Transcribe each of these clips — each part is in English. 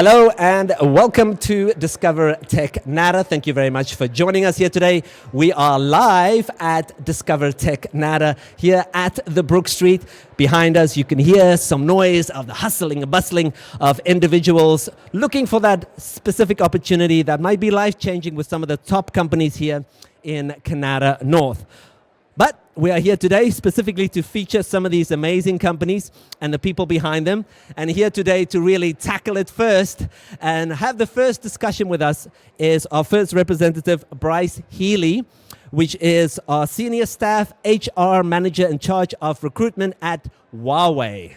Hello and welcome to Discover Technata. Thank you very much for joining us here today. We are live at Discover Technata here at the Brook Street. Behind us you can hear some noise of the hustling and bustling of individuals looking for that specific opportunity that might be life-changing with some of the top companies here in Canada North. But we are here today specifically to feature some of these amazing companies and the people behind them. And here today to really tackle it first and have the first discussion with us is our first representative, Bryce Healy, which is our senior staff HR manager in charge of recruitment at Huawei.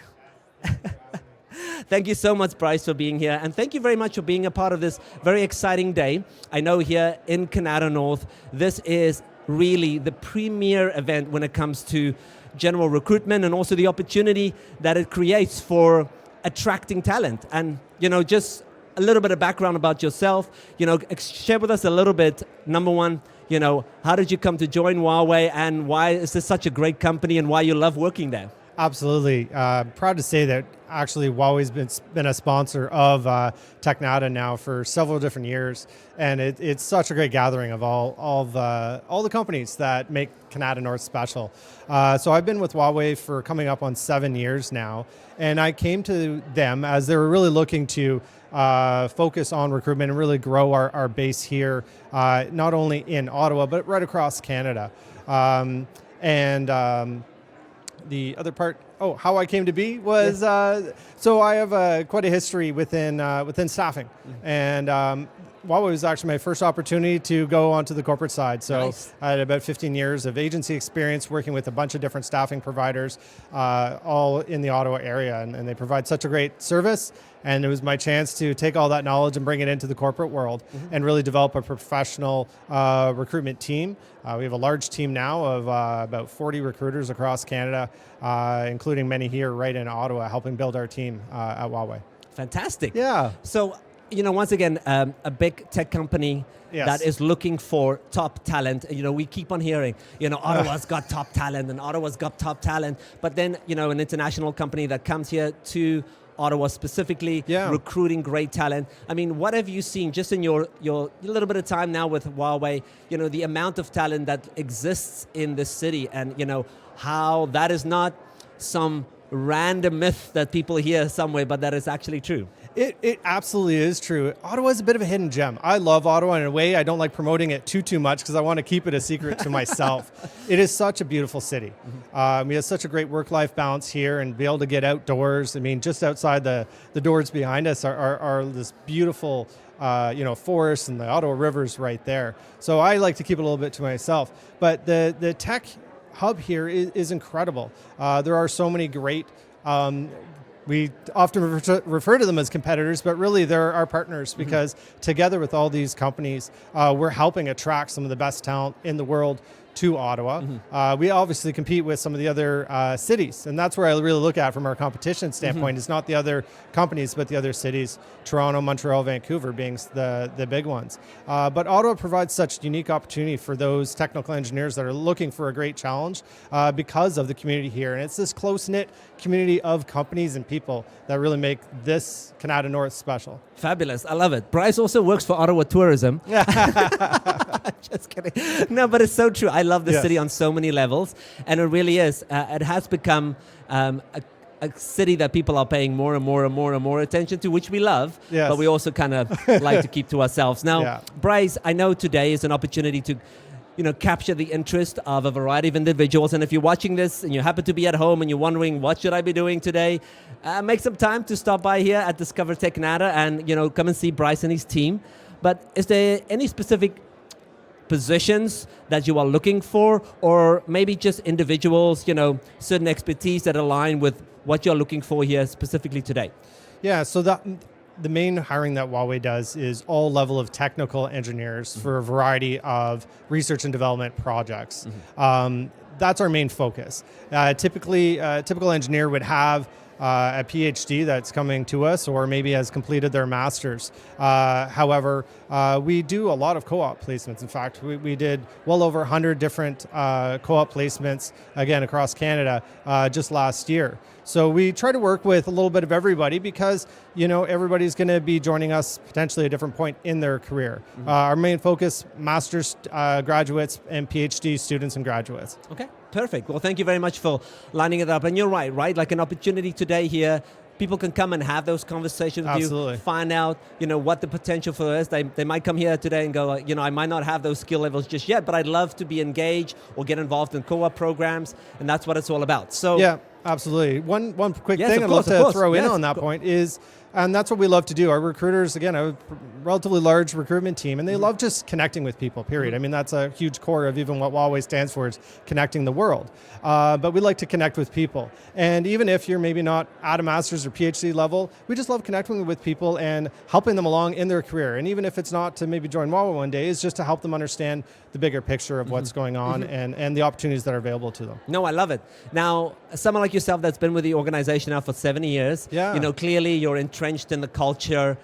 Thank you so much, Bryce, for being here. And thank you very much for being a part of this very exciting day. I know here in Canada North, this is really the premier event when it comes to general recruitment and also the opportunity that it creates for attracting talent. And, just a little bit of background about yourself, share with us a little bit, number one, how did you come to join Huawei and why is this such a great company and why you love working there? Absolutely. Proud to say that actually Huawei's been a sponsor of Technata now for several different years, and it's such a great gathering of all the companies that make Canada North special. So I've been with Huawei for coming up on 7 years now, and I came to them as they were really looking to focus on recruitment and really grow our base here, not only in Ottawa but right across Canada. The other part, how I came to be was, so I have quite a history within staffing. Mm-hmm. And Huawei was actually my first opportunity to go onto the corporate side. So nice. I had about 15 years of agency experience working with a bunch of different staffing providers, all in the Ottawa area. And they provide such a great service. And it was my chance to take all that knowledge and bring it into the corporate world, mm-hmm. and really develop a professional recruitment team. We have a large team now of about 40 recruiters across Canada, including many here right in Ottawa, helping build our team at Huawei. Fantastic. Yeah. So, once again, a big tech company that is looking for top talent. We keep on hearing, Ottawa's got top talent and Ottawa's got top talent. But then, an international company that comes here to Ottawa specifically, recruiting great talent. I mean, what have you seen just in your little bit of time now with Huawei, the amount of talent that exists in this city and, how that is not some random myth that people hear somewhere, but that is actually true. It absolutely is true. Ottawa is a bit of a hidden gem. I love Ottawa in a way. I don't like promoting it too much because I want to keep it a secret to myself. It is such a beautiful city. Mm-hmm. We have such a great work-life balance here and be able to get outdoors. I mean, just outside the doors behind us are this beautiful forest and the Ottawa River's right there. So I like to keep it a little bit to myself. But the tech hub here is incredible. There are so many great we often refer to them as competitors, but really they're our partners because together with all these companies, we're helping attract some of the best talent in the world to Ottawa. Mm-hmm. We obviously compete with some of the other cities, and that's where I really look at from our competition standpoint. Mm-hmm. It's not the other companies, but the other cities, Toronto, Montreal, Vancouver being the big ones. But Ottawa provides such unique opportunity for those technical engineers that are looking for a great challenge because of the community here. And it's this close-knit community of companies and people that really make this Canada North special. Fabulous. I love it. Bryce also works for Ottawa Tourism. Just kidding. No, but it's so true. I love the city on so many levels. And it really is. It has become a city that people are paying more and more attention to, which we love. Yes. But we also kind of like to keep to ourselves. Now, Bryce, I know today is an opportunity to capture the interest of a variety of individuals. And if you're watching this and you happen to be at home and you're wondering, what should I be doing today? Make some time to stop by here at Discover Technata and, come and see Bryce and his team. But is there any specific positions that you are looking for, or maybe just individuals, certain expertise that align with what you're looking for here specifically today? Yeah, so the main hiring that Huawei does is all level of technical engineers for a variety of research and development projects. Mm-hmm. That's our main focus. Typically, a typical engineer would have a PhD that's coming to us or maybe has completed their master's. However, we do a lot of co-op placements. In fact, we did well over 100 different co-op placements, again, across Canada just last year. So we try to work with a little bit of everybody because, everybody's going to be joining us potentially at a different point in their career. Mm-hmm. Our main focus, master's graduates and PhD students and graduates. Okay, perfect. Well, thank you very much for lining it up. And you're right? Like an opportunity today here. People can come and have those conversations with you, find out, what the potential for is. They might come here today and go, I might not have those skill levels just yet, but I'd love to be engaged or get involved in co-op programs, and that's what it's all about. So yeah, absolutely. One quick thing I'd love to throw in on that point is, and that's what we love to do. Our recruiters, again, a relatively large recruitment team, and they love just connecting with people, period. I mean, that's a huge core of even what Huawei stands for, is connecting the world. But we like to connect with people. And even if you're maybe not at a master's or PhD level, we just love connecting with people and helping them along in their career. And even if it's not to maybe join Huawei one day, it's just to help them understand the bigger picture of what's going on and the opportunities that are available to them. No, I love it. Now, someone like yourself that's been with the organization now for 70 years, clearly you're entrenched in the culture.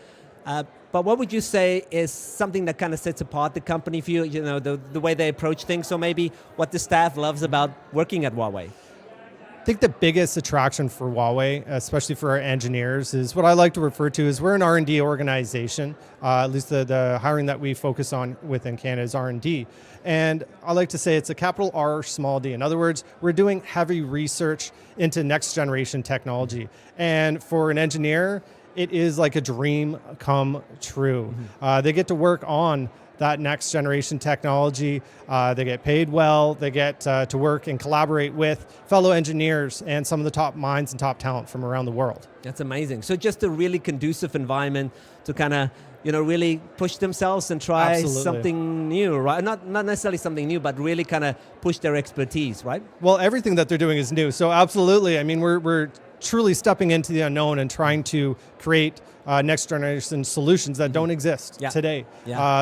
But what would you say is something that kind of sets apart the company for you, the way they approach things, or maybe what the staff loves about working at Huawei? I think the biggest attraction for Huawei, especially for our engineers, is what I like to refer to as we're an R&D organization. At least the hiring that we focus on within Canada is R&D. And I like to say it's a capital R, small d. In other words, we're doing heavy research into next generation technology. And for an engineer, it is like a dream come true. They get to work on that next generation technology. They get paid well. They get to work and collaborate with fellow engineers and some of the top minds and top talent from around the world. That's amazing. So just a really conducive environment to kind of, really push themselves and try something new, right? Not necessarily something new, but really kind of push their expertise, right? Well, everything that they're doing is new. So absolutely. I mean, we're truly stepping into the unknown and trying to create next generation solutions that don't exist today.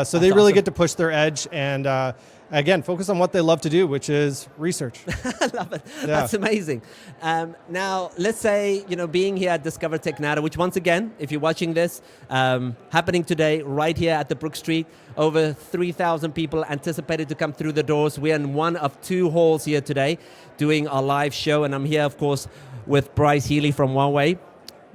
So they really get to push their edge and again, focus on what they love to do, which is research. I love it. Yeah. That's amazing. Now, let's say, being here at Discover Technata, which once again, if you're watching this, happening today right here at the Brook Street, over 3,000 people anticipated to come through the doors. We're in one of two halls here today doing our live show, and I'm here, of course, with Bryce Healy from Huawei.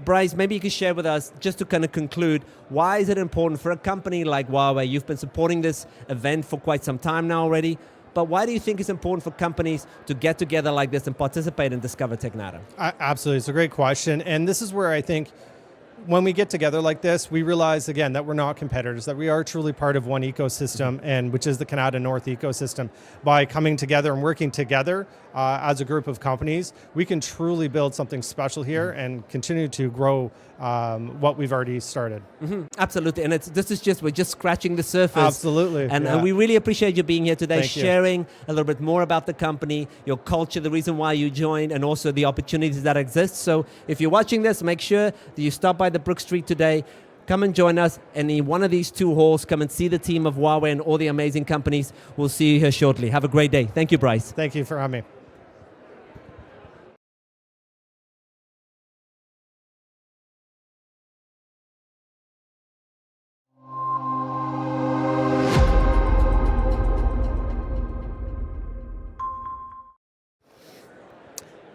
Bryce, maybe you could share with us, just to kind of conclude, why is it important for a company like Huawei? You've been supporting this event for quite some time now already, but why do you think it's important for companies to get together like this and participate in Discover Technata? Absolutely, it's a great question. And this is where I think when we get together like this, we realize, again, that we're not competitors, that we are truly part of one ecosystem, and which is the Canada North ecosystem. By coming together and working together as a group of companies, we can truly build something special here and continue to grow what we've already started. Absolutely, and we're just scratching the surface. Absolutely, and we really appreciate you being here today, Thank sharing you. a little bit more about the company, your culture, the reason why you joined, and also the opportunities that exist. So if you're watching this, make sure that you stop by the Brook Street today. Come and join us in one of these two halls. Come and see the team of Huawei and all the amazing companies. We'll see you here shortly. Have a great day. Thank you, Bryce. Thank you for having me.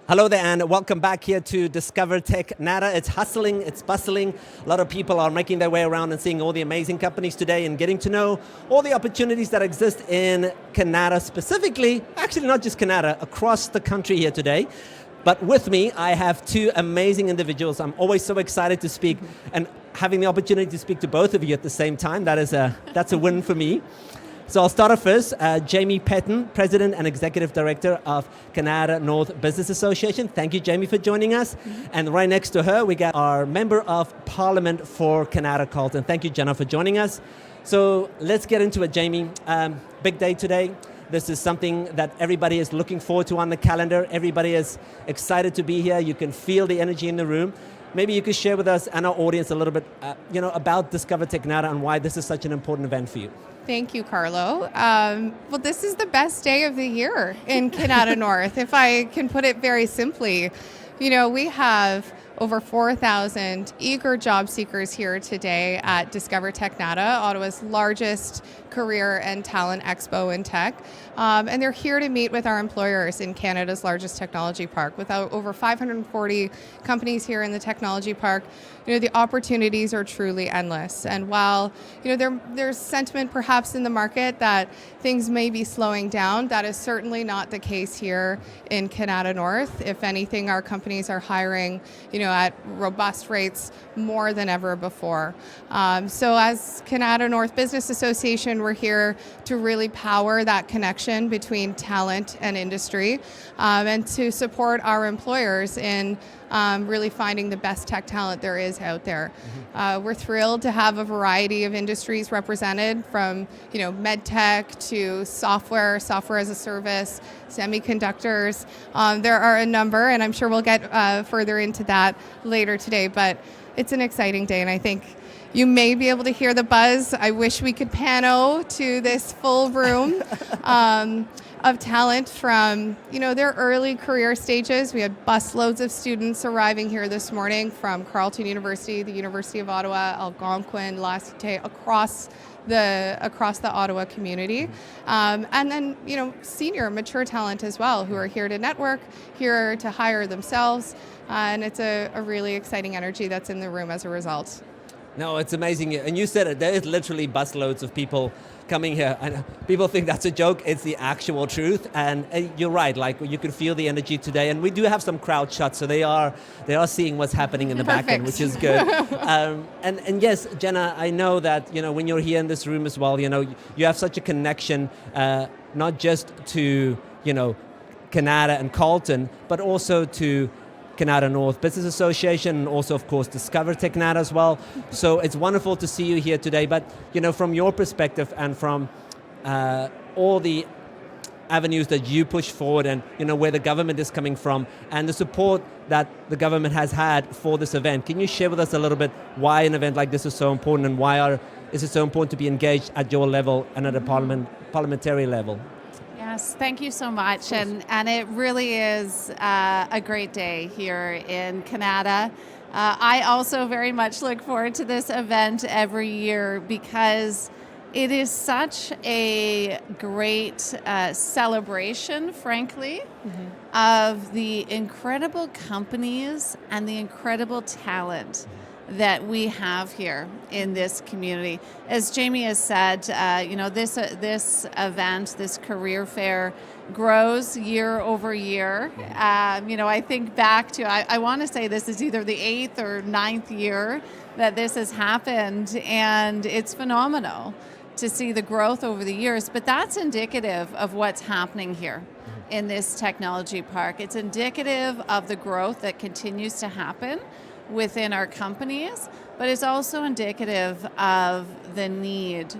Hello there, and welcome back here to Discover Technata. It's hustling, it's bustling. A lot of people are making their way around and seeing all the amazing companies today and getting to know all the opportunities that exist in Canada specifically, actually not just Canada, across the country here today. But with me, I have two amazing individuals. I'm always so excited to speak, and having the opportunity to speak to both of you at the same time, that's a win for me. So I'll start off first. Jamie Petton, President and Executive Director of Canada North Business Association. Thank you, Jamie, for joining us. And right next to her, we got our Member of Parliament for Canada, Carlton. Thank you, Jenna, for joining us. So let's get into it, Jamie. Big day today. This is something that everybody is looking forward to on the calendar. Everybody is excited to be here. You can feel the energy in the room. Maybe you could share with us and our audience a little bit, about Discover Technata and why this is such an important event for you. Thank you, Carlo. Well, this is the best day of the year in Canada North, if I can put it very simply. We have over 4,000 eager job seekers here today at Discover Technata, Ottawa's largest career and talent expo in tech. And they're here to meet with our employers in Canada's largest technology park. With over 540 companies here in the technology park, the opportunities are truly endless. And while there's sentiment perhaps in the market that things may be slowing down, that is certainly not the case here in Canada North. If anything, our companies are hiring at robust rates more than ever before. So as Canada North Business Association, we're here to really power that connection between talent and industry, and to support our employers in really finding the best tech talent there is out there. We're thrilled to have a variety of industries represented, from med tech to software as a service, semiconductors. There are a number, and I'm sure we'll get further into that later today, but it's an exciting day, and I think you may be able to hear the buzz. I wish we could pano to this full room of talent from their early career stages. We had busloads of students arriving here this morning from Carleton University, the University of Ottawa, Algonquin, La Cité, across the Ottawa community, and then senior, mature talent as well, who are here to network, here to hire themselves, and it's a really exciting energy that's in the room as a result. No, it's amazing. And you said it, there is literally busloads of people coming here. And people think that's a joke. It's the actual truth. And you're right, like you can feel the energy today. And we do have some crowd shots, so they are seeing what's happening in the back end, which is good. And yes, Jenna, I know that when you're here in this room as well, you have such a connection, not just to Canada and Carleton, but also to Canada North Business Association, and also, of course, Discover Technata as well. So it's wonderful to see you here today. But, from your perspective and from all the avenues that you push forward, and, where the government is coming from, and the support that the government has had for this event, can you share with us a little bit why an event like this is so important, and why is it so important to be engaged at your level and at a parliamentary level? Yes, thank you so much. And it really is a great day here in Canada. I also very much look forward to this event every year because it is such a great celebration, frankly, of the incredible companies and the incredible talent that we have here in this community. As Jamie has said, this event, this career fair, grows year over year. I think back to, I want to say this is either the 8th or 9th year that this has happened, and it's phenomenal to see the growth over the years, but that's indicative of what's happening here in this technology park. It's indicative of the growth that continues to happen within our companies, but it's also indicative of the need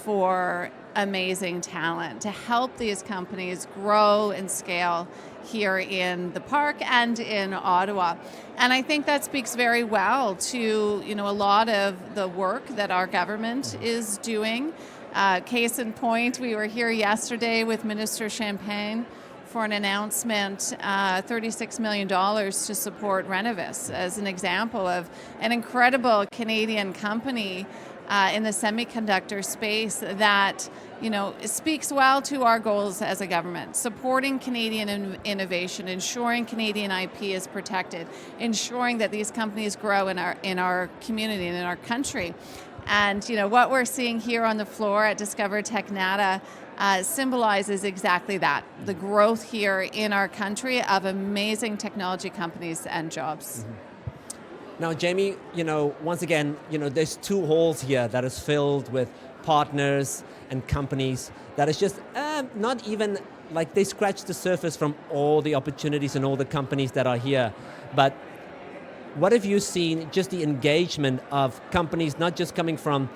for amazing talent to help these companies grow and scale here in the park and in Ottawa. And I think that speaks very well to a lot of the work that our government is doing. Case in point, we were here yesterday with Minister Champagne for an announcement, $36 million to support Renovis, as an example of an incredible Canadian company in the semiconductor space that speaks well to our goals as a government, supporting Canadian innovation, ensuring Canadian IP is protected, ensuring that these companies grow in our community and in our country. And what we're seeing here on the floor at Discover Technata symbolizes exactly that, the growth here in our country of amazing technology companies and jobs. Now, Jamie, once again, there's 2 halls here that is filled with partners and companies that is just not even, like, they scratch the surface from all the opportunities and all the companies that are here. But what have you seen, just the engagement of companies, not just coming from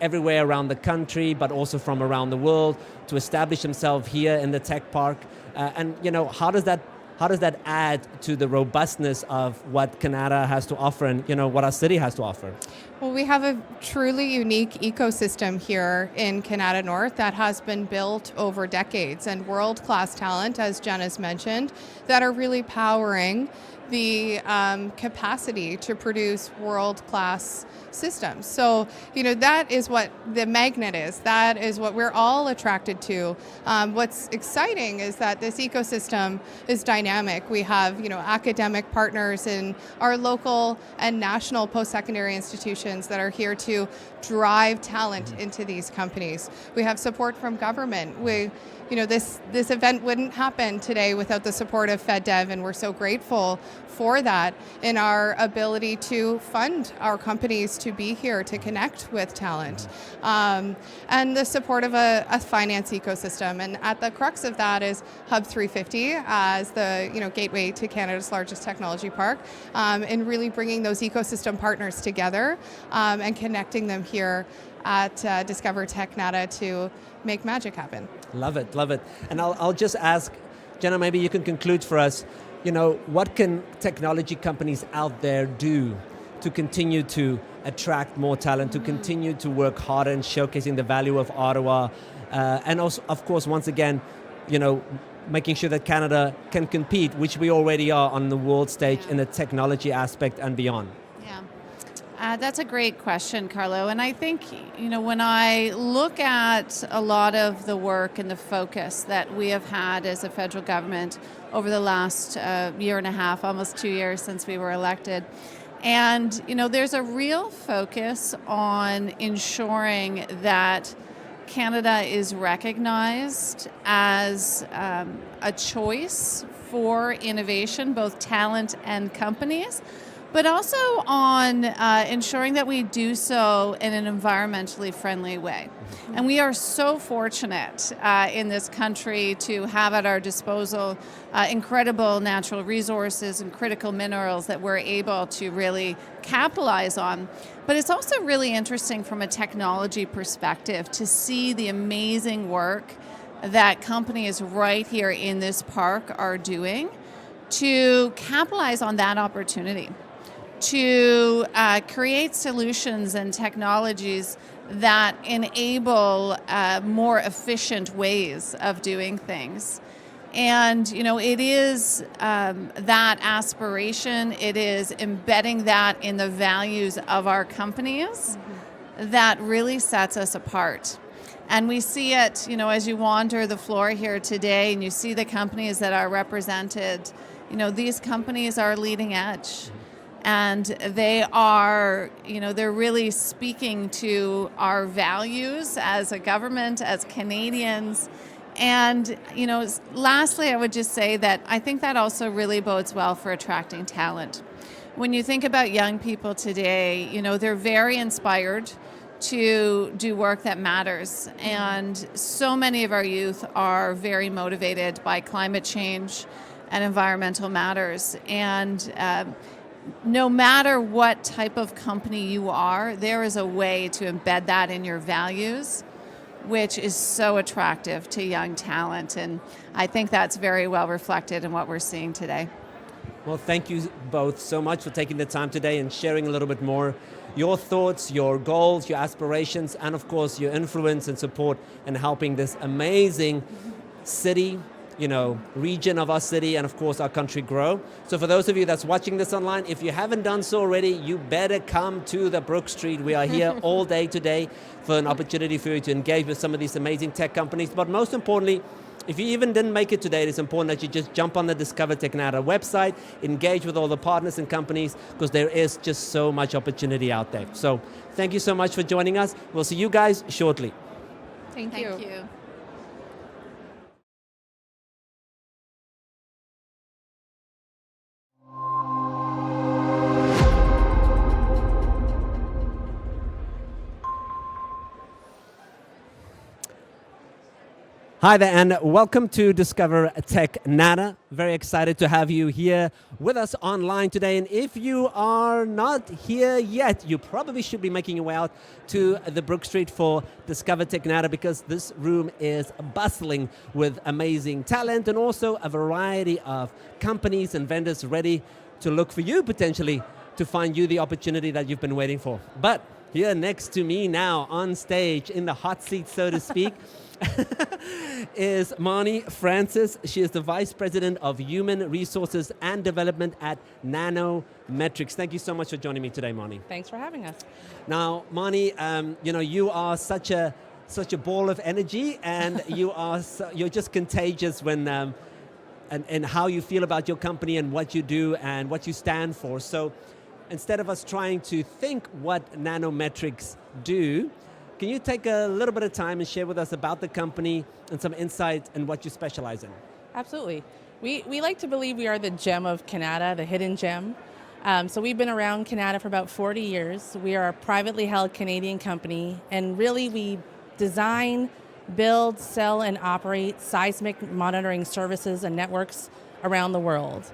everywhere around the country, but also from around the world, to establish themselves here in the tech park? And how does that how does that add to the robustness of what Canada has to offer and what our city has to offer? Well, we have a truly unique ecosystem here in Canada North that has been built over decades, and world-class talent, as Jen has mentioned, that are really powering the capacity to produce world-class systems. So, that is what the magnet is. That is what we're all attracted to. What's exciting is that this ecosystem is dynamic. We have, academic partners in our local and national post-secondary institutions that are here to drive talent into these companies. We have support from government. This event wouldn't happen today without the support of FedDev, and we're so grateful for that in our ability to fund our companies to be here to connect with talent, and the support of a finance ecosystem. And at the crux of that is Hub 350 as the gateway to Canada's largest technology park, and really bringing those ecosystem partners together and connecting them here at Discover Technata to make magic happen. Love it, love it. And I'll just ask, Jenna, maybe you can conclude for us, what can technology companies out there do to continue to attract more talent, to continue to work harder in showcasing the value of Ottawa, and also, of course, once again, making sure that Canada can compete, which we already are on the world stage in the technology aspect and beyond? That's a great question, Carlo. And I think, when I look at a lot of the work and the focus that we have had as a federal government over the last year and a half, almost 2 years since we were elected, and, there's a real focus on ensuring that Canada is recognized as a choice for innovation, both talent and companies, but also on ensuring that we do so in an environmentally friendly way. And we are so fortunate in this country to have at our disposal incredible natural resources and critical minerals that we're able to really capitalize on. But it's also really interesting from a technology perspective to see the amazing work that companies right here in this park are doing to capitalize on that opportunity, to create solutions and technologies that enable more efficient ways of doing things. And, it is that aspiration, it is embedding that in the values of our companies that really sets us apart. And we see it, as you wander the floor here today and you see the companies that are represented, these companies are leading edge. And they are, they're really speaking to our values as a government, as Canadians. And, lastly, I would just say that I think that also really bodes well for attracting talent. When you think about young people today, they're very inspired to do work that matters. And so many of our youth are very motivated by climate change and environmental matters. And no matter what type of company you are, there is a way to embed that in your values, which is so attractive to young talent. And I think that's very well reflected in what we're seeing today. Well, thank you both so much for taking the time today and sharing a little bit more your thoughts, your goals, your aspirations, and of course your influence and support in helping this amazing city, region of our city and of course our country grow. So for those of you that's watching this online, if you haven't done so already, you better come to the Brook Street. We are here all day today for an opportunity for you to engage with some of these amazing tech companies. But most importantly, if you even didn't make it today, it's important that you just jump on the Discover Technata website, engage with all the partners and companies, because there is just so much opportunity out there. So thank you so much for joining us. We'll see you guys shortly. Thank you. Thank you. Hi there, and welcome to Discover Technata. Very excited to have you here with us online today. And if you are not here yet, you probably should be making your way out to the Brook Street for Discover Technata, because this room is bustling with amazing talent and also a variety of companies and vendors ready to look for you potentially to find you the opportunity that you've been waiting for. But here next to me now on stage in the hot seat, so to speak, is Marnie Francis. She is the Vice President of Human Resources and Development at Nanometrics. Thank you so much for joining me today, Marnie. Thanks for having us. Now, Marnie, you are such a ball of energy, and you're just contagious when and how you feel about your company and what you do and what you stand for. So, instead of us trying to think what Nanometrics do, can you take a little bit of time and share with us about the company and some insight and what you specialize in? Absolutely. We like to believe we are the gem of Canada, the hidden gem. So we've been around Canada for about 40 years. We are a privately held Canadian company, and really we design, build, sell, and operate seismic monitoring services and networks around the world.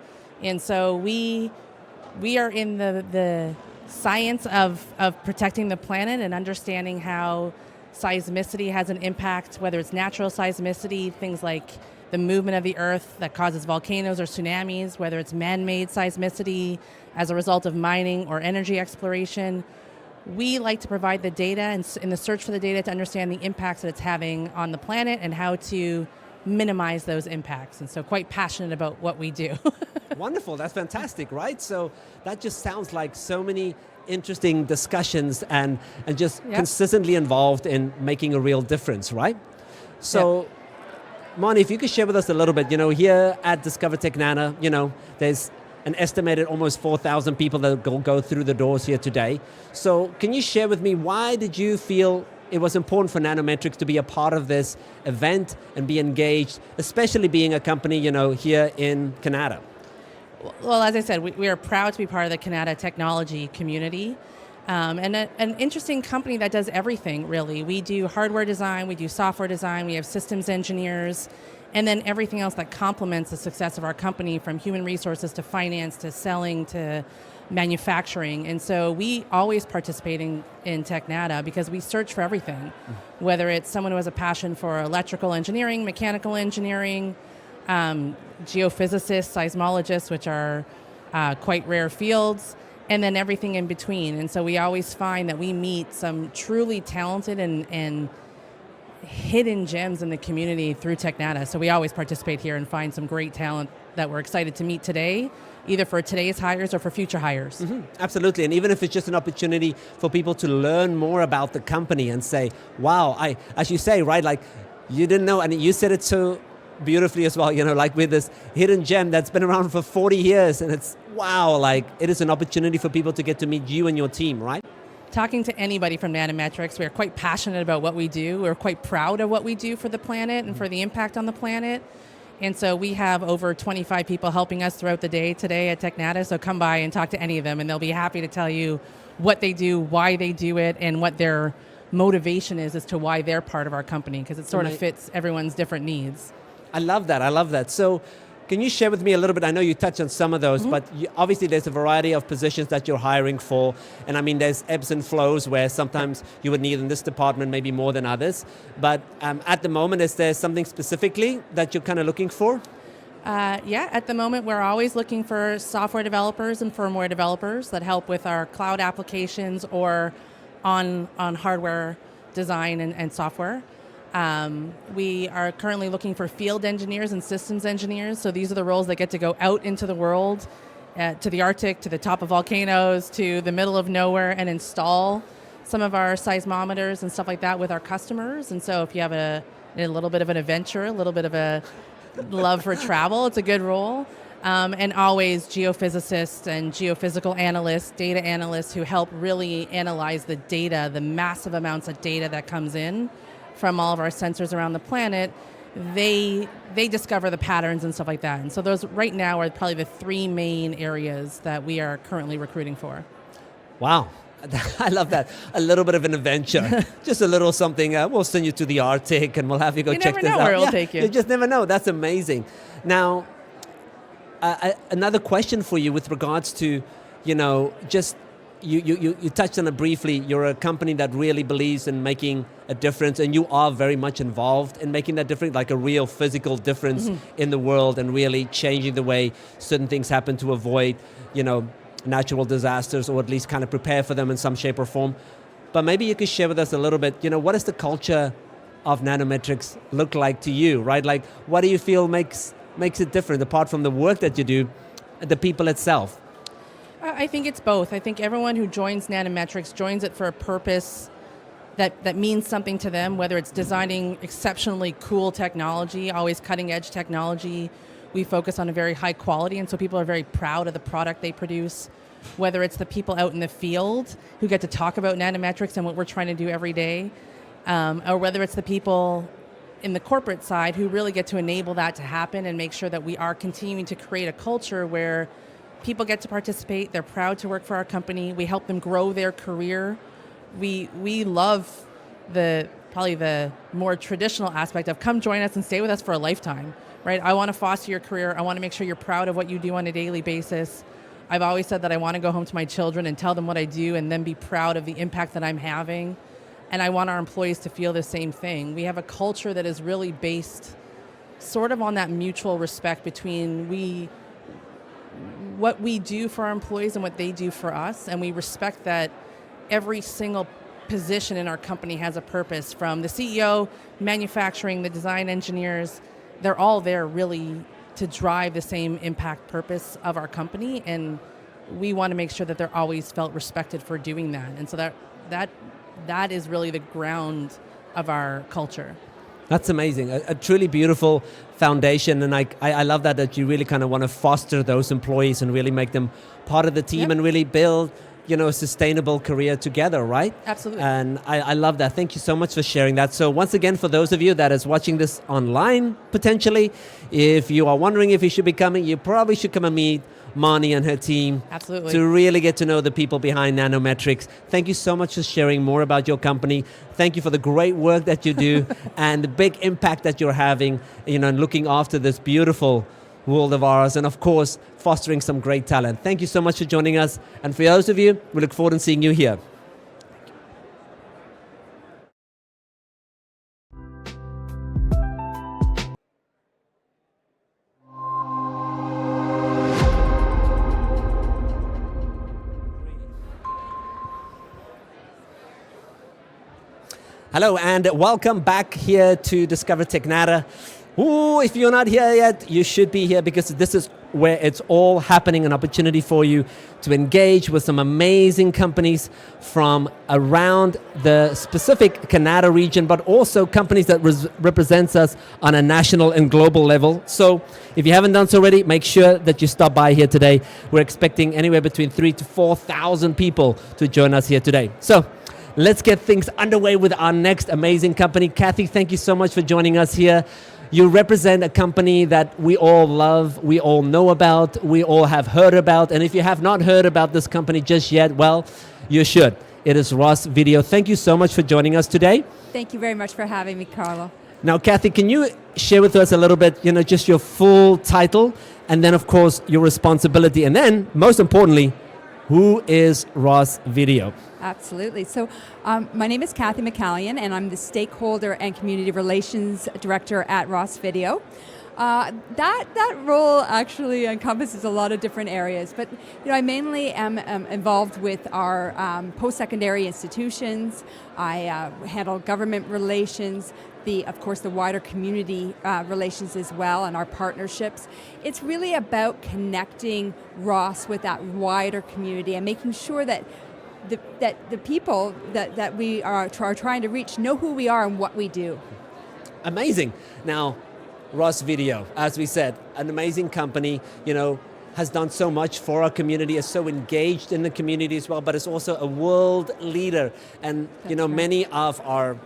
And so we are in the science of protecting the planet and understanding how seismicity has an impact, whether it's natural seismicity, things like the movement of the earth that causes volcanoes or tsunamis, whether it's man-made seismicity as a result of mining or energy exploration. We like to provide the data and in the search for the data to understand the impacts that it's having on the planet and how to minimize those impacts. And so quite passionate about what we do. Wonderful, that's fantastic, right? So that just sounds like so many interesting discussions and just consistently involved in making a real difference, right? So, Marnie, if you could share with us a little bit, here at Discover Technata, there's an estimated almost 4,000 people that go through the doors here today. So can you share with me, why did you feel it was important for Nanometrics to be a part of this event and be engaged, especially being a company, here in Canada? Well, as I said, we are proud to be part of the Canada technology community. And an interesting company that does everything, really. We do hardware design, we do software design, we have systems engineers, and then everything else that complements the success of our company, from human resources to finance to selling to manufacturing. And so we always participate in Technata because we search for everything, whether it's someone who has a passion for electrical engineering, mechanical engineering, geophysicists, seismologists, which are quite rare fields, and then everything in between. And so we always find that we meet some truly talented and hidden gems in the community through Technata. So we always participate here and find some great talent that we're excited to meet today, either for today's hires or for future hires. Mm-hmm. Absolutely, and even if it's just an opportunity for people to learn more about the company and say, wow, as you say, right, like you didn't know, and you said it so beautifully as well, like with this hidden gem that's been around for 40 years, and it's, wow, like it is an opportunity for people to get to meet you and your team, right? Talking to anybody from Nanometrics, we are quite passionate about what we do. We're quite proud of what we do for the planet and for the impact on the planet. And so we have over 25 people helping us throughout the day today at Technata. So come by and talk to any of them, and they'll be happy to tell you what they do, why they do it, and what their motivation is as to why they're part of our company, because it sort of fits everyone's different needs. I love that. So can you share with me a little bit? I know you touched on some of those, but obviously there's a variety of positions that you're hiring for. And I mean, there's ebbs and flows where sometimes you would need in this department maybe more than others. But at the moment, is there something specifically that you're kind of looking for? At the moment, we're always looking for software developers and firmware developers that help with our cloud applications or on hardware design and software. We are currently looking for field engineers and systems engineers. So these are the roles that get to go out into the world, to the Arctic, to the top of volcanoes, to the middle of nowhere, and install some of our seismometers and stuff like that with our customers. And so if you have a little bit of an adventure, a little bit of a love for travel, it's a good role. And always geophysicists and geophysical analysts, data analysts who help really analyze the data, the massive amounts of data that comes in from all of our sensors around the planet. They discover the patterns and stuff like that. And so those right now are probably the three main areas that we are currently recruiting for. Wow. I love that. A little bit of an adventure. Just a little something. We'll send you to the Arctic and we'll have you go check this out. You never know where it'll take you. You just never know. That's amazing. Now, another question for you with regards to, just you touched on it briefly. You're a company that really believes in making a difference, and you are very much involved in making that difference, like a real physical difference in the world, and really changing the way certain things happen to avoid, natural disasters, or at least kind of prepare for them in some shape or form. But maybe you could share with us a little bit, what does the culture of Nanometrics look like to you, right? Like, what do you feel makes it different, apart from the work that you do, the people itself? I think it's both. I think everyone who joins Nanometrics joins it for a purpose that means something to them, whether it's designing exceptionally cool technology, always cutting edge technology. We focus on a very high quality, and so people are very proud of the product they produce. Whether it's the people out in the field who get to talk about Nanometrics and what we're trying to do every day, or whether it's the people in the corporate side who really get to enable that to happen and make sure that we are continuing to create a culture where people get to participate, they're proud to work for our company, we help them grow their career. We love probably the more traditional aspect of come join us and stay with us for a lifetime, right? I want to foster your career. I want to make sure you're proud of what you do on a daily basis. I've always said that I want to go home to my children and tell them what I do and then be proud of the impact that I'm having. And I want our employees to feel the same thing. We have a culture that is really based sort of on that mutual respect between what we do for our employees and what they do for us. And we respect that every single position in our company has a purpose, from the CEO, manufacturing, the design engineers. They're all there really to drive the same impact purpose of our company, and we want to make sure that they're always felt respected for doing that. And so that is really the ground of our culture. That's amazing. A truly beautiful foundation, and I love that you really kind of want to foster those employees and really make them part of the team and really build a sustainable career together, right? Absolutely. And I love that. Thank you so much for sharing that. So once again, for those of you that is watching this online, potentially, if you are wondering if you should be coming, you probably should come and meet Marnie and her team. Absolutely. To really get to know the people behind Nanometrics. Thank you so much for sharing more about your company. Thank you for the great work that you do and the big impact that you're having, and looking after this beautiful world of ours, and of course, fostering some great talent. Thank you so much for joining us. And for those of you, we look forward to seeing you here. Hello, and welcome back here to Discover Technata. Ooh, if you're not here yet, you should be here, because this is where it's all happening, an opportunity for you to engage with some amazing companies from around the specific Canada region, but also companies that represents us on a national and global level. So if you haven't done so already, make sure that you stop by here today. We're expecting anywhere between 3,000 to 4,000 people to join us here today. So let's get things underway with our next amazing company. Kathy, thank you so much for joining us here. You represent a company that we all love, we all know about, we all have heard about. And if you have not heard about this company just yet, well, you should. It is Ross Video. Thank you so much for joining us today. Thank you very much for having me, Carlo. Now, Kathy, can you share with us a little bit, just your full title, and then, of course, your responsibility, and then, most importantly, who is Ross Video? Absolutely. So my name is Kathy McCallion, and I'm the Stakeholder and Community Relations Director at Ross Video. That role actually encompasses a lot of different areas, but I mainly am involved with our post-secondary institutions. I handle government relations, of course, the wider community relations as well, and our partnerships. It's really about connecting Ross with that wider community and making sure that the people that we are trying to reach know who we are and what we do. Amazing. Now, Ross Video, as we said, an amazing company, has done so much for our community, is so engaged in the community as well, but it's also a world leader. And, That's right. Many of our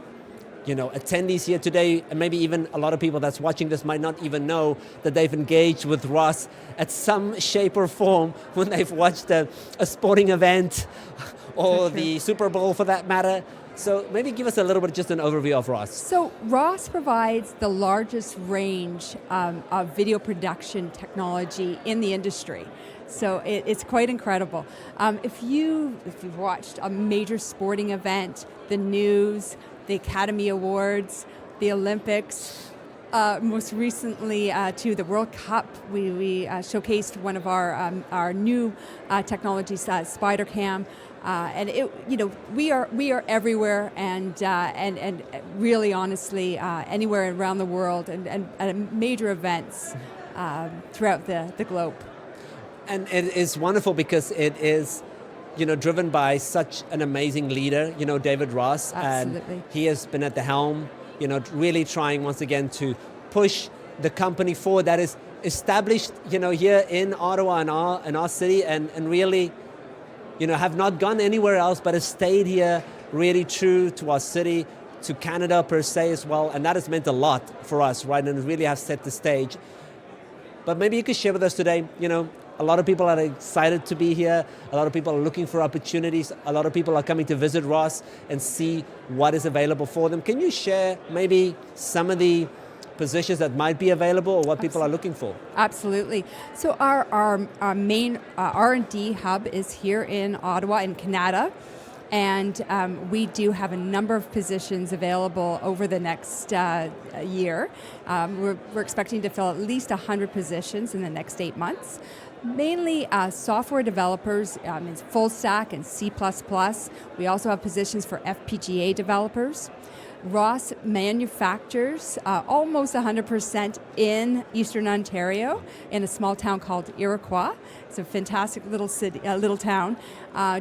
attendees here today, and maybe even a lot of people that's watching this might not even know that they've engaged with Ross at some shape or form when they've watched a sporting event or the Super Bowl for that matter. So maybe give us a little bit, just an overview of Ross. So Ross provides the largest range of video production technology in the industry. So it's quite incredible. If you've watched a major sporting event, the news, the Academy Awards, the Olympics, most recently to the World Cup, we showcased one of our new technologies, SpiderCam, and we are everywhere and really honestly anywhere around the world and at major events throughout the globe. And it is wonderful because it is, driven by such an amazing leader, David Ross. Absolutely. And he has been at the helm, really trying once again to push the company forward that is established, here in Ottawa in our city and really, have not gone anywhere else but has stayed here really true to our city, to Canada per se as well. And that has meant a lot for us, right? And really has set the stage. But maybe you could share with us today, a lot of people are excited to be here. A lot of people are looking for opportunities. A lot of people are coming to visit Ross and see what is available for them. Can you share maybe some of the positions that might be available or what people are looking for? Absolutely. So our main R&D hub is here in Ottawa, in Canada. And we do have a number of positions available over the next year. We're expecting to fill at least 100 positions in the next 8 months. Mainly software developers, full stack and C++. We also have positions for FPGA developers. Ross manufactures almost 100% in Eastern Ontario in a small town called Iroquois. It's a fantastic little city, little town,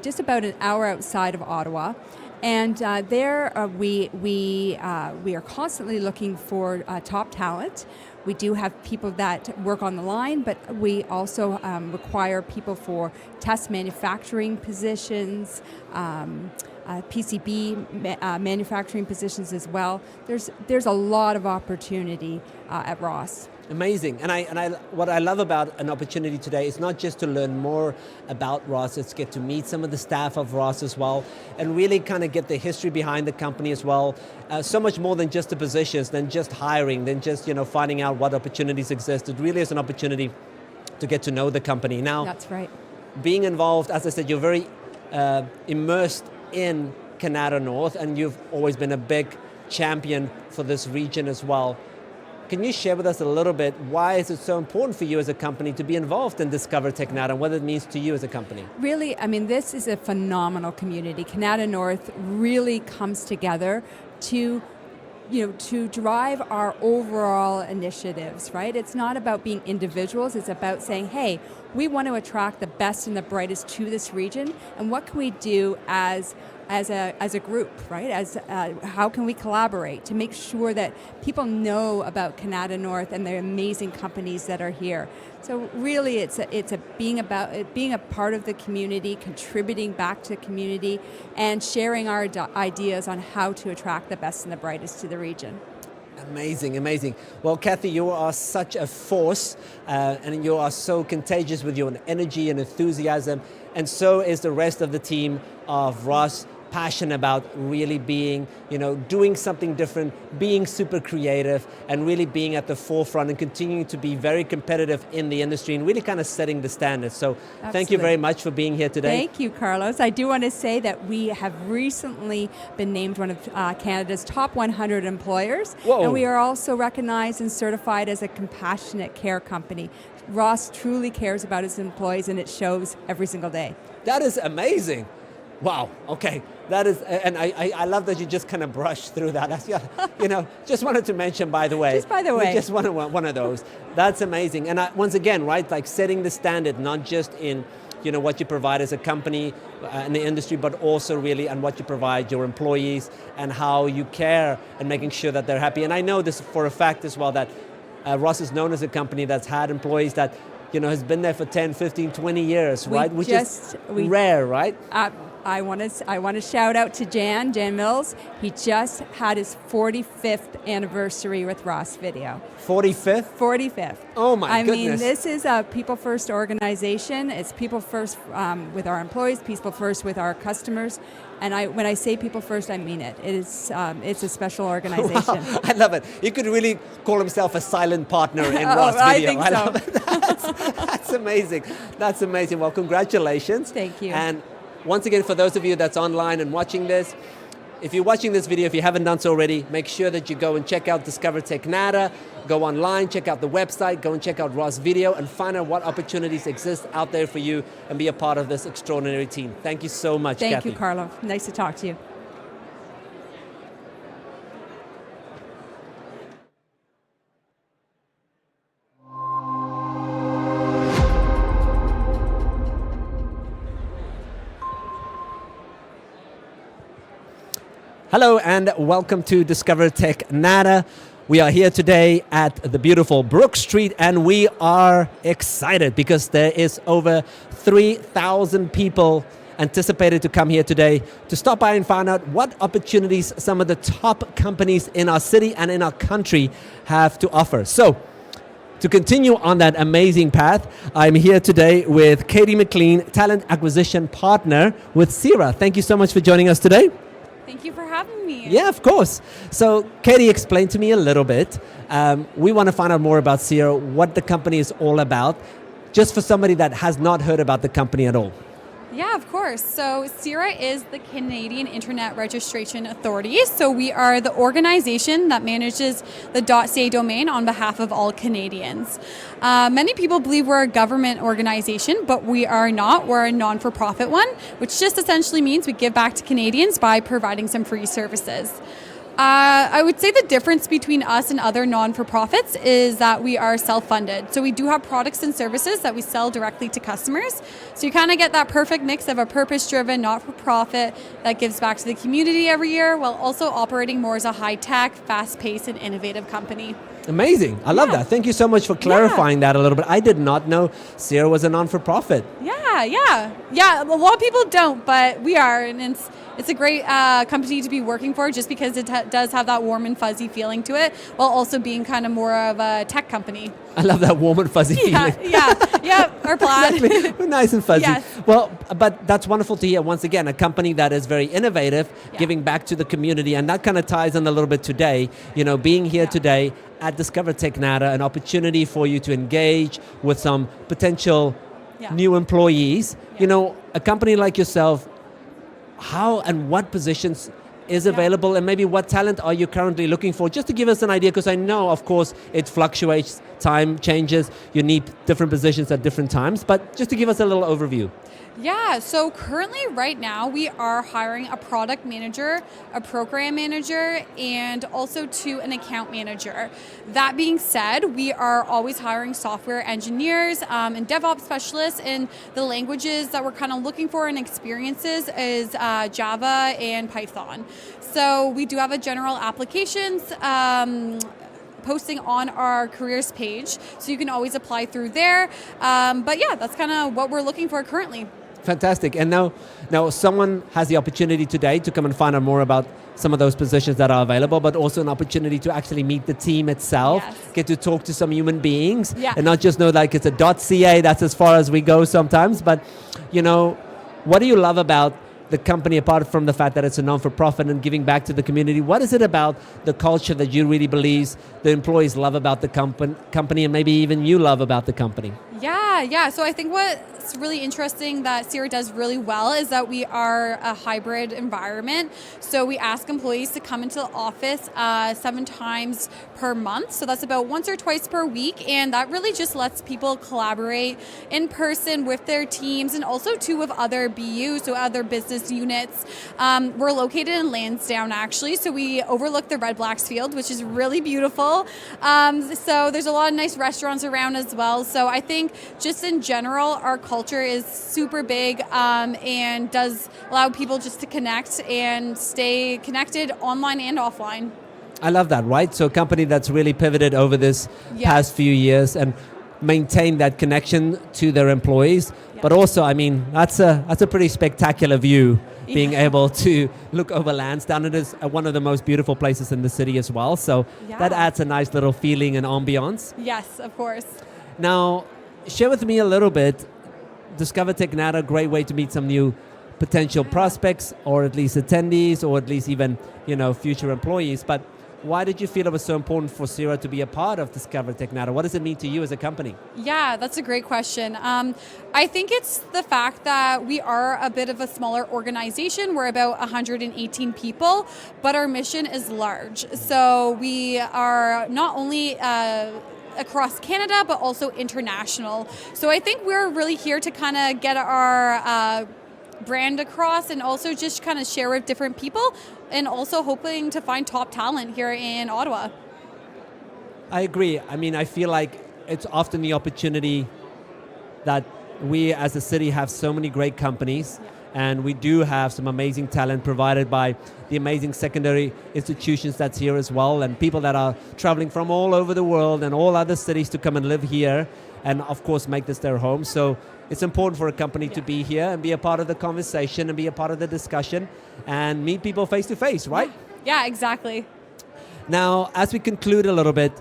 just about an hour outside of Ottawa. And there we are constantly looking for top talent. We do have people that work on the line, but we also require people for test manufacturing positions, PCB manufacturing positions as well. There's a lot of opportunity at Ross. Amazing. And what I love about an opportunity today is not just to learn more about Ross, it's get to meet some of the staff of Ross as well, and really kind of get the history behind the company as well. So much more than just the positions, than just hiring, than just finding out what opportunities exist. It really is an opportunity to get to know the company. Now, that's right. Being involved, as I said, you're very immersed in Canada North, and you've always been a big champion for this region as well. Can you share with us a little bit, why is it so important for you as a company to be involved in Discover Technata and what it means to you as a company? Really, this is a phenomenal community. Canada North really comes together to drive our overall initiatives, right? It's not about being individuals, it's about saying, hey, we want to attract the best and the brightest to this region, and what can we do as a group, right? How can we collaborate to make sure that people know about Canada North and the amazing companies that are here? So really, it's being a part of the community, contributing back to the community, and sharing our ideas on how to attract the best and the brightest to the region. Amazing, amazing. Well, Kathy, you are such a force, and you are so contagious with your energy and enthusiasm, and so is the rest of the team of Ross. Passion about really being, doing something different, being super creative, and really being at the forefront and continuing to be very competitive in the industry and really kind of setting the standards. So Absolutely. Thank you very much for being here today. Thank you, Carlos. I do want to say that we have recently been named one of Canada's top 100 employers. Whoa. And we are also recognized and certified as a compassionate care company. Ross truly cares about his employees, and it shows every single day. That is amazing. Wow, okay. That is, and I love that you just kind of brushed through that. That's, just wanted to mention, by the way. Just by the way. We just wanted one of those. That's amazing. And once again, right, like setting the standard, not just in, what you provide as a company in the industry, but also really on what you provide your employees and how you care and making sure that they're happy. And I know this for a fact as well, that Ross is known as a company that's had employees that, has been there for 10, 15, 20 years, right? Which is rare, right? I want to shout out to Jan Mills. He just had his 45th anniversary with Ross Video. 45th? 45th. Oh my goodness. I mean, this is a people first organization. It's people first with our employees, people first with our customers. And when I say people first, I mean it. It's a special organization. Wow, I love it. He could really call himself a silent partner in Ross Video. I think so. love it. That's amazing. That's amazing. Well, congratulations. Thank you. And once again, for those of you that's online and watching this, if you're watching this video, if you haven't done so already, make sure that you go and check out Discover Technata, go online, check out the website, go and check out Ross Video, and find out what opportunities exist out there for you and be a part of this extraordinary team. Thank you so much, Kathy. Thank you, Carlo. Nice to talk to you. Hello and welcome to Discover Technata. We are here today at the beautiful Brook Street and we are excited because there is over 3,000 people anticipated to come here today to stop by and find out what opportunities some of the top companies in our city and in our country have to offer. So, to continue on that amazing path, I'm here today with Katie McLean, Talent Acquisition Partner with Sierra. Thank you so much for joining us today. Thank you for having me. Yeah, of course. So, Katie, explain to me a little bit. We want to find out more about Sierra, what the company is all about, just for somebody that has not heard about the company at all. Yeah, of course. So CIRA is the Canadian Internet Registration Authority. So we are the organization that manages the .ca domain on behalf of all Canadians. Many people believe we're a government organization, but we are not. We're a non-for-profit one, which just essentially means we give back to Canadians by providing some free services. I would say the difference between us and other non-for-profits is that we are self-funded. So we do have products and services that we sell directly to customers. So you kind of get that perfect mix of a purpose-driven, not-for-profit that gives back to the community every year while also operating more as a high-tech, fast-paced, and innovative company. Amazing. I love that. Thank you so much for clarifying that a little bit. I did not know Sierra was a non-for-profit. Yeah. A lot of people don't, but we are, and it's a great company to be working for just because it does have that warm and fuzzy feeling to it while also being kind of more of a tech company. I love that warm and fuzzy feeling. Yeah, our plaid. Exactly. Nice and fuzzy. Yes. Well, but that's wonderful to hear. Once again, a company that is very innovative, giving back to the community, and that kind of ties in a little bit today. You know, being here today at Discover Technata, an opportunity for you to engage with some potential new employees. You know, a company like yourself, how and what positions is available and maybe what talent are you currently looking for? Just to give us an idea, because I know, of course, it fluctuates, time changes, you need different positions at different times, but just to give us a little overview. Yeah, so currently right now we are hiring a product manager, a program manager, and also an account manager. That being said, we are always hiring software engineers and DevOps specialists, and the languages that we're kind of looking for and experiences is Java and Python. So we do have a general applications posting on our careers page, so you can always apply through there. But yeah, that's kind of what we're looking for currently. Fantastic. And now someone has the opportunity today to come and find out more about some of those positions that are available, but also an opportunity to actually meet the team itself, get to talk to some human beings, and not just know like it's a .ca, that's as far as we go sometimes, but you know, what do you love about the company apart from the fact that it's a non-for-profit and giving back to the community? What is it about the culture that you really believe the employees love about the company and maybe even you love about the company? Yeah. So I think what's really interesting that Sierra does really well is that we are a hybrid environment. So we ask employees to come into the office 7 times per month. So that's about once or twice per week. And that really just lets people collaborate in person with their teams and also too with other BUs, so other business units. We're located in Lansdowne actually. So we overlook the Red Blacks field, which is really beautiful. So there's a lot of nice restaurants around as well. So I think just in general, our culture is super big and does allow people just to connect and stay connected online and offline. I love that, right? So a company that's really pivoted over this past few years and maintain that connection to their employees But also, I mean, that's a pretty spectacular view, being able to look over Lansdowne. It is one of the most beautiful places in the city as well. So that adds a nice little feeling and ambiance. Yes, of course. Now, share with me a little bit. Discover Technata, great way to meet some new potential prospects, or at least attendees, or at least even future employees. But why did you feel it was so important for Sarah to be a part of Discover Technata? What does it mean to you as a company? Yeah, that's a great question. I think it's the fact that we are a bit of a smaller organization. We're about 118 people, but our mission is large. So we are not only across Canada, but also international. So I think we're really here to kind of get our brand across, and also just kind of share with different people, and also hoping to find top talent here in Ottawa. I agree. I mean, I feel like it's often the opportunity that we as a city have so many great companies, and we do have some amazing talent provided by the amazing secondary institutions that's here as well, and people that are traveling from all over the world and all other cities to come and live here, and of course make this their home. So it's important for a company to be here and be a part of the conversation and be a part of the discussion and meet people face to face, right? Yeah, exactly. Now, as we conclude a little bit,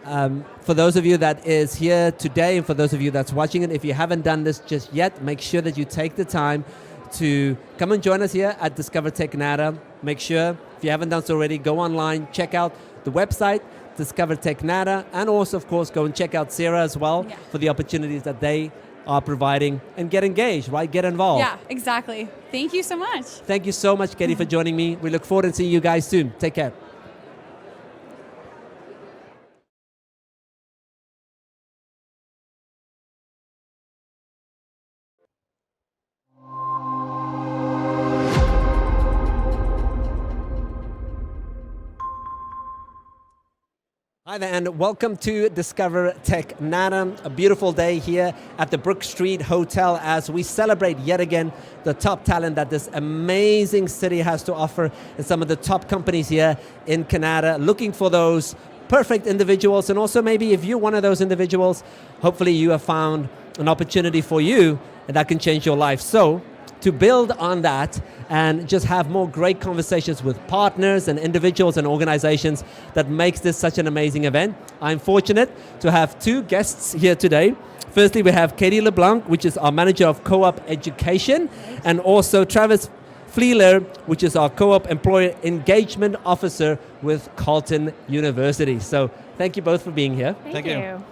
for those of you that is here today, and for those of you that's watching it, if you haven't done this just yet, make sure that you take the time to come and join us here at Discover Technata. Make sure, if you haven't done so already, go online, check out the website, Discover Technata, and also, of course, go and check out Sarah as well for the opportunities that they are providing, and get engaged, right? Get involved. Yeah, exactly. Thank you so much. Thank you so much, Katie, for joining me. We look forward to seeing you guys soon. Take care. Hi there, and welcome to Discover Technata. A beautiful day here at the Brook Street Hotel as we celebrate yet again the top talent that this amazing city has to offer, and some of the top companies here in Canada, looking for those perfect individuals. And also, maybe if you're one of those individuals, hopefully you have found an opportunity for you and that can change your life. So to build on that and just have more great conversations with partners and individuals and organizations that makes this such an amazing event, I'm fortunate to have two guests here today. Firstly, we have Katie LeBlanc, which is our Manager of Co-op Education, and also Travis Fleeler, which is our Co-op Employer Engagement Officer with Carleton University. So thank you both for being here. Thank you.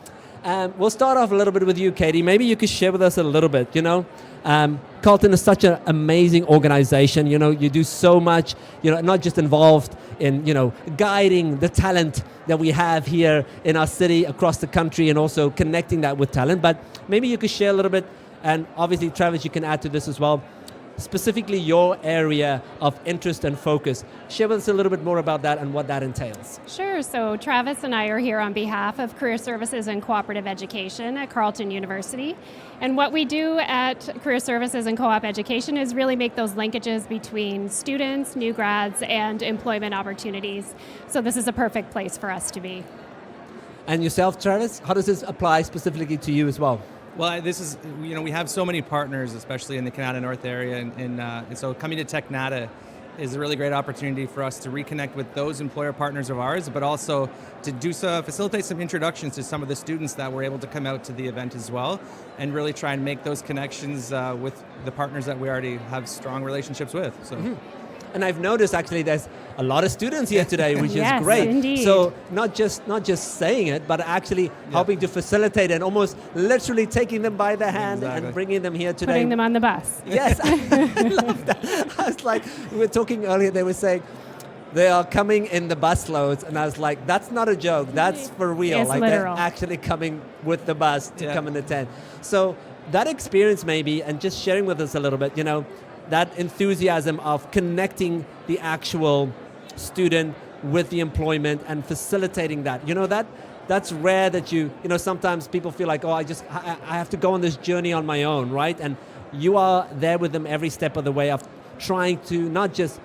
We'll start off a little bit with you, Katie. Maybe you could share with us a little bit, Carleton is such an amazing organization. You do so much, not just involved in, guiding the talent that we have here in our city, across the country, and also connecting that with talent. But maybe you could share a little bit, and obviously, Travis, you can add to this as well, specifically your area of interest and focus. Share with us a little bit more about that and what that entails. Sure. So Travis and I are here on behalf of Career Services and Cooperative Education at Carleton University. And what we do at Career Services and Co-op Education is really make those linkages between students, new grads, and employment opportunities. So this is a perfect place for us to be. And yourself, Travis, how does this apply specifically to you as well? Well, this is, we have so many partners, especially in the Canada North area, and so coming to Technata is a really great opportunity for us to reconnect with those employer partners of ours, but also to facilitate some introductions to some of the students that were able to come out to the event as well, and really try and make those connections with the partners that we already have strong relationships with. So. Mm-hmm. And I've noticed actually there's a lot of students here today, which yes, is great. Indeed. So not just saying it, but actually helping to facilitate and almost literally taking them by the hand and bringing them here today. Putting them on the bus. Yes, I love that. I was like, we were talking earlier, they were saying they are coming in the bus loads, and I was like, that's not a joke, that's for real. It's like literal. They're actually coming with the bus to come and attend. So that experience maybe, and just sharing with us a little bit, that enthusiasm of connecting the actual student with the employment and facilitating that. That's rare that sometimes people feel like, I have to go on this journey on my own, right? And you are there with them every step of the way of trying to not just,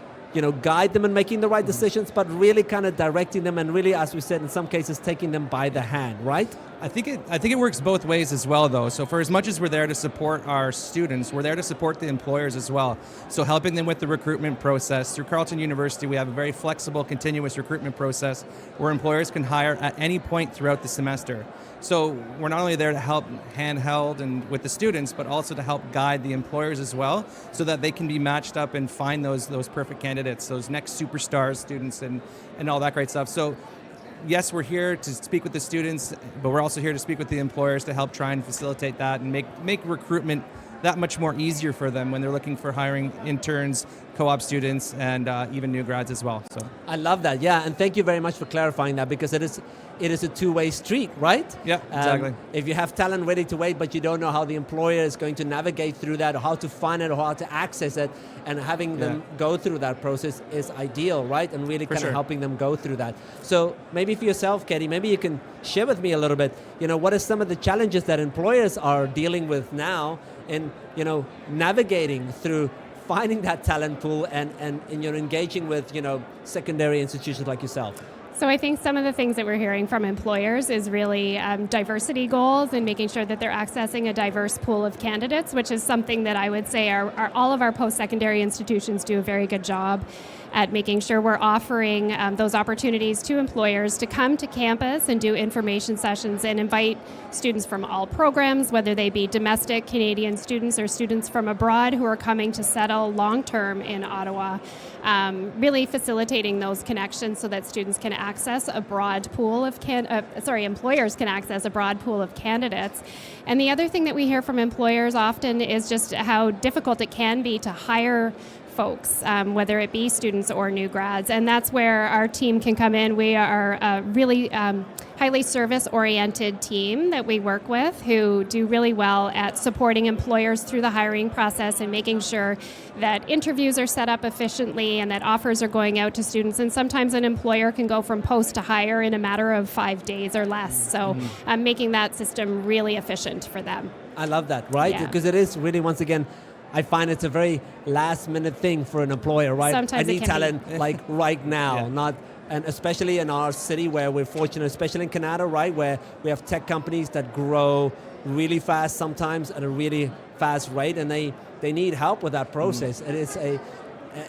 guide them in making the right decisions, but really kind of directing them and really, as we said, in some cases, taking them by the hand, right? I think it works both ways as well, though. So for as much as we're there to support our students, we're there to support the employers as well. So helping them with the recruitment process. Through Carleton University, we have a very flexible, continuous recruitment process where employers can hire at any point throughout the semester. So we're not only there to help handheld and with the students, but also to help guide the employers as well, so that they can be matched up and find those perfect candidates, those next superstars, students, and all that great stuff. So yes, we're here to speak with the students, but we're also here to speak with the employers to help try and facilitate that and make recruitment that much more easier for them when they're looking for hiring interns, co-op students, and even new grads as well. So I love that. Yeah, and thank you very much for clarifying that, because it is a two-way street, right? Yeah, exactly. If you have talent ready to wait, but you don't know how the employer is going to navigate through that, or how to find it, or how to access it, and having them go through that process is ideal, right? And really kind of helping them go through that. So maybe for yourself, Katie, maybe you can share with me a little bit, what are some of the challenges that employers are dealing with now in, navigating through finding that talent pool and you're engaging with, secondary institutions like yourself? So I think some of the things that we're hearing from employers is really diversity goals and making sure that they're accessing a diverse pool of candidates, which is something that I would say all of our post-secondary institutions do a very good job at making sure we're offering those opportunities to employers to come to campus and do information sessions and invite students from all programs, whether they be domestic Canadian students or students from abroad who are coming to settle long-term in Ottawa, really facilitating those connections so that students can access a broad pool of employers can access a broad pool of candidates. And the other thing that we hear from employers often is just how difficult it can be to hire folks, whether it be students or new grads. And that's where our team can come in. We are a really highly service-oriented team that we work with who do really well at supporting employers through the hiring process and making sure that interviews are set up efficiently and that offers are going out to students. And sometimes an employer can go from post to hire in a matter of 5 days or less. So making that system really efficient for them. I love that, right? Because it is really, once again, I find it's a very last-minute thing for an employer, right? Sometimes I need talent like right now, and especially in our city where we're fortunate, especially in Canada, right, where we have tech companies that grow really fast sometimes at a really fast rate, and they need help with that process.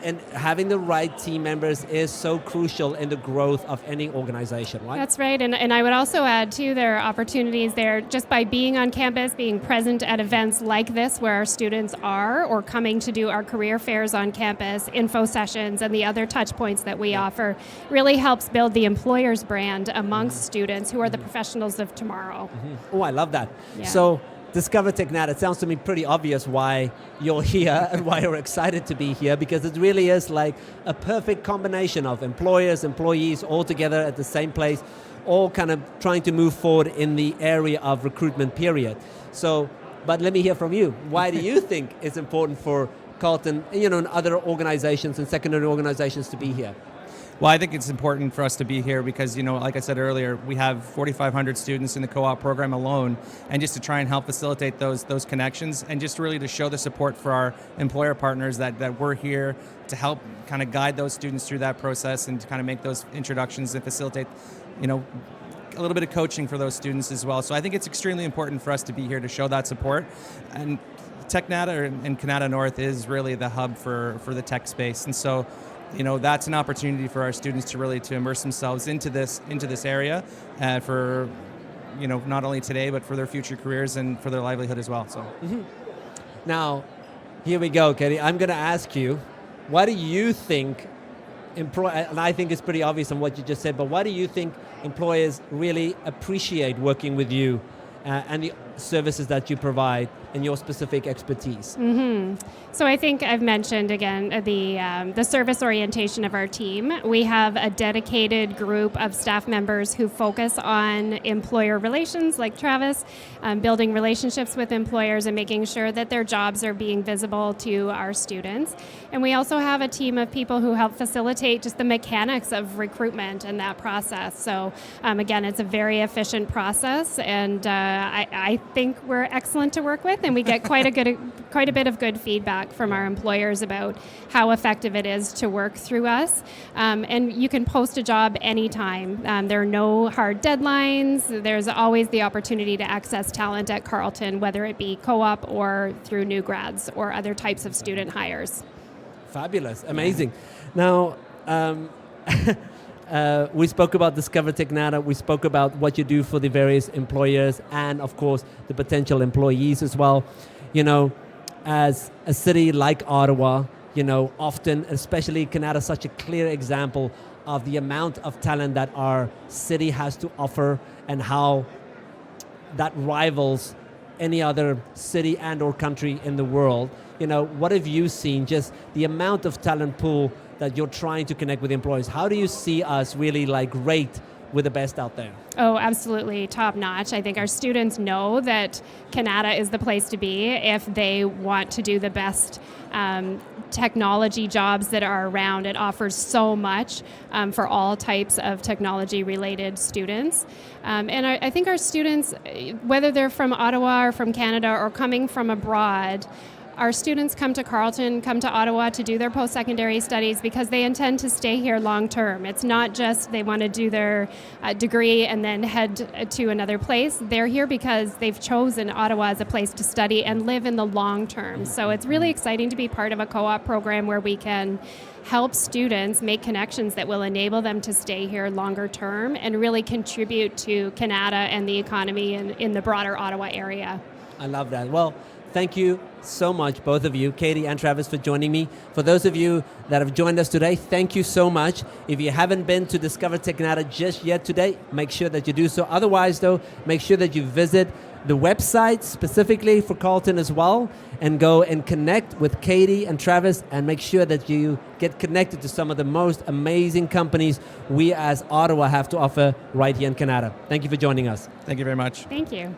And having the right team members is so crucial in the growth of any organization, right? That's right, and I would also add, too, there are opportunities there just by being on campus, being present at events like this where our students are, or coming to do our career fairs on campus, info sessions, and the other touch points that we offer really helps build the employer's brand amongst students who are the professionals of tomorrow. Oh, I love that. Yeah. So, Discover Technata, it sounds to me pretty obvious why you're here and why you're excited to be here, because it really is like a perfect combination of employers, employees all together at the same place, all kind of trying to move forward in the area of recruitment period. So, but let me hear from you. Why do you think it's important for Carleton, and other organizations and secondary organizations to be here? Well, I think it's important for us to be here because, like I said earlier, we have 4,500 students in the co-op program alone, and just to try and help facilitate those connections and just really to show the support for our employer partners that we're here to help kind of guide those students through that process and to kind of make those introductions and facilitate, a little bit of coaching for those students as well. So I think it's extremely important for us to be here to show that support. And Technata and Canada North is really the hub for the tech space. And so that's an opportunity for our students to really to immerse themselves into this area for not only today but for their future careers and for their livelihood as well. So now here we go, Katie. I'm going to ask you, why do you think and I think it's pretty obvious on what you just said, but why do you think employers really appreciate working with you and the services that you provide and your specific expertise? So I think I've mentioned again the service orientation of our team. We have a dedicated group of staff members who focus on employer relations, like Travis, building relationships with employers and making sure that their jobs are being visible to our students. And we also have a team of people who help facilitate just the mechanics of recruitment and that process. So again, it's a very efficient process, and I think we're excellent to work with, and we get quite a bit of good feedback from our employers about how effective it is to work through us. And you can post a job anytime. There are no hard deadlines. There's always the opportunity to access talent at Carleton, whether it be co-op or through new grads or other types of student hires. Fabulous, amazing. Now, we spoke about Discover Technata. We spoke about what you do for the various employers and, of course, the potential employees as well. You know, as a city like Ottawa, you know, often, especially Canada, such a clear example of the amount of talent that our city has to offer and how that rivals any other city and or country in the world. You know, what have you seen, just the amount of talent pool that you're trying to connect with employees? How do you see us really like rate with the best out there? Oh, absolutely, top notch. I think our students know that Canada is the place to be if they want to do the best technology jobs that are around. It offers so much for all types of technology-related students. And I think our students, whether they're from Ottawa or from Canada or coming from abroad, our students come to Carleton, come to Ottawa to do their post-secondary studies because they intend to stay here long-term. It's not just they want to do their degree and then head to another place. They're here because they've chosen Ottawa as a place to study and live in the long term. So it's really exciting to be part of a co-op program where we can help students make connections that will enable them to stay here longer term and really contribute to Canada and the economy in the broader Ottawa area. I love that. Well, thank you so much, both of you, Katie and Travis, for joining me. For those of you that have joined us today, thank you so much. If you haven't been to Discover Technata just yet today, make sure that you do so. Otherwise, though, make sure that you visit the website specifically for Carleton as well and go and connect with Katie and Travis and make sure that you get connected to some of the most amazing companies we as Ottawa have to offer right here in Canada. Thank you for joining us. Thank you very much. Thank you.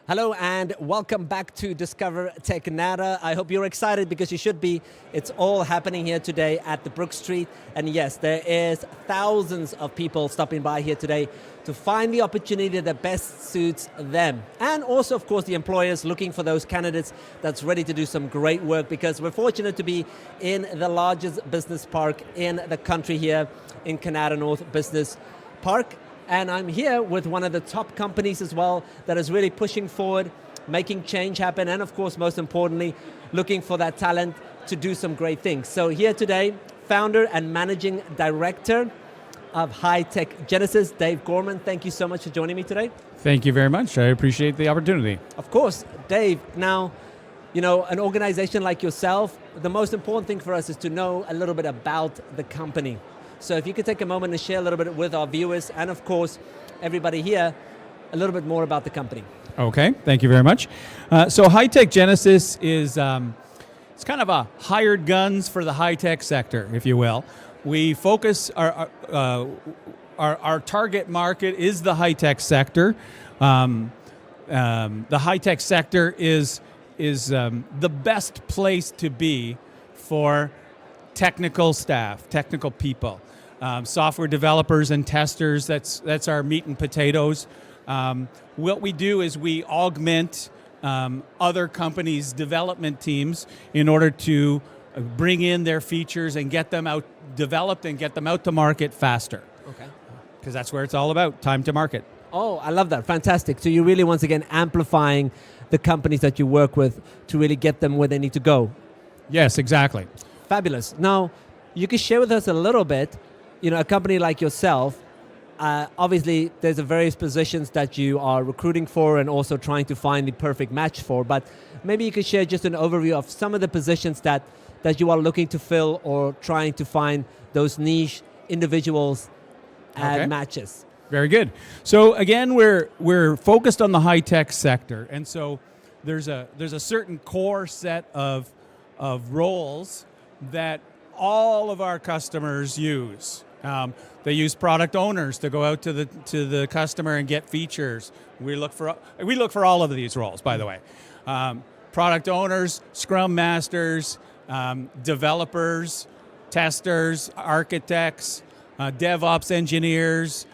Hello and welcome back to Discover Technata. I hope you're excited because you should be. It's all happening here today at the Brook Street. And yes, there is thousands of people stopping by here today to find the opportunity that best suits them. And also, of course, the employers looking for those candidates that's ready to do some great work, because we're fortunate to be in the largest business park in the country here in Canada North Business Park. And I'm here with one of the top companies as well that is really pushing forward, making change happen, and of course, most importantly, looking for that talent to do some great things. So here today, founder and managing director of High Tech Genesis, Dave Gorman. Thank you so much for joining me today. Thank you very much. I appreciate the opportunity. Of course, Dave. Now, you know, an organization like yourself, the most important thing for us is to know a little bit about the company. So if you could take a moment and share a little bit with our viewers and, of course, everybody here, a little bit more about the company. Okay, thank you very much. So High Tech Genesis is it's kind of a hired guns for the high-tech sector, if you will. We focus, our target market is the high-tech sector. The high-tech sector is the best place to be for technical staff, technical people. Software developers and testers, that's our meat and potatoes. What we do is we augment other companies' development teams in order to bring in their features and get them out developed and get them out to market faster. Okay. Because that's where it's all about, time to market. Oh, I love that. Fantastic. So you're really, once again, amplifying the companies that you work with to really get them where they need to go. Yes, exactly. Fabulous. Now, you can share with us a little bit, you know, a company like yourself, obviously there's a various positions that you are recruiting for and also trying to find the perfect match for, but maybe you could share just an overview of some of the positions that you are looking to fill or trying to find those niche individuals and matches. Very good. So again, we're focused on the high-tech sector, and so there's a certain core set of roles that all of our customers use. They use product owners to go out to the customer and get features. We look for all of these roles, by the way. Product owners, Scrum Masters, developers, testers, architects, DevOps engineers,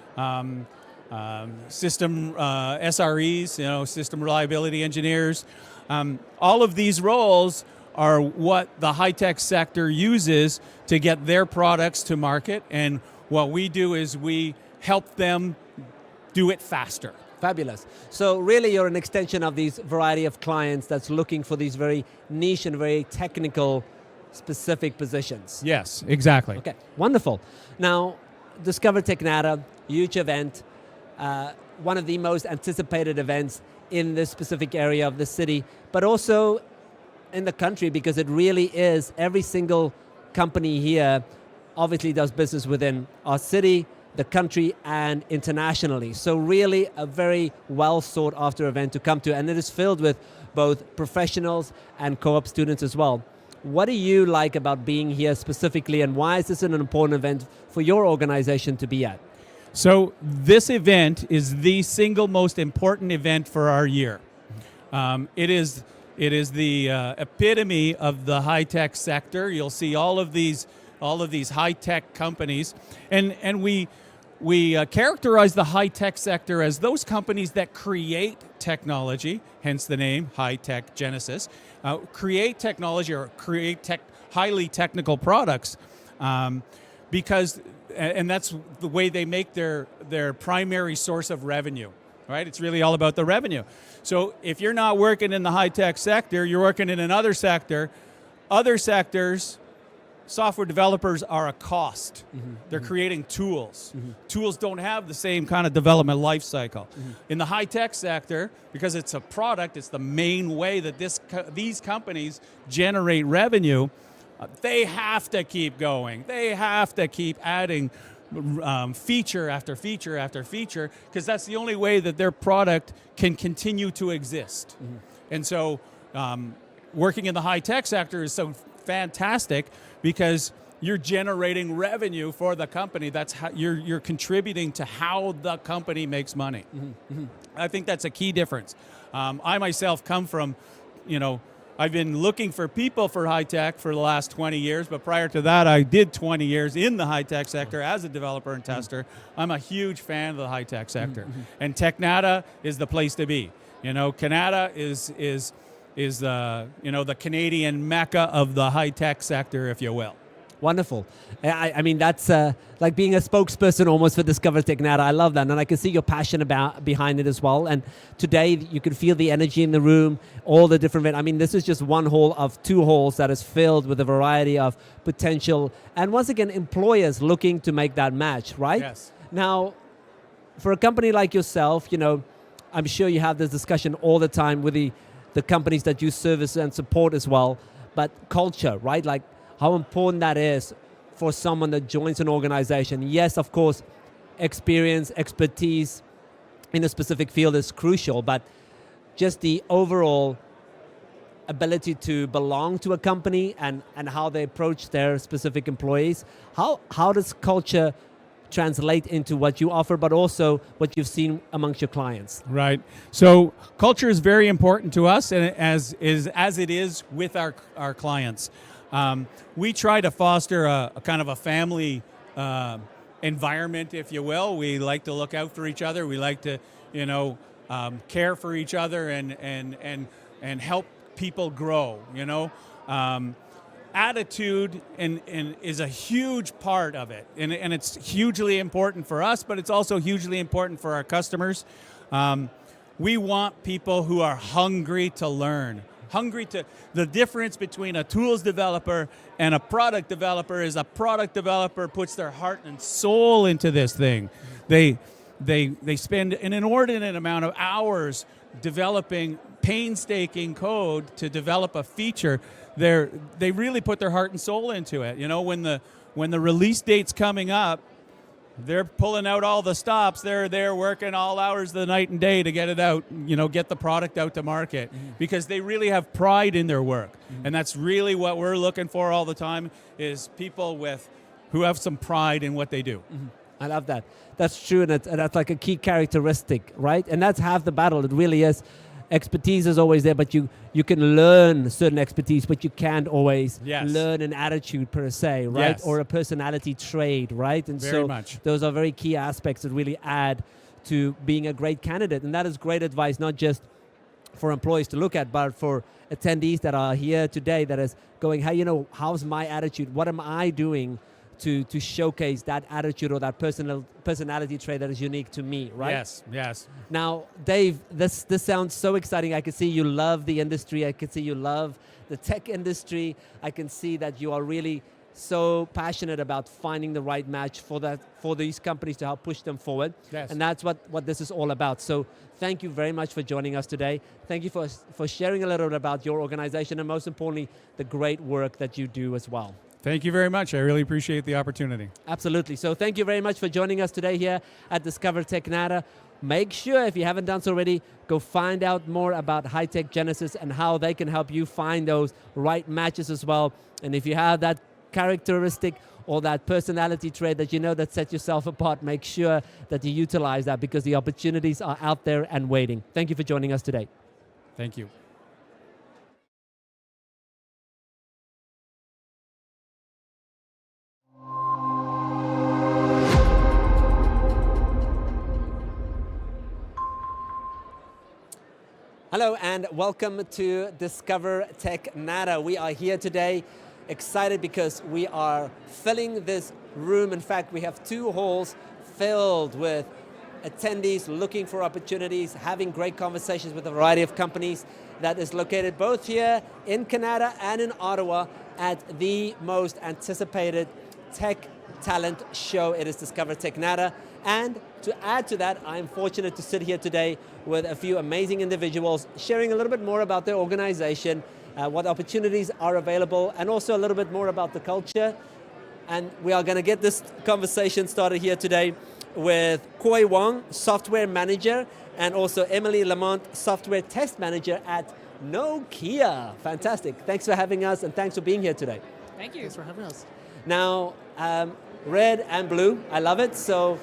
system SREs, system reliability engineers. All of these roles are what the high-tech sector uses to get their products to market, and what we do is we help them do it faster. Fabulous. So really you're an extension of these variety of clients that's looking for these very niche and very technical specific positions. Yes, exactly. Okay, wonderful. Now, Discover Technata, huge event, one of the most anticipated events in this specific area of the city, but also in the country, because it really is, every single company here obviously does business within our city, the country, and internationally. So really a very well sought after event to come to, and it is filled with both professionals and co-op students as well. What do you like about being here specifically, and why is this an important event for your organization to be at? So this event is the single most important event for our year. It is the epitome of the high-tech sector. You'll see all of these high-tech companies, and we characterize the high-tech sector as those companies that create technology, hence the name High-Tech Genesis, create technology or create highly technical products, because that's the way they make their primary source of revenue, right? It's really all about the revenue. So if you're not working in the high-tech sector, you're working in another sector. Other sectors, software developers are a cost. They're creating tools. Tools don't have the same kind of development life cycle. In the high-tech sector, because it's a product, it's the main way that these companies generate revenue, they have to keep going. They have to keep adding feature after feature after feature, because that's the only way that their product can continue to exist. And so working in the high-tech sector is so fantastic, because you're generating revenue for the company. That's how you're contributing to how the company makes money. I think that's a key difference. I myself come from, I've been looking for people for high-tech for the last 20 years, but prior to that, I did 20 years in the high-tech sector as a developer and tester. I'm a huge fan of the high-tech sector, and Technata is the place to be. Canada is the Canadian mecca of the high-tech sector, if you will. Wonderful. I mean, that's like being a spokesperson almost for Discover Technata. I love that, and I can see your passion behind it as well. And today, you can feel the energy in the room, all the different. I mean, this is just one hall of 2 halls that is filled with a variety of potential, and once again, employers looking to make that match, right? Yes. Now, for a company like yourself, I'm sure you have this discussion all the time with the companies that you service and support as well. But culture, right? Like, how important that is for someone that joins an organization. Yes, of course, experience, expertise in a specific field is crucial, but just the overall ability to belong to a company and how they approach their specific employees. How does culture translate into what you offer, but also what you've seen amongst your clients? Right. So culture is very important to us, and as it is with our clients. We try to foster a kind of a family environment, if you will. We like to look out for each other. We like to, care for each other and help people grow. Attitude and is a huge part of it, and it's hugely important for us, but it's also hugely important for our customers. We want people who are hungry to learn. The difference between a tools developer and a product developer is a product developer puts their heart and soul into this thing. They spend an inordinate amount of hours developing painstaking code to develop a feature. They really put their heart and soul into it. When the release date's coming up, they're pulling out all the stops. They're working all hours of the night and day to get it out, get the product out to market, because they really have pride in their work. And that's really what we're looking for all the time, is people who have some pride in what they do. I love that. That's true, and that's like a key characteristic, right? And that's half the battle. It really is. expertise is always there, but you can learn certain expertise, but you can't always Yes. learn an attitude per se, right? Yes. Or a personality trait, right? And Very so much. those are very key aspects that really add to being a great candidate. And that is great advice, not just for employees to look at, but for attendees that are here today that is going, hey, how's my attitude? What am I doing to showcase that attitude or that personality trait that is unique to me, right? Yes, yes. Now, Dave, this sounds so exciting. I can see you love the industry. I can see you love the tech industry. I can see that you are really so passionate about finding the right match for these companies to help push them forward. Yes. And that's what this is all about. So thank you very much for joining us today. Thank you for sharing a little bit about your organization and most importantly, the great work that you do as well. Thank you very much. I really appreciate the opportunity. Absolutely. So thank you very much for joining us today here at Discover Technata. Make sure, if you haven't done so already, go find out more about High-Tech Genesis and how they can help you find those right matches as well. And if you have that characteristic or that personality trait that that sets yourself apart, make sure that you utilize that because the opportunities are out there and waiting. Thank you for joining us today. Thank you. Hello and welcome to Discover Technata. We are here today excited because we are filling this room. In fact, we have 2 halls filled with attendees looking for opportunities, having great conversations with a variety of companies that is located both here in Canada and in Ottawa at the most anticipated tech talent show. It is Discover Technata. And to add to that, I'm fortunate to sit here today with a few amazing individuals sharing a little bit more about their organization, what opportunities are available, and also a little bit more about the culture. And we are going to get this conversation started here today with Koi Wong, Software Manager, and also Emily Lamont, Software Test Manager at Nokia. Fantastic. Thanks for having us, and thanks for being here today. Thank you. Thanks for having us. Now, red and blue, I love it. So,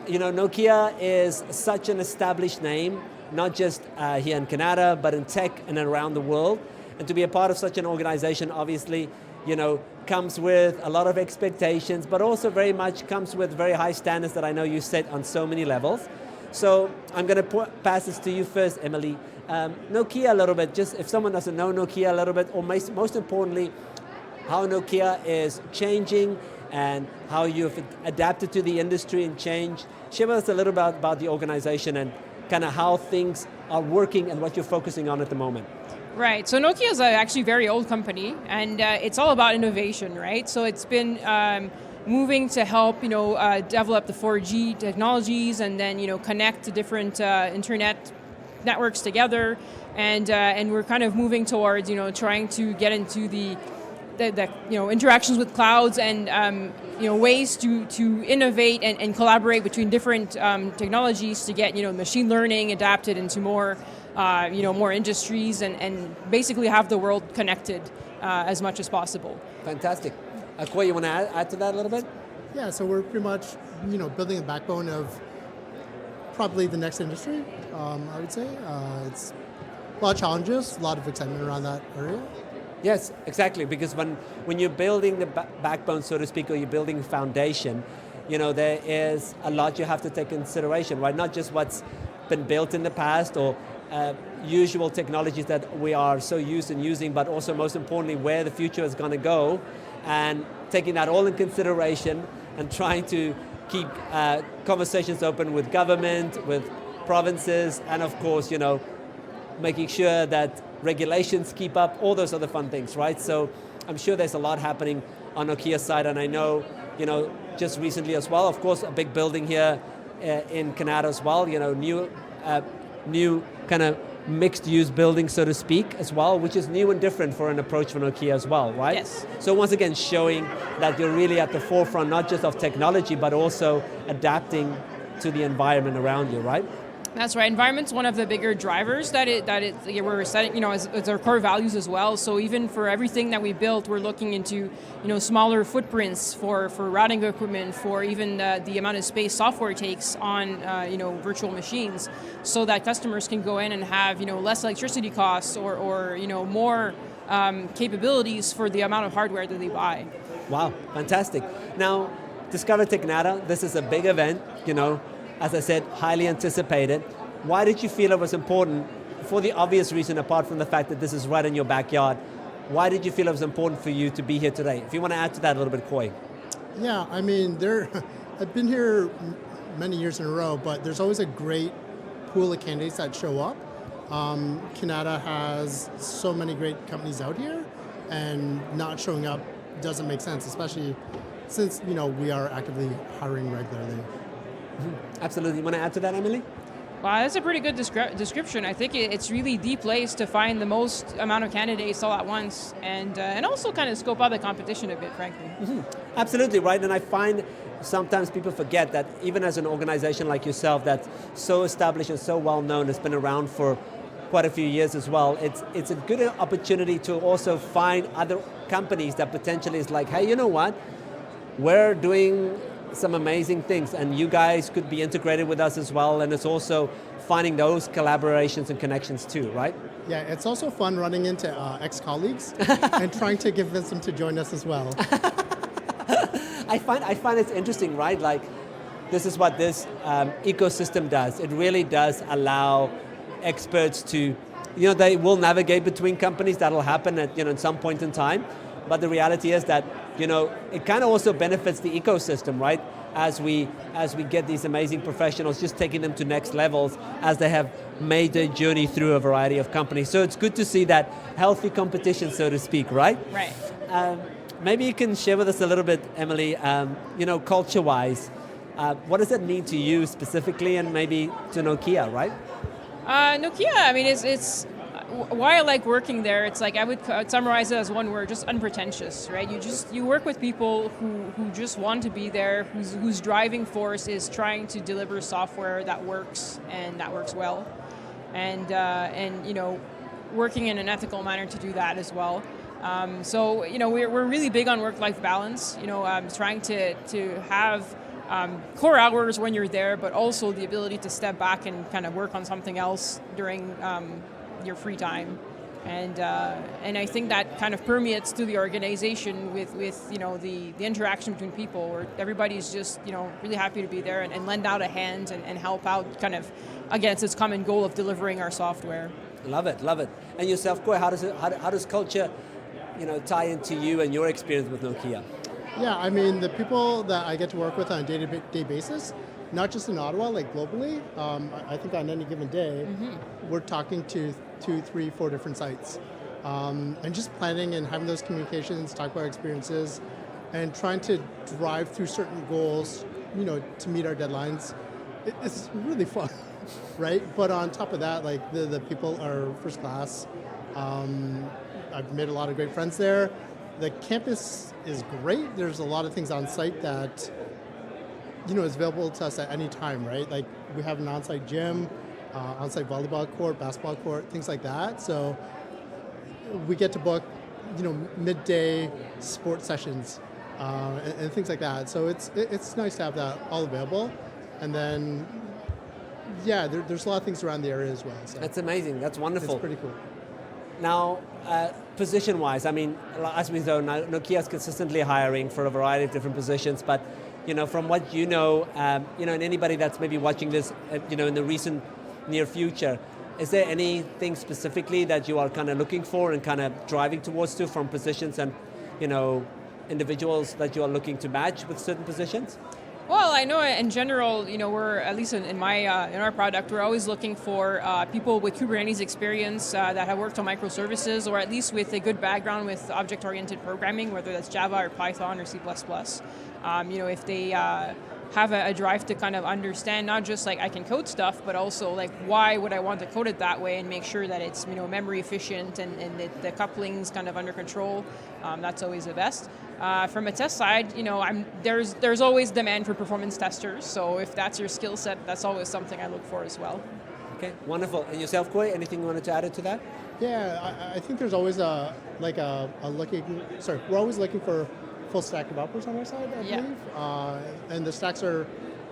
Nokia is such an established name, not just here in Canada, but in tech and around the world. And to be a part of such an organization, obviously, comes with a lot of expectations, but also very much comes with very high standards that I know you set on so many levels. So I'm going to pass this to you first, Emily. Nokia a little bit, just if someone doesn't know Nokia a little bit, or most importantly, how Nokia is changing and how you've adapted to the industry and changed. Share with us a little bit about the organization and kind of how things are working and what you're focusing on at the moment. Right, so Nokia is actually a very old company, and it's all about innovation, right? So it's been moving to help, develop the 4G technologies and then, connect to different internet networks together, and we're kind of moving towards, trying to get into the interactions with clouds and ways to innovate and collaborate between different technologies to get machine learning adapted into more more industries and basically have the world connected as much as possible. Fantastic. Koi, you want to add to that a little bit? Yeah, so we're pretty much building a backbone of probably the next industry. I would say it's a lot of challenges, a lot of excitement around that area. Yes, exactly, because when you're building the backbone, so to speak, or you're building a foundation, there is a lot you have to take consideration, right? Not just what's been built in the past or usual technologies that we are so used in using, but also most importantly, where the future is going to go, and taking that all in consideration and trying to keep conversations open with government, with provinces, and of course, making sure that regulations keep up, all those other fun things, right? So I'm sure there's a lot happening on Nokia's side, and I know, just recently as well, of course, a big building here in Canada as well, new kind of mixed-use building, so to speak, as well, which is new and different for an approach for Nokia as well, right? Yes. So once again, showing that you're really at the forefront, not just of technology, but also adapting to the environment around you, right? That's right. Environment's one of the bigger drivers we're setting, as our core values as well. So even for everything that we built, we're looking into, smaller footprints for routing equipment, for even the amount of space software takes on, virtual machines, so that customers can go in and have, less electricity costs or more capabilities for the amount of hardware that they buy. Wow, fantastic. Now, Discover Technata, this is a big event, as I said, highly anticipated. Why did you feel it was important, for the obvious reason, apart from the fact that this is right in your backyard? Why did you feel it was important for you to be here today? If you want to add to that a little bit, Koi. Yeah, I mean, I've been here many years in a row, but there's always a great pool of candidates that show up. Technata has so many great companies out here, and not showing up doesn't make sense, especially since we are actively hiring regularly. Absolutely. You want to add to that, Emily? Well, that's a pretty good description. I think it's really the place to find the most amount of candidates all at once, and also kind of scope out the competition a bit, frankly. Mm-hmm. Absolutely, right. And I find sometimes people forget that even as an organization like yourself that's so established and so well known, has been around for quite a few years as well, it's a good opportunity to also find other companies that potentially is like, hey, you know what? We're doing some amazing things, and you guys could be integrated with us as well, and it's also finding those collaborations and connections too, right? Yeah, it's also fun running into ex-colleagues and trying to convince them to join us as well. I find it's interesting, right? Like, this is what this ecosystem does. It really does allow experts to, they will navigate between companies. That'll happen at some point in time. But the reality is that, it kind of also benefits the ecosystem, right? As we get these amazing professionals, just taking them to next levels as they have made their journey through a variety of companies. So it's good to see that healthy competition, so to speak, right? Right. Maybe you can share with us a little bit, Emily, culture-wise, what does it mean to you specifically, and maybe to Nokia, right? Nokia, I mean, it's why I like working there. It's like I would summarize it as one word: just unpretentious, right? You work with people who just want to be there, whose driving force is trying to deliver software that works and that works well, and working in an ethical manner to do that as well. So we're really big on work-life balance. Trying to have core hours when you're there, but also the ability to step back and kind of work on something else during your free time, and I think that kind of permeates through the organization with the interaction between people, where everybody's just really happy to be there and lend out a hand and help out, kind of against this common goal of delivering our software. Love it. And yourself, Koi, how does culture tie into you and your experience with Nokia? Yeah, I mean, the people that I get to work with on a day-to-day basis, not just in Ottawa, like globally, I think on any given day, we're talking to 2, 3, 4 different sites. And just planning and having those communications, talk about experiences, and trying to drive through certain goals, to meet our deadlines, it's really fun, right? But on top of that, like the people are first class. I've made a lot of great friends there. The campus is great. There's a lot of things on site that is available to us at any time, right? Like, we have an on-site gym, on-site volleyball court, basketball court, things like that. So we get to book, midday sports sessions and things like that. So it's nice to have that all available. And then, yeah, there's a lot of things around the area as well. So that's amazing. That's wonderful. It's pretty cool. Now, position-wise, I mean, as we know, Nokia is consistently hiring for a variety of different positions, but from what and anybody that's maybe watching this, in the recent near future, is there anything specifically that you are kind of looking for and kind of driving towards from positions and, individuals that you are looking to match with certain positions? Well, I know in general, we're, at least in our product, we're always looking for people with Kubernetes experience that have worked on microservices, or at least with a good background with object-oriented programming, whether that's Java or Python or C++. If they have a drive to kind of understand not just like I can code stuff, but also like why would I want to code it that way, and make sure that it's memory efficient and the coupling's kind of under control. That's always the best. From a test side, there's always demand for performance testers. So if that's your skill set, that's always something I look for as well. Okay, wonderful. And yourself, Koi, anything you wanted to add to that? Yeah, I think there's always we're always looking for full stack developers on our side, I believe. And the stacks are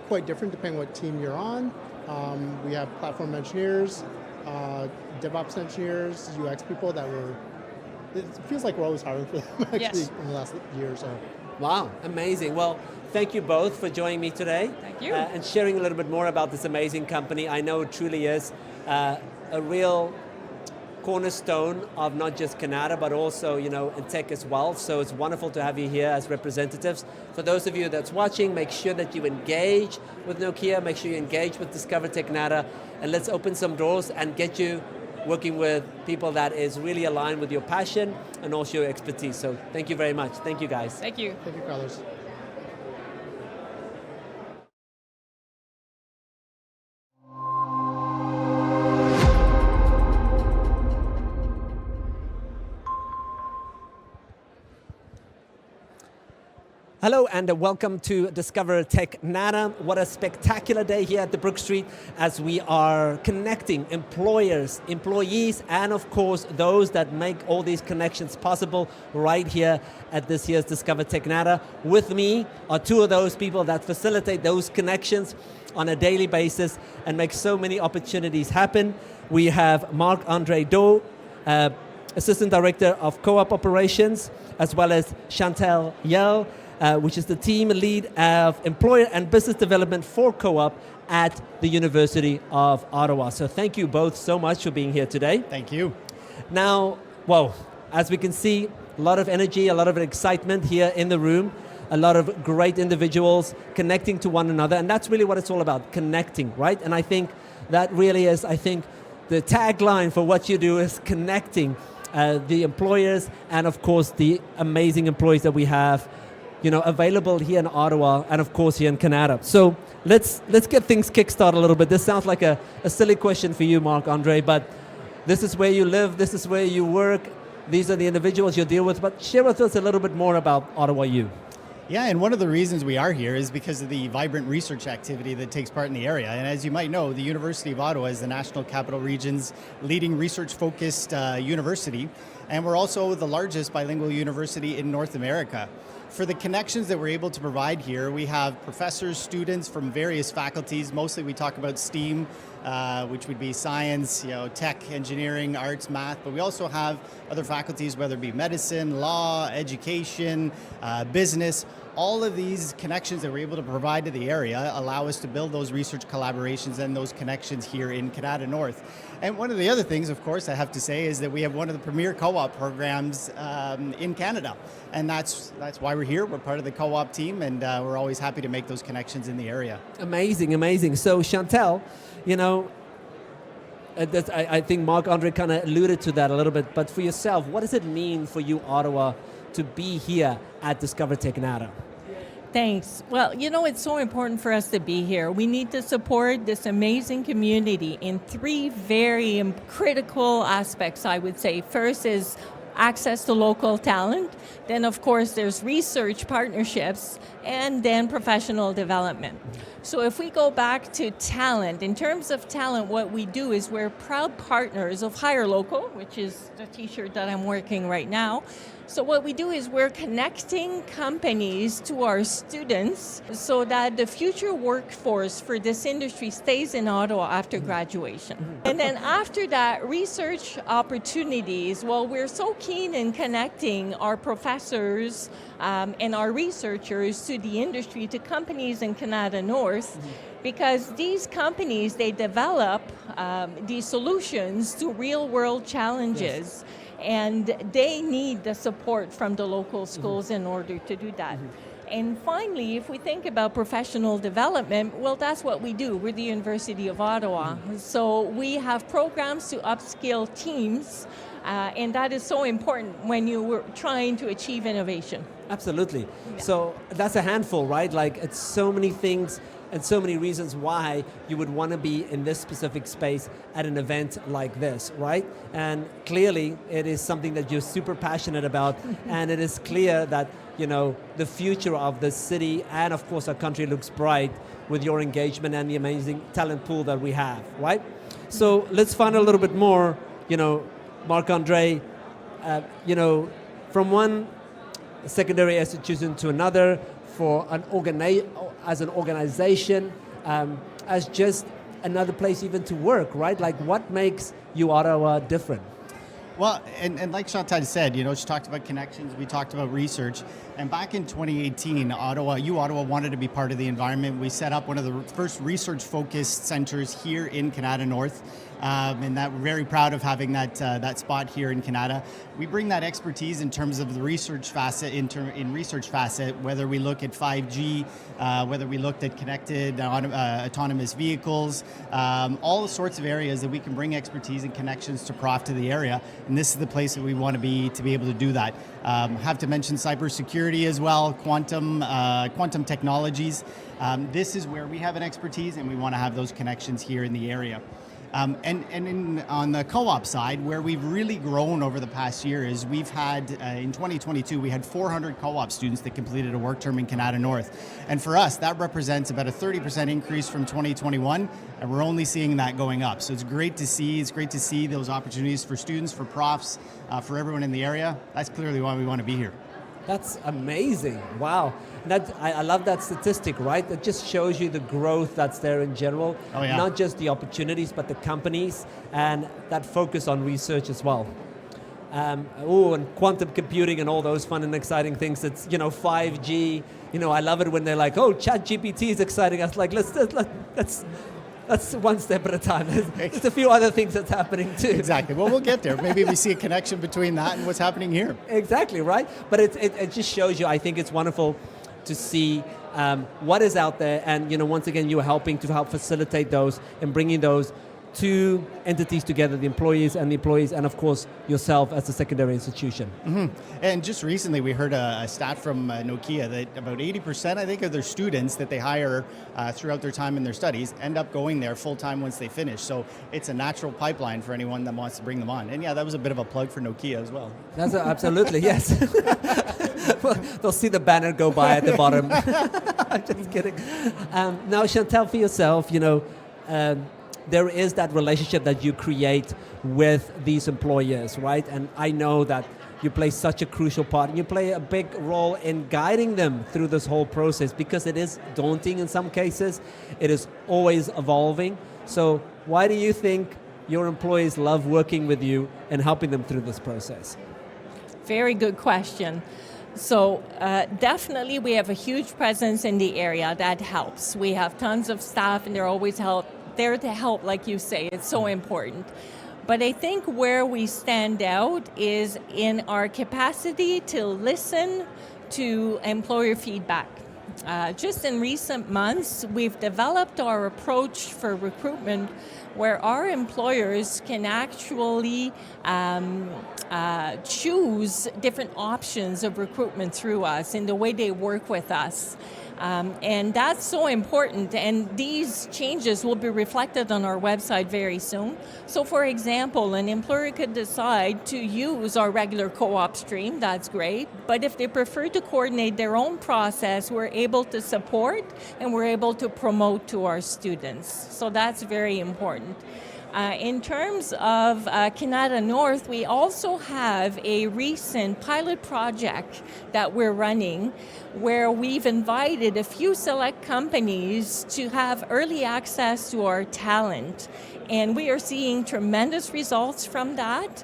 quite different depending on what team you're on. We have platform engineers, DevOps engineers, UX people it feels like we're always hiring for them actually in the last year or so. Wow, amazing. Well, thank you both for joining me today. Thank you. And sharing a little bit more about this amazing company. I know it truly is a real cornerstone of not just Canada, but also, in tech as well. So it's wonderful to have you here as representatives. For those of you that's watching, make sure that you engage with Nokia, make sure you engage with Discover Technata, and let's open some doors and get you working with people that is really aligned with your passion and also your expertise. So thank you very much. Thank you, guys. Thank you. Thank you, Carlos. Hello and welcome to Discover Technata. What a spectacular day here at the Brook Street as we are connecting employers, employees, and of course those that make all these connections possible right here at this year's Discover Technata. With me are two of those people that facilitate those connections on a daily basis and make so many opportunities happen. We have Marc-Andre Doe, Assistant Director of Co-op Operations, as well as Chantal Yell, which is the team lead of employer and business development for Co-op at the University of Ottawa. So thank you both so much for being here today. Thank you. Now, well, as we can see, a lot of energy, a lot of excitement here in the room, a lot of great individuals connecting to one another, and that's really what it's all about, connecting, right? And I think that really is, the tagline for what you do is connecting the employers and of course the amazing employees that we have available here in Ottawa and of course here in Canada. So let's get things kickstarted a little bit. This sounds like a silly question for you, Marc-Andre, but this is where you live, this is where you work, these are the individuals you deal with, but share with us a little bit more about Ottawa U. Yeah, and one of the reasons we are here is because of the vibrant research activity that takes part in the area. And as you might know, the University of Ottawa is the National Capital Region's leading research-focused university, and we're also the largest bilingual university in North America. For the connections that we're able to provide here, we have professors, students from various faculties. Mostly we talk about STEAM, which would be science, tech, engineering, arts, math, but we also have other faculties, whether it be medicine, law, education, business. All of these connections that we're able to provide to the area allow us to build those research collaborations and those connections here in Canada North. And one of the other things, of course, I have to say is that we have one of the premier co-op programs in Canada. And that's why we're here. We're part of the co-op team, and we're always happy to make those connections in the area. Amazing, amazing. So Chantal, I think Marc-Andre kind of alluded to that a little bit, but for yourself, what does it mean for you, Ottawa, to be here at Discover Technata? Thanks. Well, it's so important for us to be here. We need to support this amazing community in three very critical aspects, I would say. First is access to local talent. Then, of course, there's research partnerships, and then professional development. So if we go back to talent, in terms of talent, what we do is we're proud partners of Hire Local, which is the t-shirt that I'm working right now. So what we do is we're connecting companies to our students so that the future workforce for this industry stays in Ottawa after graduation. And then after that, research opportunities, well, we're so keen in connecting our professors and our researchers to the industry, to companies in Canada North, because these companies, they develop these solutions to real-world challenges. Yes. And they need the support from the local schools in order to do that. And finally, if we think about professional development, well, that's what we do. We're the University of Ottawa. So we have programs to upskill teams, and that is so important when you were trying to achieve innovation. Absolutely. Yeah. So that's a handful, right? Like, it's so many things and so many reasons why you would want to be in this specific space at an event like this, right? And clearly, it is something that you're super passionate about, and it is clear that, the future of the city and, of course, our country looks bright with your engagement and the amazing talent pool that we have, right? So let's find a little bit more, Marc-Andre, from one secondary institution to another, for as an organization, as just another place even to work, right? Like, what makes U Ottawa different? Well, and like Chantal said, she talked about connections, we talked about research, and back in 2018, Ottawa wanted to be part of the environment. We set up one of the first research-focused centers here in Canada North, and that we're very proud of having that spot here in Canada. We bring that expertise in terms of the research facet, in research facet, whether we look at 5G, whether we looked at connected autonomous vehicles, all the sorts of areas that we can bring expertise and connections to Prof to the area. And this is the place that we want to be able to do that. Have to mention cybersecurity as well, quantum technologies. This is where we have an expertise, and we want to have those connections here in the area. On the co-op side, where we've really grown over the past year is we've had, in 2022, we had 400 co-op students that completed a work term in Canada North. And for us, that represents about a 30% increase from 2021, and we're only seeing that going up. So it's great to see. It's great to see those opportunities for students, for profs, for everyone in the area. That's clearly why we want to be here. That's amazing. Wow. I love that statistic, right? It just shows you the growth that's there in general. Oh, yeah. Not just the opportunities, but the companies, and that focus on research as well. And quantum computing and all those fun and exciting things. It's, 5G. I love it when they're like, oh, ChatGPT is exciting. I was like, let's one step at a time. There's a few other things that's happening too. Exactly. Well, we'll get there. Maybe we see a connection between that and what's happening here. Exactly, right? But it just shows you, I think it's wonderful to see what is out there. And, once again, you're helping to help facilitate those and bringing those two entities together, the employees, and of course yourself as a secondary institution. Mm-hmm. And just recently we heard a stat from Nokia that about 80%, I think, of their students that they hire throughout their time in their studies end up going there full-time once they finish. So it's a natural pipeline for anyone that wants to bring them on. And yeah, that was a bit of a plug for Nokia as well. That's absolutely, yes. Well, they'll see the banner go by at the bottom. I'm just kidding. Now, Chantal, for yourself, there is that relationship that you create with these employers, right? And I know that you play such a crucial part, and you play a big role in guiding them through this whole process, because it is daunting in some cases. It is always evolving. So why do you think your employees love working with you and helping them through this process? Very good question. So definitely we have a huge presence in the area. That helps. We have tons of staff, and they're always there to help, like you say. It's so important. But I think where we stand out is in our capacity to listen to employer feedback. Just in recent months, we've developed our approach for recruitment where our employers can actually choose different options of recruitment through us in the way they work with us. And that's so important, and these changes will be reflected on our website very soon. So for example, an employer could decide to use our regular co-op stream, that's great, but if they prefer to coordinate their own process, we're able to support and we're able to promote to our students. So that's very important. In terms of Canada North, we also have a recent pilot project that we're running where we've invited a few select companies to have early access to our talent. And we are seeing tremendous results from that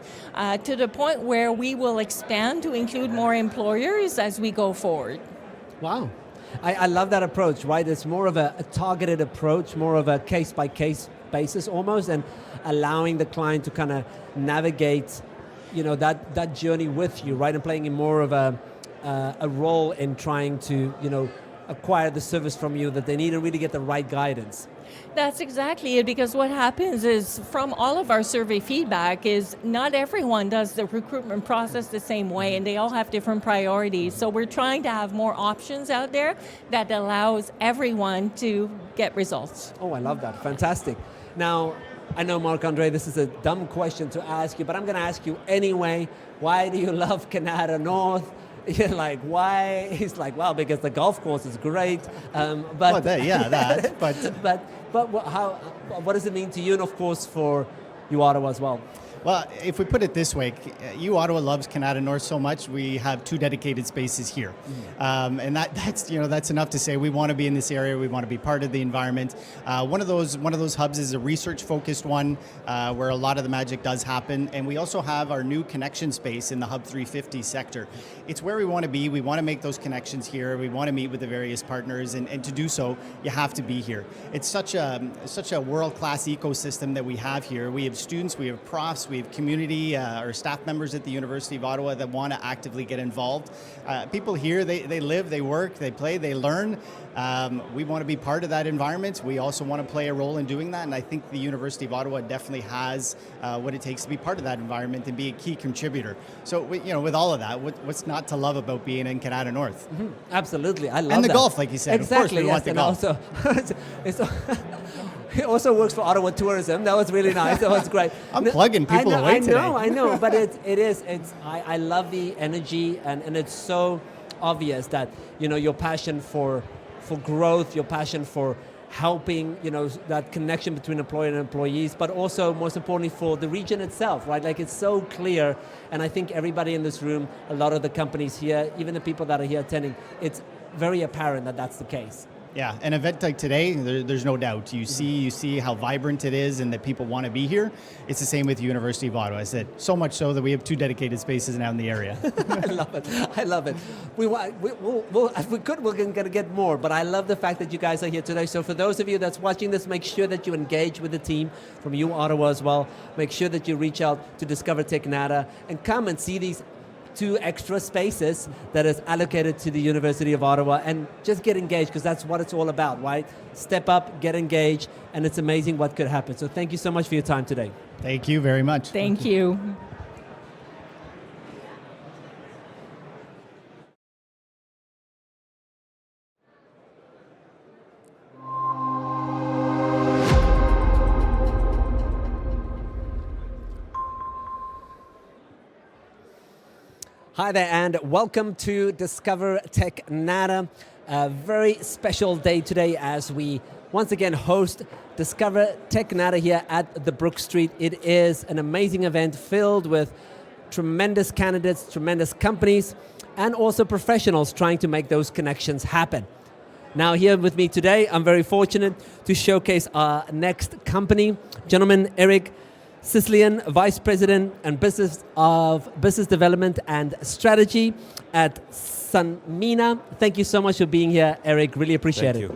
to the point where we will expand to include more employers as we go forward. Wow. I love that approach, right? It's more of a targeted approach, more of a case-by-case basis almost, and allowing the client to kind of navigate, that journey with you, right? And playing in more of a role in trying to, acquire the service from you that they need and really get the right guidance. That's exactly it, because what happens is from all of our survey feedback is not everyone does the recruitment process the same way, and they all have different priorities. So we're trying to have more options out there that allows everyone to get results. Oh, I love that. Fantastic. Now, I know, Marc-Andre, this is a dumb question to ask you, but I'm going to ask you anyway. Why do you love Canada North? You're like, why? He's like, well, because the golf course is great. But Well, that. But what does it mean to you, and of course for you, Ottawa, as well? Well, if we put it this way, U Ottawa loves Canada North so much, we have 2 dedicated spaces here. And that's enough to say we want to be in this area, we want to be part of the environment. One of those hubs is a research-focused one where a lot of the magic does happen. And we also have our new connection space in the Hub 350 sector. It's where we want to be. We want to make those connections here. We want to meet with the various partners. And to do so, you have to be here. It's such a world-class ecosystem that we have here. We have students, we have profs, we have community or staff members at the University of Ottawa that want to actively get involved. People here, they live, they work, they play, they learn. We want to be part of that environment. We also want to play a role in doing that, and I think the University of Ottawa definitely has what it takes to be part of that environment and be a key contributor. So, with all of that, what's not to love about being in Canada North? Mm-hmm. Absolutely, I love that. And the golf, like you said. Exactly, of course we want the golf. It also works for Ottawa tourism. That was really nice. That was great. I'm plugging people away today. I know, but I love the energy, and it's so obvious that, your passion for growth, your passion for helping, that connection between employer and employees, but also, most importantly, for the region itself, right? Like, it's so clear, and I think everybody in this room, a lot of the companies here, even the people that are here attending, it's very apparent that that's the case. Yeah, an event like today, there's no doubt. You see how vibrant it is and that people want to be here. It's the same with the University of Ottawa. I said, so much so that we have 2 dedicated spaces now in the area. I love it. If we could, we're going to get more, but I love the fact that you guys are here today. So for those of you that's watching this, make sure that you engage with the team from U Ottawa as well. Make sure that you reach out to Discover Technata and come and see these 2 extra spaces that is allocated to the University of Ottawa, and just get engaged, because that's what it's all about, right? Step up, get engaged, and it's amazing what could happen. So thank you so much for your time today. Thank you very much. Thank you. Hi there, and welcome to Discover Technata. A very special day today as we once again host Discover Technata here at the Brook Street. It is an amazing event filled with tremendous candidates, tremendous companies, and also professionals trying to make those connections happen. Now, here with me today, I'm very fortunate to showcase our next company. Gentleman, Eric Sicilian, Vice President and Business Development and Strategy at Sanmina. Thank you so much for being here, Eric. Really appreciate it.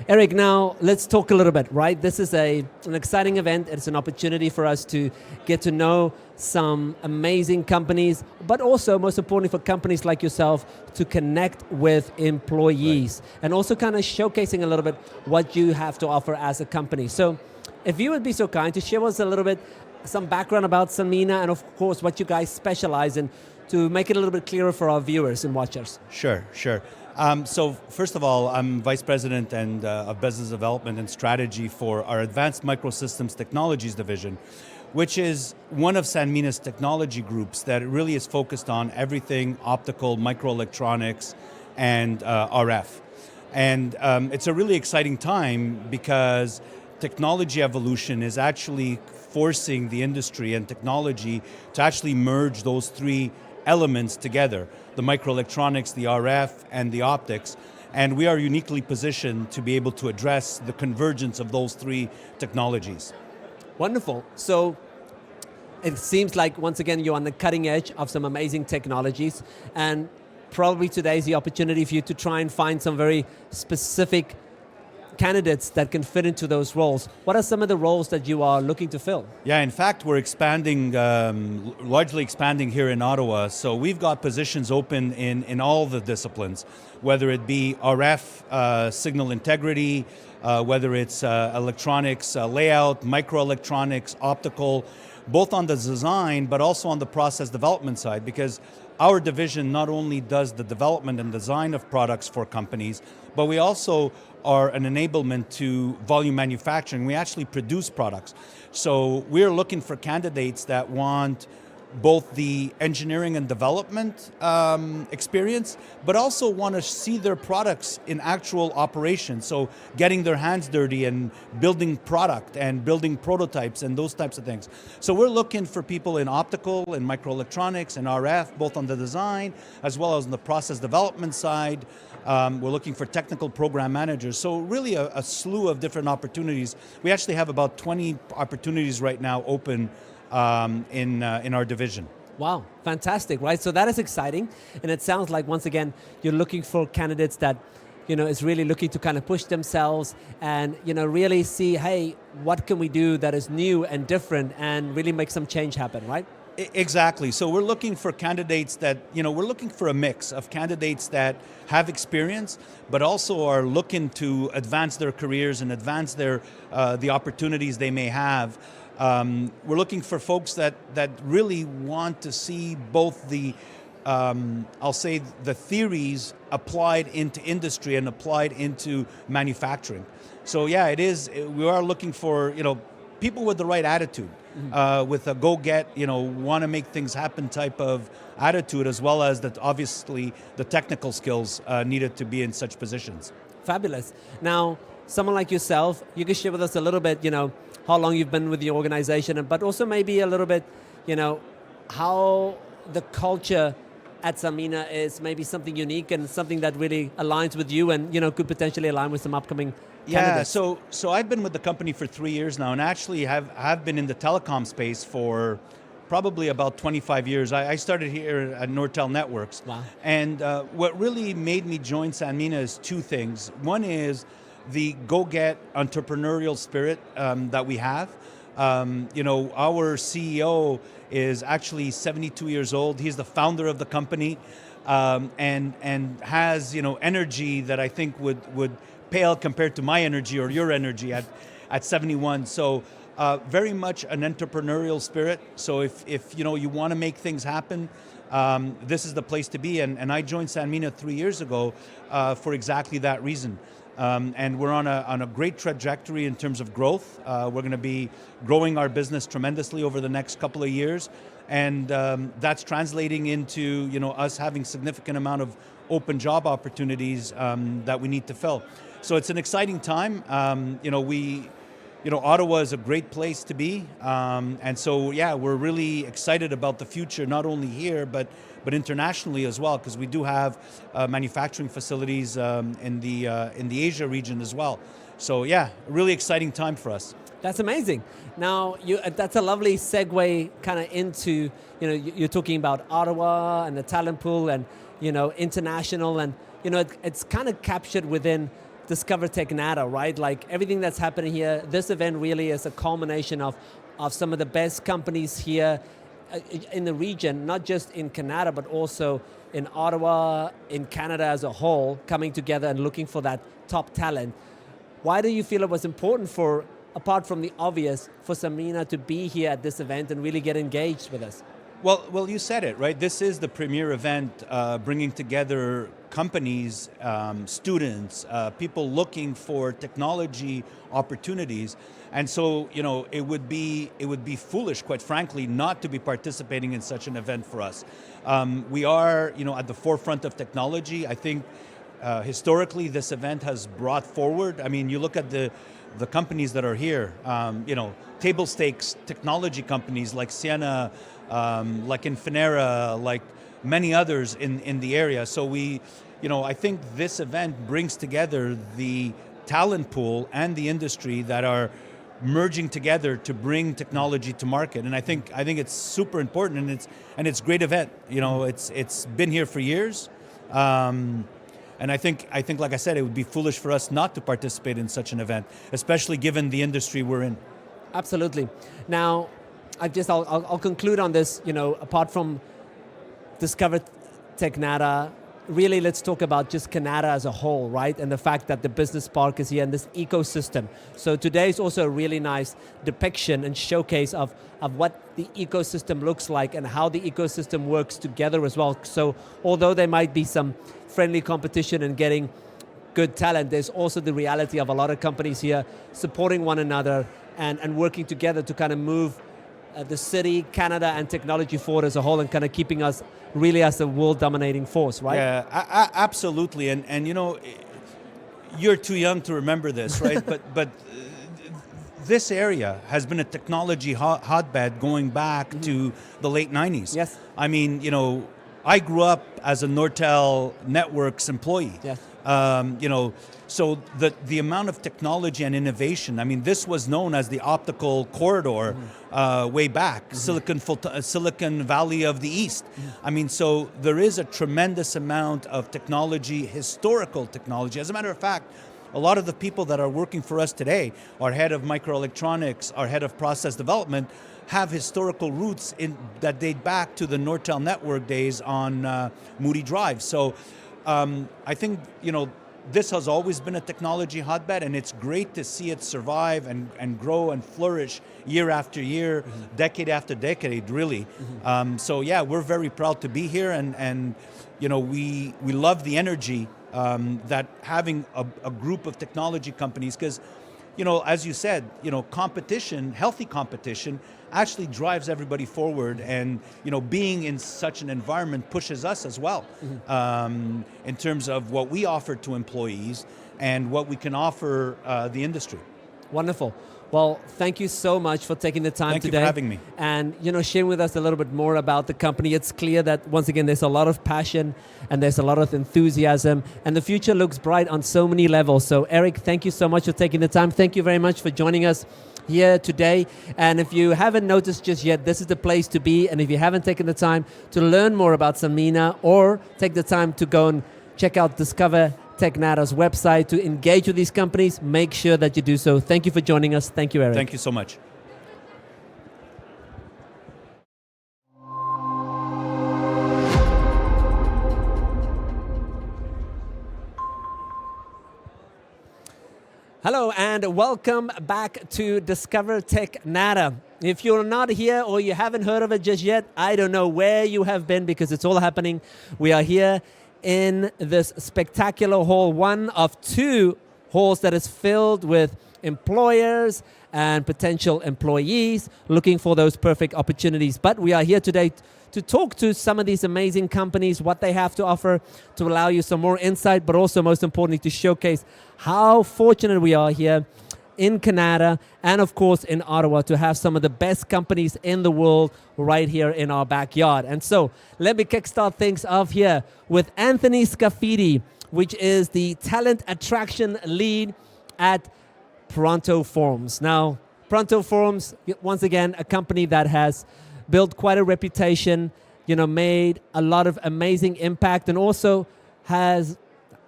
Eric, now let's talk a little bit, right? This is an exciting event. It's an opportunity for us to get to know some amazing companies, but also, most importantly, for companies like yourself to connect with employees, and also kind of showcasing a little bit what you have to offer as a company. So if you would be so kind to share with us a little bit some background about Sanmina, and of course what you guys specialize in, to make it a little bit clearer for our viewers and watchers. Sure. So first of all, I'm Vice President of Business Development and Strategy for our Advanced Microsystems Technologies Division, which is one of Sanmina's technology groups that really is focused on everything optical, microelectronics, and RF. And it's a really exciting time because technology evolution is actually forcing the industry and technology to actually merge those 3 elements together: the microelectronics, the RF, and the optics. And we are uniquely positioned to be able to address the convergence of those 3 technologies. Wonderful. So it seems like, once again, you're on the cutting edge of some amazing technologies, and probably today is the opportunity for you to try and find some very specific candidates that can fit into those roles. What are some of the roles that you are looking to fill? Yeah, in fact, we're expanding, largely expanding here in Ottawa. So we've got positions open in all the disciplines, whether it be RF, signal integrity, whether it's electronics layout, microelectronics, optical, both on the design, but also on the process development side, because our division not only does the development and design of products for companies, but we also are an enablement to volume manufacturing. We actually produce products. So we're looking for candidates that want both the engineering and development experience, but also want to see their products in actual operation. So getting their hands dirty and building product and building prototypes and those types of things. So we're looking for people in optical and microelectronics and RF, both on the design as well as on the process development side. We're looking for technical program managers. So really a slew of different opportunities. We actually have about 20 opportunities right now open in our division. Wow, fantastic, right? So that is exciting. And it sounds like, once again, you're looking for candidates that, is really looking to kind of push themselves and, really see, hey, what can we do that is new and different and really make some change happen, right? Exactly. So we're looking for candidates that, we're looking for a mix of candidates that have experience, but also are looking to advance their careers and advance their the opportunities they may have. We're looking for folks that really want to see both the, I'll say, the theories applied into industry and applied into manufacturing. So yeah, we are looking for, people with the right attitude, with a go-get, want to make things happen type of attitude, as well as that obviously the technical skills needed to be in such positions. Fabulous. Now, someone like yourself, you can share with us a little bit, how long you've been with the organization, but also maybe a little bit, how the culture at Sanmina is maybe something unique and something that really aligns with you and, could potentially align with some upcoming candidates. Yeah, so I've been with the company for 3 years now, and actually have been in the telecom space for probably about 25 years. I started here at Nortel Networks. Wow. And what really made me join Sanmina is two things. One is the go-get entrepreneurial spirit that we have. Our CEO is actually 72 years old. He's the founder of the company, and has energy that I think would pale compared to my energy or your energy at 71. So very much an entrepreneurial spirit. So if you want to make things happen, this is the place to be. And I joined Sanmina 3 years ago for exactly that reason. And we're on a great trajectory in terms of growth. We're going to be growing our business tremendously over the next couple of years, and that's translating into us having significant amount of open job opportunities that we need to fill. So it's an exciting time. Ottawa is a great place to be, and so yeah, we're really excited about the future, not only here but internationally as well, because we do have manufacturing facilities in the Asia region as well. So yeah, a really exciting time for us. That's amazing. Now, that's a lovely segue kind of into, you're talking about Ottawa and the talent pool and, international, and, it's kind of captured within Discover Technata, right? Like everything that's happening here, this event really is a culmination of some of the best companies here in the region, not just in Canada, but also in Ottawa, in Canada as a whole, coming together and looking for that top talent. Why do you feel it was important for, apart from the obvious, for Sanmina to be here at this event and really get engaged with us? Well, you said it, right? This is the premier event bringing together companies, students, people looking for technology opportunities. And so, it would be foolish, quite frankly, not to be participating in such an event for us. We are, at the forefront of technology. I think historically this event has brought forward, you look at the companies that are here, table stakes technology companies like Sienna, like Infinera, like many others in the area. So I think this event brings together the talent pool and the industry that are merging together to bring technology to market. And I think it's super important, and it's a great event. It's been here for years. And I think, like I said, it would be foolish for us not to participate in such an event, especially given the industry we're in. Absolutely. Now, I'll conclude on this. Apart from Discover Technata, really let's talk about just Canada as a whole, right? And the fact that the business park is here and this ecosystem. So today is also a really nice depiction and showcase of what the ecosystem looks like and how the ecosystem works together as well. So although there might be some friendly competition and getting good talent, there's also the reality of a lot of companies here supporting one another and working together to kind of move the city, Canada, and technology forward as a whole, and kind of keeping us really as a world-dominating force, right? Yeah, absolutely. And you know, you're too young to remember this, right? but this area has been a technology hotbed going back to the late 90s. Yes. I mean, you know, I grew up as a Nortel Networks employee. Yes. You know, so the amount of technology and innovation, I mean, this was known as the optical corridor way back, Silicon Valley of the East. I mean, so there is a tremendous amount of technology, historical technology. As a matter of fact, a lot of the people that are working for us today, our head of microelectronics, our head of process development, have historical roots that date back to the Nortel network days on Moody Drive. So I think, you know, this has always been a technology hotbed, and it's great to see it survive and grow and flourish year after year, decade after decade, really. So yeah, we're very proud to be here, and you know, we love the energy that having a group of technology companies, because, you know, as you said, you know, competition, healthy competition, actually drives everybody forward, and, you know, being in such an environment pushes us as well, in terms of what we offer to employees and what we can offer the industry. Wonderful. Well, thank you so much for taking the time today. Thank you for having me. And, you know, sharing with us a little bit more about the company. It's clear that, once again, there's a lot of passion and there's a lot of enthusiasm, and the future looks bright on so many levels. So, Eric, thank you so much for taking the time. Thank you very much for joining us here today. And if you haven't noticed just yet, this is the place to be. And if you haven't taken the time to learn more about Sanmina, or take the time to go and check out Discover Technata's website to engage with these companies, make sure that you do so. Thank you for joining us. Thank you, Eric. Thank you so much. Hello and welcome back to Discover Technata. If you're not here or you haven't heard of it just yet, I don't know where you have been, because it's all happening. We are here in this spectacular hall, one of two halls that is filled with employers and potential employees looking for those perfect opportunities. But we are here today to talk to some of these amazing companies, what they have to offer, to allow you some more insight, but also, most importantly, to showcase how fortunate we are here in Canada and, of course, in Ottawa, to have some of the best companies in the world right here in our backyard. And so let me kickstart things off here with Anthony Scafidi, which is the talent attraction lead at Pronto Forms. Now, Pronto Forms, once again, a company that has built quite a reputation, you know, made a lot of amazing impact, and also has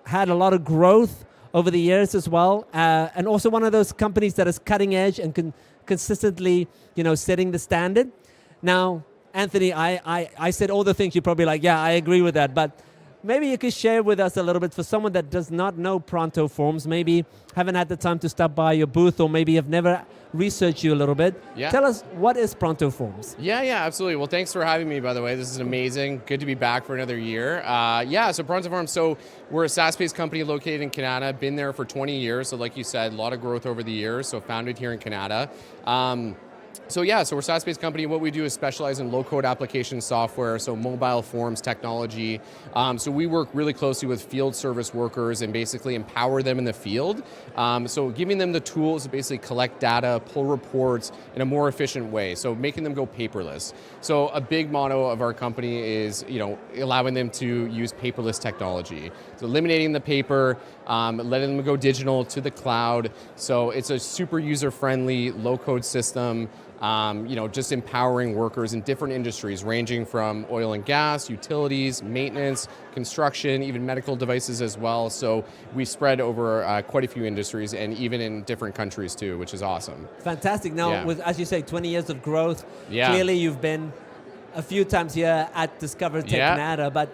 had a lot of growth over the years as well, and also one of those companies that is cutting edge and consistently, you know, setting the standard. Now, Anthony, I said all the things you're probably like, yeah, I agree with that, but maybe you could share with us a little bit, for someone that does not know Pronto Forms, maybe haven't had the time to stop by your booth, or maybe have never researched you a little bit. Yeah. Tell us, what is Pronto Forms? Yeah, absolutely. Well, thanks for having me, by the way. This is amazing. Good to be back for another year. So Pronto Forms, so we're a SaaS-based company located in Canada, been there for 20 years. So like you said, a lot of growth over the years. So founded here in Canada. So we're a SaaS-based company. What we do is specialize in low-code application software, so mobile forms technology. So we work really closely with field service workers and basically empower them in the field. So giving them the tools to basically collect data, pull reports in a more efficient way. So making them go paperless. So a big motto of our company is, you know, allowing them to use paperless technology. So eliminating the paper, letting them go digital to the cloud. So it's a super user-friendly, low-code system. Just empowering workers in different industries, ranging from oil and gas, utilities, maintenance, construction, even medical devices as well. So we spread over quite a few industries, and even in different countries too, which is awesome. Fantastic. Now, with, as you say, 20 years of growth, Yeah. clearly you've been a few times here at Discover Technata, but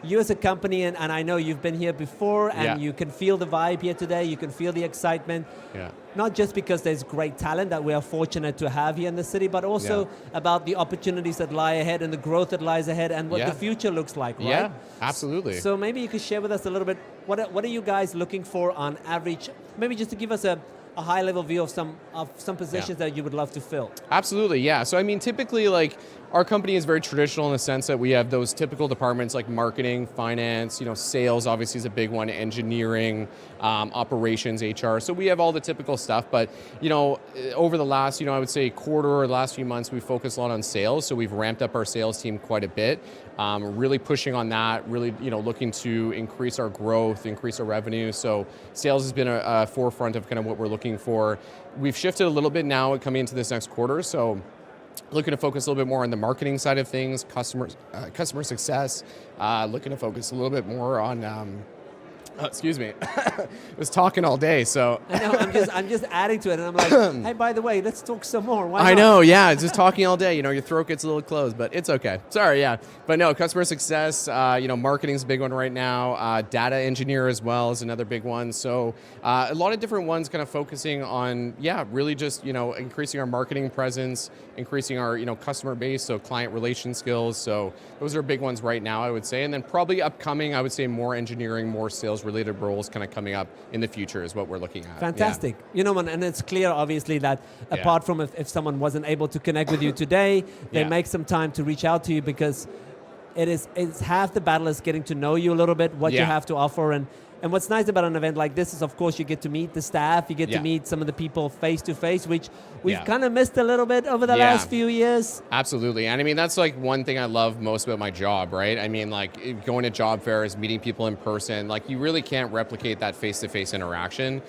you as a company, and I know you've been here before, and you can feel the vibe here today, you can feel the excitement. Not just because there's great talent that we are fortunate to have here in the city, but also about the opportunities that lie ahead and the growth that lies ahead and what the future looks like, right? Yeah, absolutely. So maybe you could share with us a little bit, what are you guys looking for on average? Maybe just to give us a a high level view of some positions that you would love to fill. Absolutely, yeah. So I mean, typically, like, our company is very traditional in the sense that we have those typical departments like marketing, finance, sales obviously is a big one, engineering, operations, HR. So we have all the typical stuff, but over the last, I would say quarter or the last few months, we focused a lot on sales. So we've ramped up our sales team quite a bit, really pushing on that, really, looking to increase our growth, increase our revenue. So sales has been a forefront of kind of what we're looking for. We've shifted a little bit now coming into this next quarter. So looking to focus a little bit more on the marketing side of things, customer success, looking to focus a little bit more on, excuse me, I was talking all day, so. I know, I'm just adding to it, and I'm like, hey, by the way, let's talk some more. Why not? I know, yeah, just talking all day, your throat gets a little closed, but it's okay. Sorry, yeah. But no, customer success, marketing's a big one right now. Data engineer as well is another big one. So a lot of different ones kind of focusing on, really just, increasing our marketing presence, increasing our, customer base, so client relation skills. So those are big ones right now, I would say. And then probably upcoming, I would say more engineering, more sales related roles kind of coming up in the future is what we're looking at. Fantastic. And it's clear, obviously, that apart from if someone wasn't able to connect with you today, they make some time to reach out to you, because it's half the battle is getting to know you a little bit, what you have to offer. And what's nice about an event like this is, of course, you get to meet the staff, you get to meet some of the people face to face, which we've kind of missed a little bit over the last few years. Absolutely. And I mean, that's like one thing I love most about my job, right? I mean, like going to job fairs, meeting people in person, like you really can't replicate that face-to-face interaction.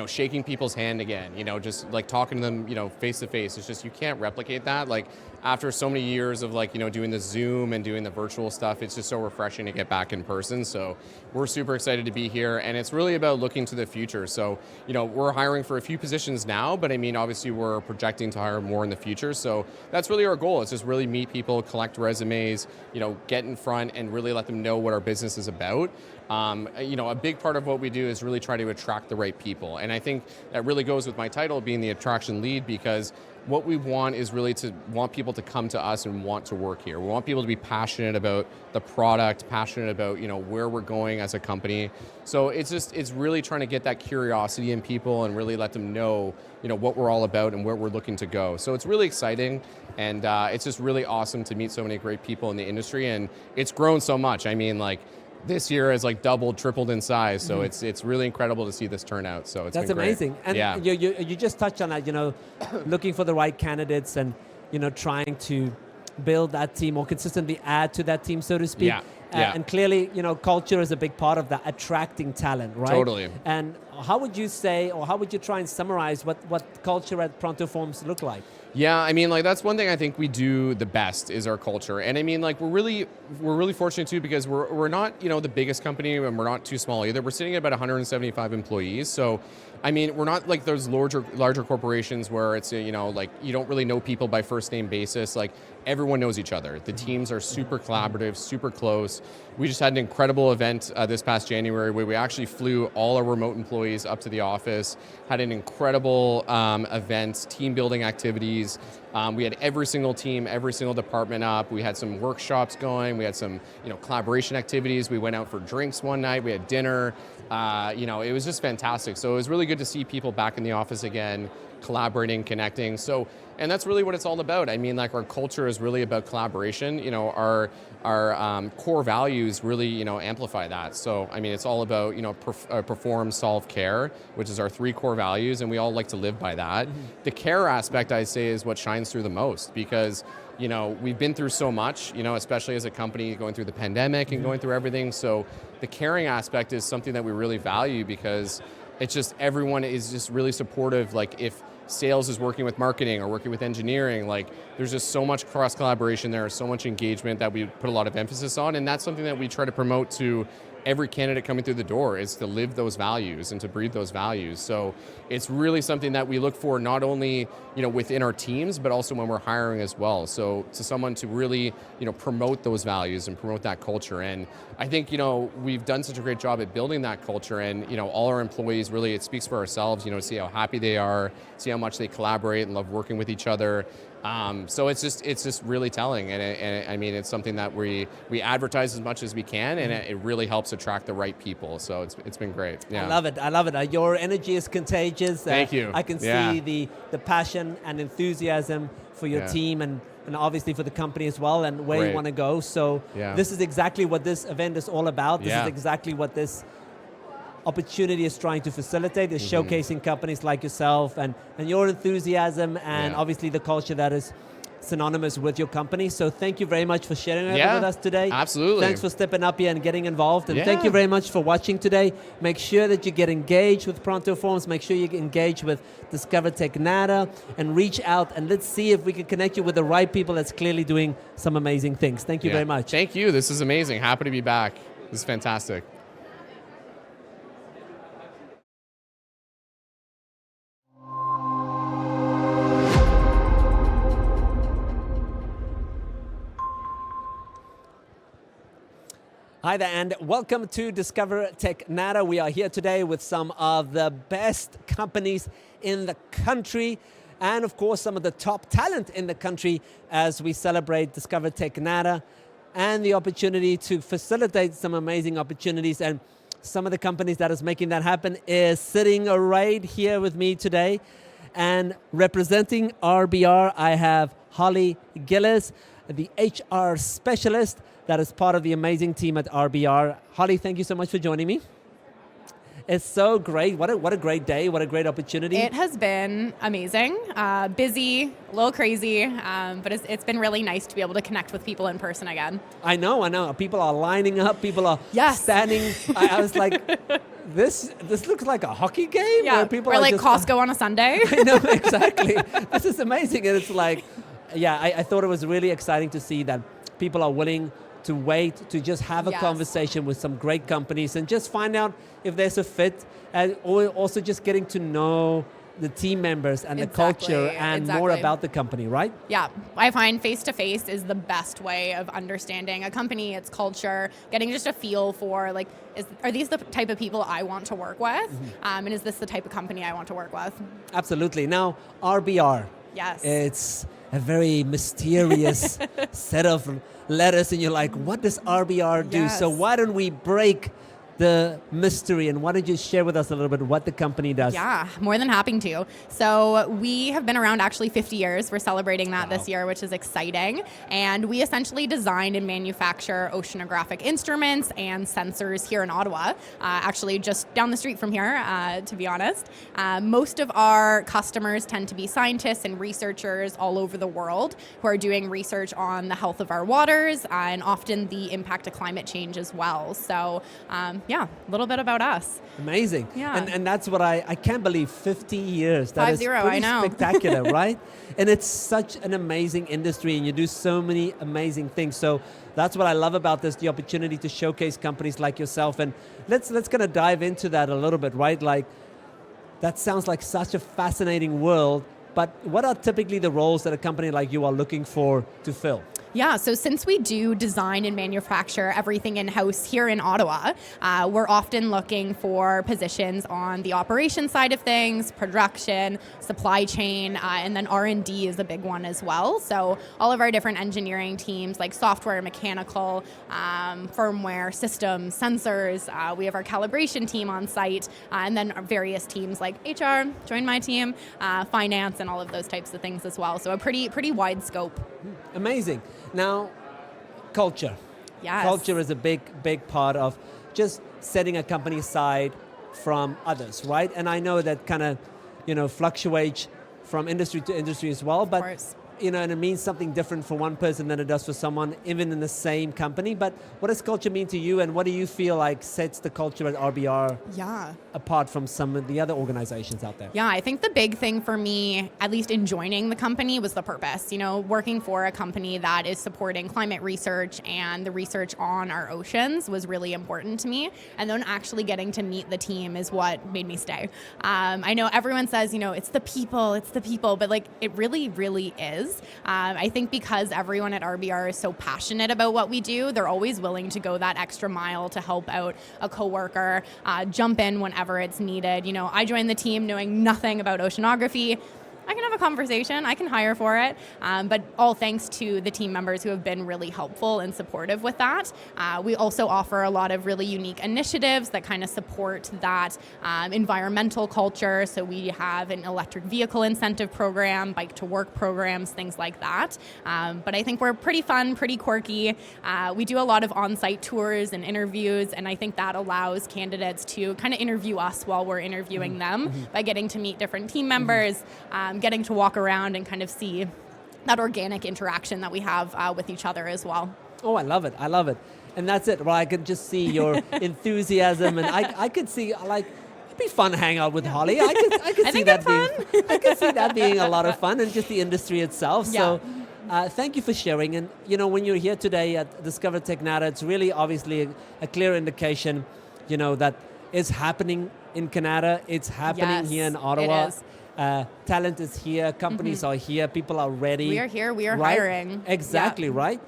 Shaking people's hand again, just like talking to them, face to face. It's just, you can't replicate that. Like after so many years of doing the Zoom and doing the virtual stuff, it's just so refreshing to get back in person. So we're super excited to be here, and it's really about looking to the future. So, we're hiring for a few positions now, but I mean, obviously we're projecting to hire more in the future. So that's really our goal. It's just really meet people, collect resumes, get in front and really let them know what our business is about. A big part of what we do is really try to attract the right people. And I think that really goes with my title being the attraction lead, because what we want is really to want people to come to us and want to work here. We want people to be passionate about the product, passionate about, where we're going as a company. So it's really trying to get that curiosity in people and really let them know, what we're all about and where we're looking to go. So it's really exciting, and it's just really awesome to meet so many great people in the industry, and it's grown so much. I mean, this year has doubled, tripled in size, so it's really incredible to see this turnout. So it's That's been amazing. Great. And you just touched on that, looking for the right candidates and trying to build that team or consistently add to that team, so to speak. And clearly, culture is a big part of that, attracting talent, right? Totally. And how would you say, or how would you try and summarize what culture at Pronto Forms look like? Yeah, I mean, that's one thing I think we do the best is our culture. And I mean, we're really fortunate too, because we're not, the biggest company, and we're not too small either. We're sitting at about 175 employees. So, I mean, we're not like those larger corporations where it's, you don't really know people by first name basis. Everyone knows each other. The teams are super collaborative, super close. We just had an incredible event this past January where we actually flew all our remote employees up to the office, had an incredible event, team building activities. We had every single team, every single department up. We had some workshops going. We had some, collaboration activities. We went out for drinks one night. We had dinner. It was just fantastic. So it was really good to see people back in the office again, collaborating, connecting. So, and that's really what it's all about. I mean, our culture is really about collaboration. Our core values really, amplify that. So, I mean, it's all about, perform, solve, care, which is our 3 core values, and we all like to live by that. Mm-hmm. The care aspect, I say, is what shines through the most, because we've been through so much, especially as a company going through the pandemic and going through everything. So the caring aspect is something that we really value, because it's just everyone is just really supportive. If sales is working with marketing or working with engineering, there's just so much cross collaboration there, so much engagement that we put a lot of emphasis on, and that's something that we try to promote to every candidate coming through the door, is to live those values and to breathe those values. So it's really something that we look for not only, within our teams, but also when we're hiring as well. So to someone to really, promote those values and promote that culture. And I think, we've done such a great job at building that culture, and, all our employees really, it speaks for ourselves, see how happy they are, see how much they collaborate and love working with each other. So it's just really telling, and I mean, it's something that we advertise as much as we can, and it really helps helps attract the right people. So it's been great. Yeah. I love it. I love it. Your energy is contagious. Thank you. I can see the passion and enthusiasm for your team and obviously for the company as well and where you want to go. So this is exactly what this event is all about. This is exactly what this opportunity is trying to facilitate, is showcasing companies like yourself and your enthusiasm and obviously the culture that is synonymous with your company. So thank you very much for sharing it with us today. Absolutely. Thanks for stepping up here and getting involved. And thank you very much for watching today. Make sure that you get engaged with Pronto Forums. Make sure you get engaged with Discover Technata and reach out and let's see if we can connect you with the right people that's clearly doing some amazing things. Thank you very much. Thank you. This is amazing. Happy to be back. This is fantastic. Hi there, and welcome to Discover Technata. We are here today with some of the best companies in the country, and of course some of the top talent in the country as we celebrate Discover Technata and the opportunity to facilitate some amazing opportunities. And some of the companies that is making that happen is sitting right here with me today. And representing RBR, I have Holly Gillis, the HR specialist that is part of the amazing team at RBR. Holly, thank you so much for joining me. It's so great. What a great day. What a great opportunity. It has been amazing, busy, a little crazy, but it's been really nice to be able to connect with people in person again. I know. People are lining up. People are standing. I was like, this looks like a hockey game. Yeah, where people or are like just, Costco on a Sunday. I know, exactly. This is amazing. And it's like, I thought it was really exciting to see that people are willing to wait, to just have a conversation with some great companies and just find out if there's a fit, and also just getting to know the team members and the culture and more about the company, right? Yeah, I find face-to-face is the best way of understanding a company, its culture, getting just a feel for like, are these the type of people I want to work with? And is this the type of company I want to work with? Absolutely. Now, RBR. Yes. It's a very mysterious set of letters, and you're like, what does RBR do? Yes. So why don't we break the mystery, and why don't you share with us a little bit what the company does? Yeah, more than happy to. So we have been around actually 50 years. We're celebrating that this year, which is exciting. And we essentially design and manufacture oceanographic instruments and sensors here in Ottawa, actually just down the street from here, to be honest. Most of our customers tend to be scientists and researchers all over the world who are doing research on the health of our waters and often the impact of climate change as well. So a little bit about us. Amazing. Yeah. And that's what I can't believe, 50 years. That 50, is pretty I know. spectacular, right? And it's such an amazing industry, and you do so many amazing things. So that's what I love about this, the opportunity to showcase companies like yourself. And let's kind of dive into that a little bit, right? Like, that sounds like such a fascinating world, but what are typically the roles that a company like you are looking for to fill? Yeah, so since we do design and manufacture everything in-house here in Ottawa, we're often looking for positions on the operation side of things, production, supply chain, and then R&D is a big one as well. So all of our different engineering teams like software, mechanical, firmware, systems, sensors, we have our calibration team on site, and then various teams like HR, join my team, finance, and all of those types of things as well. So a pretty wide scope. Amazing. Now, culture. Yes. Culture is a big part of just setting a company aside from others, right? And I know that kind of, fluctuates from industry to industry as well, but and it means something different for one person than it does for someone, even in the same company. But what does culture mean to you, and what do you feel like sets the culture at RBR apart from some of the other organizations out there? Yeah, I think the big thing for me, at least in joining the company, was the purpose. Working for a company that is supporting climate research and the research on our oceans was really important to me. And then actually getting to meet the team is what made me stay. I know everyone says, it's the people, but like it really, really is. I think because everyone at RBR is so passionate about what we do, they're always willing to go that extra mile to help out a coworker, jump in whenever it's needed. I joined the team knowing nothing about oceanography. I can have a conversation, I can hire for it. But all thanks to the team members who have been really helpful and supportive with that. We also offer a lot of really unique initiatives that kind of support that environmental culture. So we have an electric vehicle incentive program, bike to work programs, things like that. But I think we're pretty fun, pretty quirky. We do a lot of on-site tours and interviews, and I think that allows candidates to kind of interview us while we're interviewing them by getting to meet different team members, getting to walk around and kind of see that organic interaction that we have with each other as well. Oh, I love it. I love it. And that's it. Well, I could just see your enthusiasm, and I could see, like, it'd be fun to hang out with Holly. I could see that being I could see that being a lot of fun, and just the industry itself. Yeah. So thank you for sharing. And when you're here today at Discover Technata, it's really obviously a clear indication, that is happening in Canada. It's happening here in Ottawa. It is. Talent is here. Companies are here. People are ready. We are here. We are right? hiring. Exactly, right?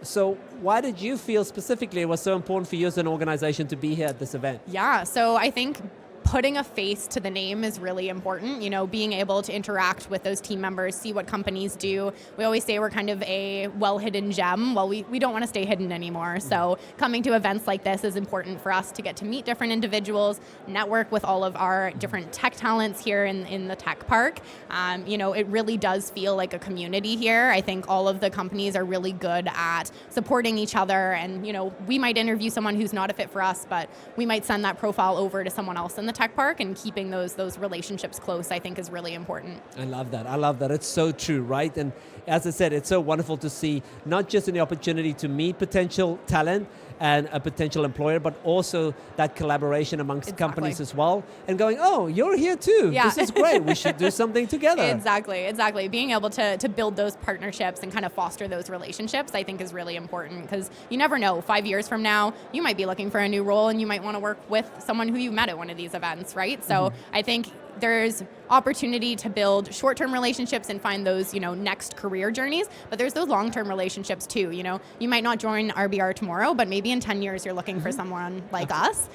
So why did you feel specifically it was so important for you as an organization to be here at this event? Yeah, so I think putting a face to the name is really important. Being able to interact with those team members, see what companies do. We always say we're kind of a well-hidden gem. Well, we don't want to stay hidden anymore. So coming to events like this is important for us to get to meet different individuals, network with all of our different tech talents here in the tech park. It really does feel like a community here. I think all of the companies are really good at supporting each other, and we might interview someone who's not a fit for us, but we might send that profile over to someone else in the tech park, and keeping those relationships close, I think, is really important. I love that. It's so true, right? And as I said, it's so wonderful to see not just in the opportunity to meet potential talent and a potential employer, but also that collaboration amongst companies as well, and going, oh, you're here too. Yeah. This is great. We should do something together. Exactly. Being able to build those partnerships and kind of foster those relationships, I think, is really important, because you never know, 5 years from now, you might be looking for a new role and you might want to work with someone who you met at one of these events, right? So I think there's opportunity to build short-term relationships and find those, next career journeys, but there's those long-term relationships too. You might not join RBR tomorrow, but maybe in 10 years you're looking for someone like us.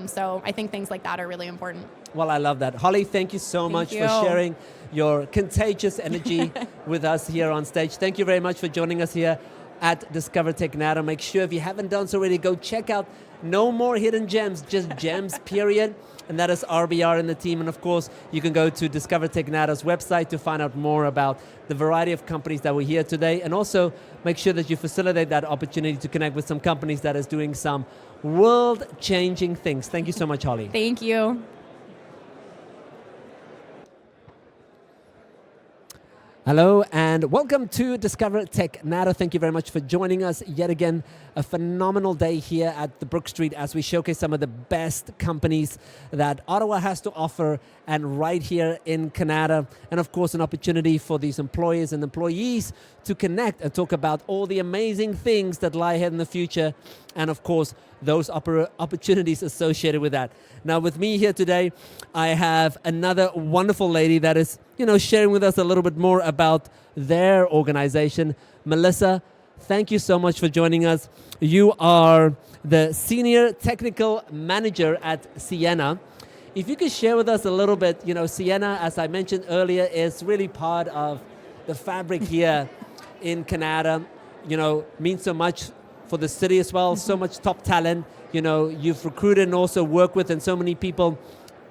So I think things like that are really important. Well, I love that. Holly, thank you so much for sharing your contagious energy with us here on stage. Thank you very much for joining us here at Discover Technata. Make sure, if you haven't done so already, go check out No More Hidden Gems, just gems, period. And that is RBR and the team. And of course, you can go to Discover Technata's website to find out more about the variety of companies that were here today. And also make sure that you facilitate that opportunity to connect with some companies that is doing some world-changing things. Thank you so much, Holly. Thank you. Hello and welcome to Discover Technata. Thank you very much for joining us yet again. A phenomenal day here at the Brook Street as we showcase some of the best companies that Ottawa has to offer, and right here in Canada. And of course, an opportunity for these employers and employees to connect and talk about all the amazing things that lie ahead in the future. And of course, those opportunities associated with that. Now with me here today, I have another wonderful lady that is, sharing with us a little bit more about their organization. Melissa, thank you so much for joining us. You are the Senior Technical Manager at Sienna. If you could share with us a little bit, Sienna, as I mentioned earlier, is really part of the fabric here in Canada, means so much for the city as well, so much top talent, you've recruited and also worked with, and so many people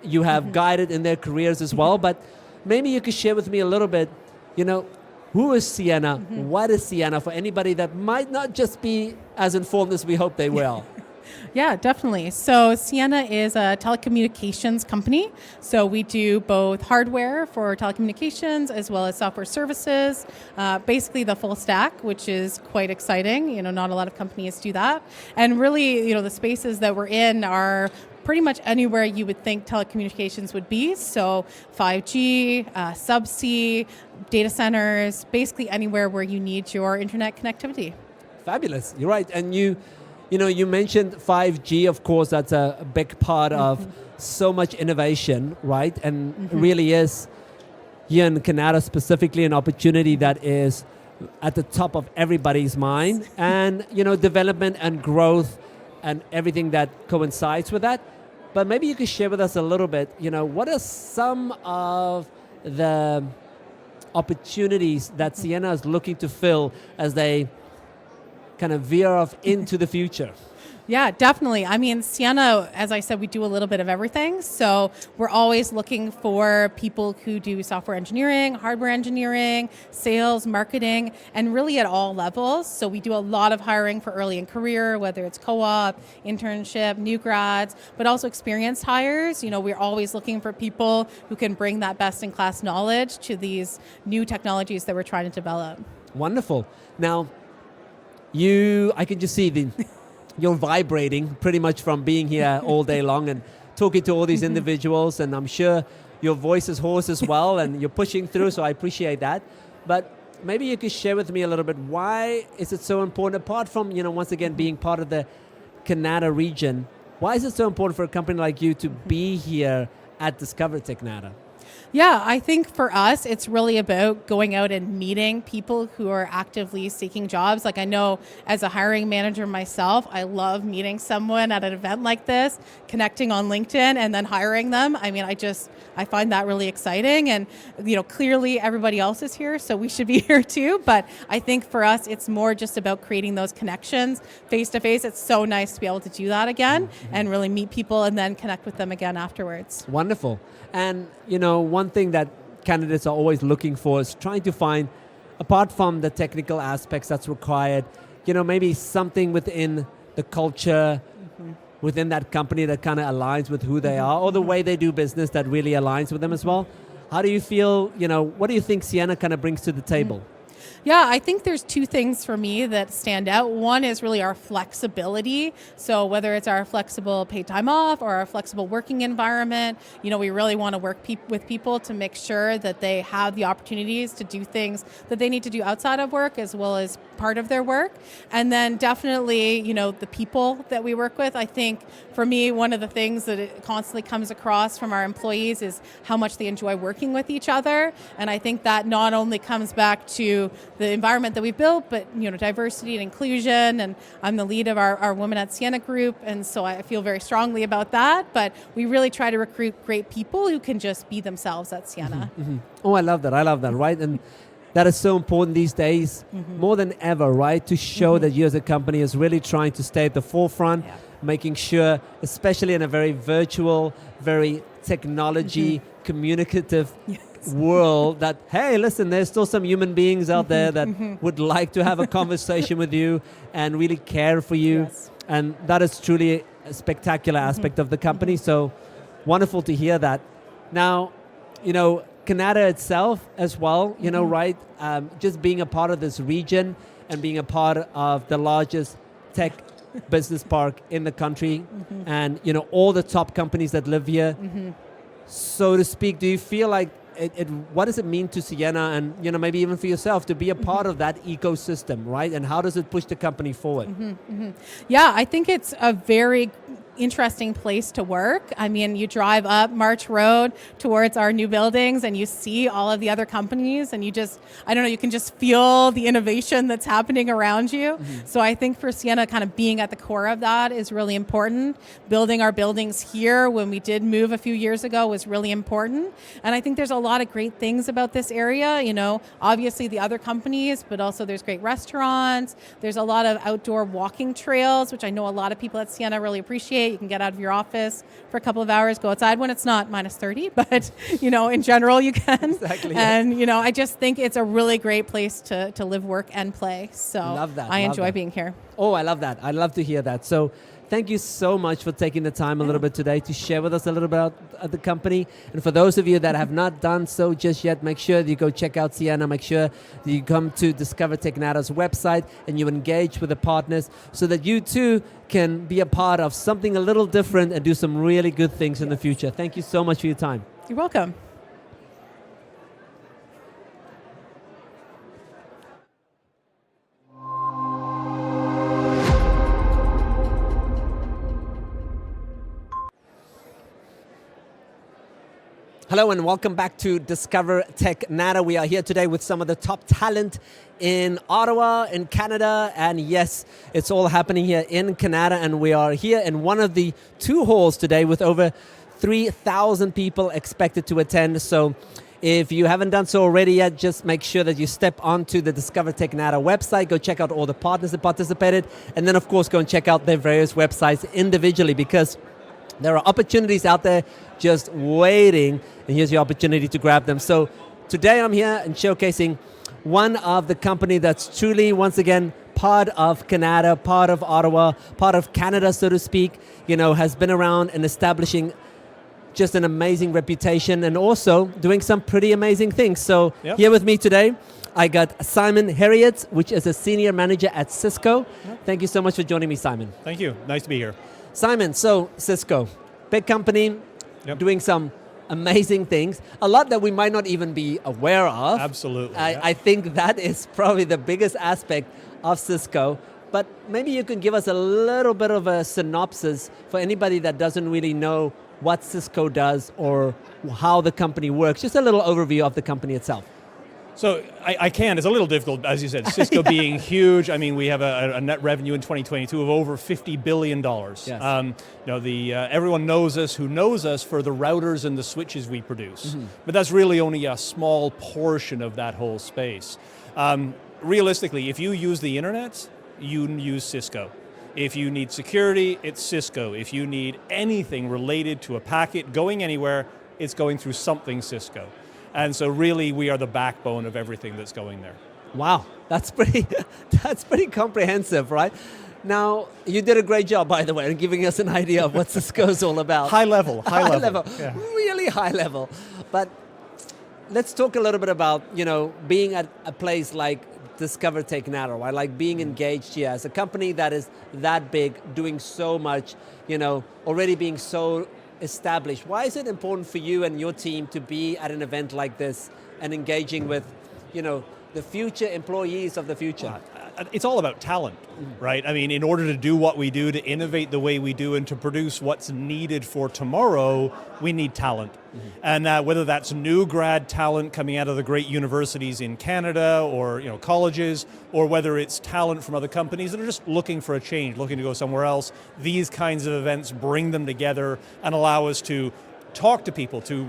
you have guided in their careers as well. But maybe you could share with me a little bit, who is Sienna? What is Sienna for anybody that might not just be as informed as we hope they will? Yeah, definitely. So Sienna is a telecommunications company. So we do both hardware for telecommunications as well as software services, basically the full stack, which is quite exciting. Not a lot of companies do that. And really, the spaces that we're in are pretty much anywhere you would think telecommunications would be. So 5G, subsea, data centers, basically anywhere where you need your internet connectivity. Fabulous. You're right. And you mentioned 5G, of course, that's a big part of so much innovation, right? And it really is, here in Canada specifically, an opportunity that is at the top of everybody's mind. And, development and growth and everything that coincides with that. But maybe you could share with us a little bit, what are some of the opportunities that Sienna is looking to fill as they kind of veer off into the future? Yeah, definitely. I mean, Sienna, as I said, we do a little bit of everything. So we're always looking for people who do software engineering, hardware engineering, sales, marketing, and really at all levels. So we do a lot of hiring for early in career, whether it's co-op, internship, new grads, but also experienced hires. You know, we're always looking for people who can bring that best-in-class knowledge to these new technologies that we're trying to develop. Wonderful. Now, I can just see you're vibrating pretty much from being here all day long and talking to all these individuals, and I'm sure your voice is hoarse as well, and you're pushing through, so I appreciate that. But maybe you could share with me a little bit, why is it so important, apart from, once again, being part of the Canada region, why is it so important for a company like you to be here at Discover Technata? Yeah, I think for us, it's really about going out and meeting people who are actively seeking jobs. Like, I know as a hiring manager myself, I love meeting someone at an event like this, connecting on LinkedIn and then hiring them. I mean, I find that really exciting. And, clearly everybody else is here, so we should be here too. But I think for us, it's more just about creating those connections face to face. It's so nice to be able to do that again and really meet people and then connect with them again afterwards. Wonderful. And, one thing that candidates are always looking for is trying to find, apart from the technical aspects that's required, maybe something within the culture, within that company that kind of aligns with who they are, or the way they do business that really aligns with them as well. How do you feel, what do you think Sienna kind of brings to the table? Yeah, I think there's two things for me that stand out. One is really our flexibility. So whether it's our flexible paid time off or our flexible working environment, we really want to work with people to make sure that they have the opportunities to do things that they need to do outside of work as well as part of their work. And then definitely, the people that we work with. I think for me, one of the things that it constantly comes across from our employees is how much they enjoy working with each other. And I think that not only comes back to the environment that we've built, but diversity and inclusion, and I'm the lead of our Women at Sienna group, and so I feel very strongly about that, but we really try to recruit great people who can just be themselves at Sienna. Oh, I love that, right? And that is so important these days, more than ever, right? To show that you as a company is really trying to stay at the forefront, making sure, especially in a very virtual, very technology, communicative world, that, hey, listen, there's still some human beings out there that would like to have a conversation with you and really care for you. And that is truly a spectacular aspect of the company. So wonderful to hear that. Now, Canada itself as well, right? Just being a part of this region and being a part of the largest tech business park in the country, and, all the top companies that live here, so to speak, do you feel like what does it mean to Sienna and, maybe even for yourself to be a part of that ecosystem, right? And how does it push the company forward? Yeah, I think it's a very interesting place to work. I mean, you drive up March Road towards our new buildings and you see all of the other companies and you can just feel the innovation that's happening around you. So I think for Sienna, kind of being at the core of that is really important. Building our buildings here when we did move a few years ago was really important. And I think there's a lot of great things about this area, obviously the other companies, but also there's great restaurants. There's a lot of outdoor walking trails, which I know a lot of people at Sienna really appreciate. You can get out of your office for a couple of hours, go outside when it's not minus 30, but in general you can. Exactly. And I just think it's a really great place to live, work, and play. So love that. I enjoy being here. Oh, I love that. I love to hear that. So thank you so much for taking the time a little bit today to share with us a little bit about the company. And for those of you that have not done so just yet, make sure that you go check out Sienna. Make sure that you come to Discover Technata's website and you engage with the partners so that you too can be a part of something a little different and do some really good things in the future. Thank you so much for your time. You're welcome. Hello and welcome back to Discover Technata. We are here today with some of the top talent in Ottawa, in Canada, and yes, it's all happening here in Canada, and we are here in one of the two halls today with over 3,000 people expected to attend. So If you haven't done so already yet, just make sure that you step onto the Discover Technata website, go check out all the partners that participated, and then of course go and check out their various websites individually, because there are opportunities out there just waiting, and here's your opportunity to grab them. So today I'm here and showcasing one of the company that's truly, once again, part of Canada, part of Ottawa, part of Canada, so to speak, has been around and establishing just an amazing reputation and also doing some pretty amazing things. So here with me today, I got Simon Herriot, which is a senior manager at Cisco. Thank you so much for joining me, Simon. Thank you. Nice to be here. Simon, so Cisco, big company, doing some amazing things, a lot that we might not even be aware of. Absolutely. I think that is probably the biggest aspect of Cisco, but maybe you can give us a little bit of a synopsis for anybody that doesn't really know what Cisco does or how the company works, just a little overview of the company itself. So I can. It's a little difficult, as you said, Cisco being huge. I mean, we have a net revenue in 2022 of over $50 billion. Yes. Everyone knows us who knows us for the routers and the switches we produce. Mm-hmm. But that's really only a small portion of that whole space. Realistically, if you use the internet, you use Cisco. If you need security, it's Cisco. If you need anything related to a packet going anywhere, it's going through something Cisco. And so really, we are the backbone of everything that's going there. Wow, that's pretty comprehensive, right? Now, you did a great job, by the way, in giving us an idea of what Cisco's all about. High level. Yeah. Really high level. But let's talk a little bit about, being at a place like Discover Technata, right? Like being engaged here as a company that is that big, doing so much, already being so established. Why is it important for you and your team to be at an event like this and engaging with, the future employees of the future? It's all about talent, right? I mean, in order to do what we do, to innovate the way we do, and to produce what's needed for tomorrow, we need talent. Mm-hmm. And whether that's new grad talent coming out of the great universities in Canada or colleges, or whether it's talent from other companies that are just looking for a change, looking to go somewhere else, these kinds of events bring them together and allow us to talk to people, to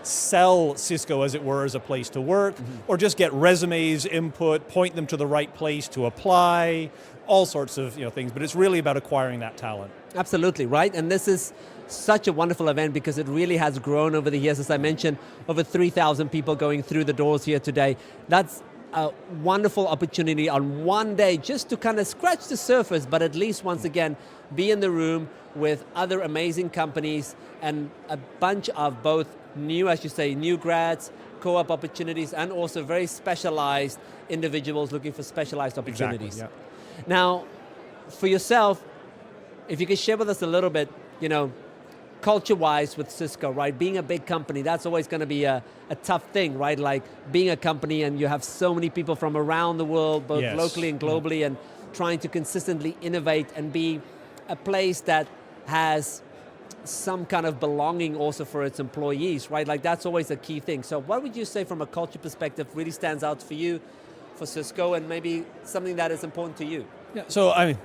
sell Cisco, as it were, as a place to work, or just get resumes, input, point them to the right place to apply, all sorts of things. But it's really about acquiring that talent. Absolutely, right? And this is such a wonderful event because it really has grown over the years. As I mentioned, over 3,000 people going through the doors here today. That's a wonderful opportunity on one day just to kind of scratch the surface, but at least once again, be in the room with other amazing companies and a bunch of both new, as you say, new grads, co-op opportunities, and also very specialized individuals looking for specialized opportunities. Exactly, yeah. Now, for yourself, if you could share with us a little bit, culture-wise with Cisco, right? Being a big company, that's always going to be a tough thing, right? Like being a company and you have so many people from around the world, both locally and globally, and trying to consistently innovate and be a place that has some kind of belonging also for its employees, right? Like that's always a key thing. So what would you say from a culture perspective really stands out for you, for Cisco, and maybe something that is important to you? Yeah, so I mean,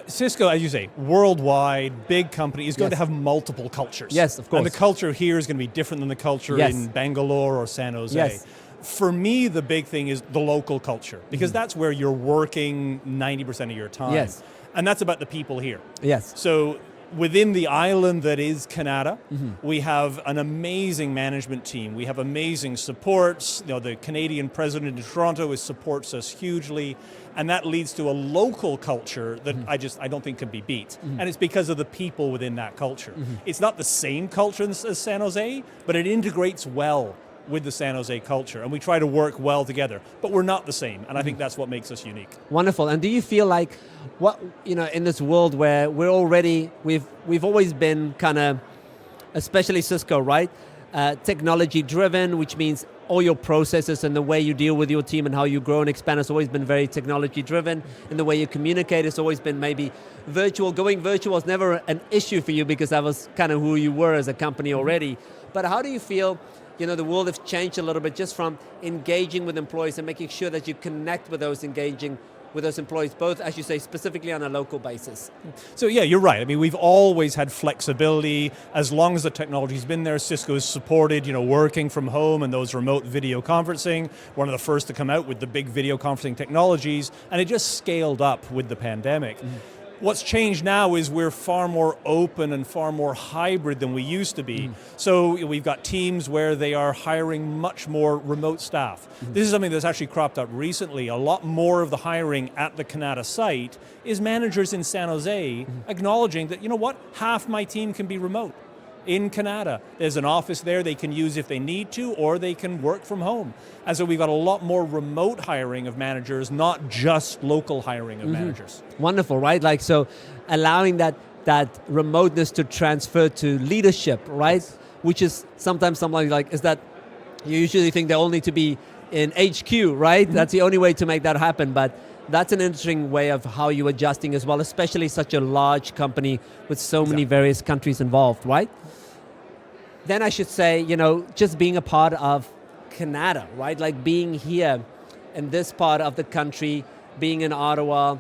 Cisco, as you say, worldwide, big company, is going to have multiple cultures. Yes, of course. And the culture here is going to be different than the culture in Bangalore or San Jose. Yes. For me, the big thing is the local culture, because that's where you're working 90% of your time. Yes. And that's about the people here. Yes. So within the island that is Canada, we have an amazing management team. We have amazing supports. The Canadian president in Toronto supports us hugely, and that leads to a local culture that I don't think can be beat. And it's because of the people within that culture. It's not the same culture as San Jose, but it integrates well with the San Jose culture, and we try to work well together, but we're not the same, and I think that's what makes us unique. Wonderful. And do you feel like in this world where we've always been kind of, especially Cisco, right? Technology driven, which means all your processes and the way you deal with your team and how you grow and expand has always been very technology driven, and the way you communicate has always been maybe virtual. Going virtual was never an issue for you because that was kind of who you were as a company already. But how do you feel the world has changed a little bit just from engaging with employees and making sure that you connect with those engaging with those employees, both, as you say, specifically on a local basis? So yeah, you're right. I mean, we've always had flexibility. As long as the technology's been there, Cisco has supported, working from home and those remote video conferencing. One of the first to come out with the big video conferencing technologies, and it just scaled up with the pandemic. What's changed now is we're far more open and far more hybrid than we used to be. So we've got teams where they are hiring much more remote staff. This is something that's actually cropped up recently. A lot more of the hiring at the Technata site is managers in San Jose acknowledging that, half my team can be remote. In Technata, there's an office there they can use if they need to, or they can work from home. And so we've got a lot more remote hiring of managers, not just local hiring of managers. Wonderful, right? Like, so allowing that remoteness to transfer to leadership, right? Which is sometimes something like, is that you usually think they all need to be in HQ, right? That's the only way to make that happen. But that's an interesting way of how you're adjusting as well, especially such a large company with so many various countries involved, right? Then I should say, just being a part of Technata, right? Like being here in this part of the country, being in Ottawa,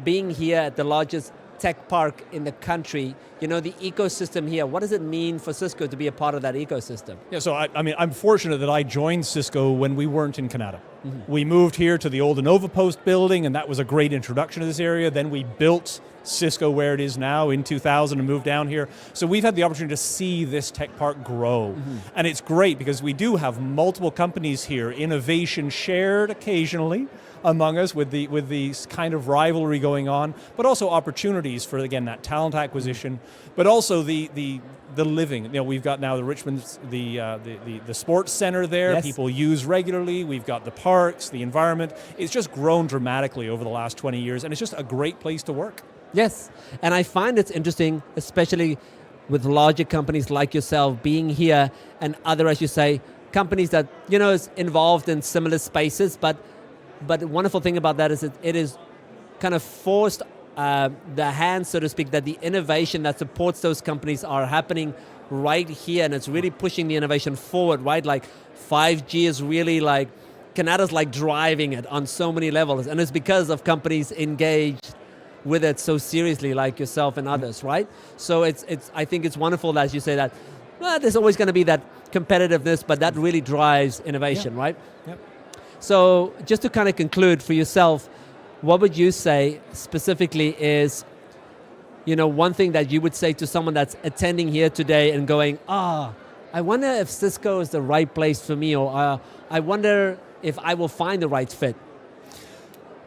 being here at the largest tech park in the country, the ecosystem here, what does it mean for Cisco to be a part of that ecosystem? Yeah, so I'm fortunate that I joined Cisco when we weren't in Technata. We moved here to the old InnovaPost building, and that was a great introduction to this area. Then we built Cisco where it is now in 2000 and moved down here. So we've had the opportunity to see this tech park grow. And it's great because we do have multiple companies here, innovation shared occasionally among us with the kind of rivalry going on, but also opportunities for, again, that talent acquisition, but also the living. We've got now the Richmond, the sports center there. Yes. People use regularly. We've got the parks, the environment. It's just grown dramatically over the last 20 years, and it's just a great place to work. Yes, and I find it's interesting, especially with larger companies like yourself being here and other, as you say, companies that, is involved in similar spaces, but the wonderful thing about that is that it is kind of forced the hand, so to speak, that the innovation that supports those companies are happening right here, and it's really pushing the innovation forward, right? Like 5G is really like, Canada's like driving it on so many levels, and it's because of companies engaged with it so seriously, like yourself and others, right? So I think it's wonderful, as you say, that there's always going to be that competitiveness, but that really drives innovation, right? Yep. So just to kind of conclude for yourself, what would you say specifically is, one thing that you would say to someone that's attending here today and going, I wonder if Cisco is the right place for me, or I wonder if I will find the right fit?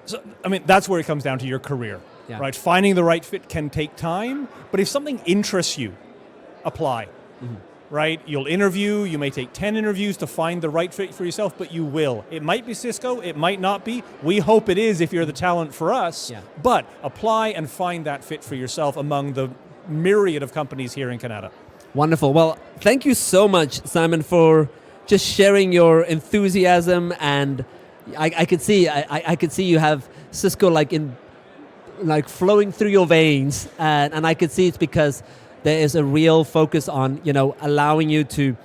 So, that's where it comes down to your career, right? Finding the right fit can take time, but if something interests you, apply, right? You'll interview, you may take 10 interviews to find the right fit for yourself, but you will. It might be Cisco, it might not be. We hope it is if you're the talent for us, but apply and find that fit for yourself among the myriad of companies here in Canada. Wonderful. Well, thank you so much, Simon, for just sharing your enthusiasm, and I could see you have Cisco like flowing through your veins, and I could see it's because there is a real focus on allowing you to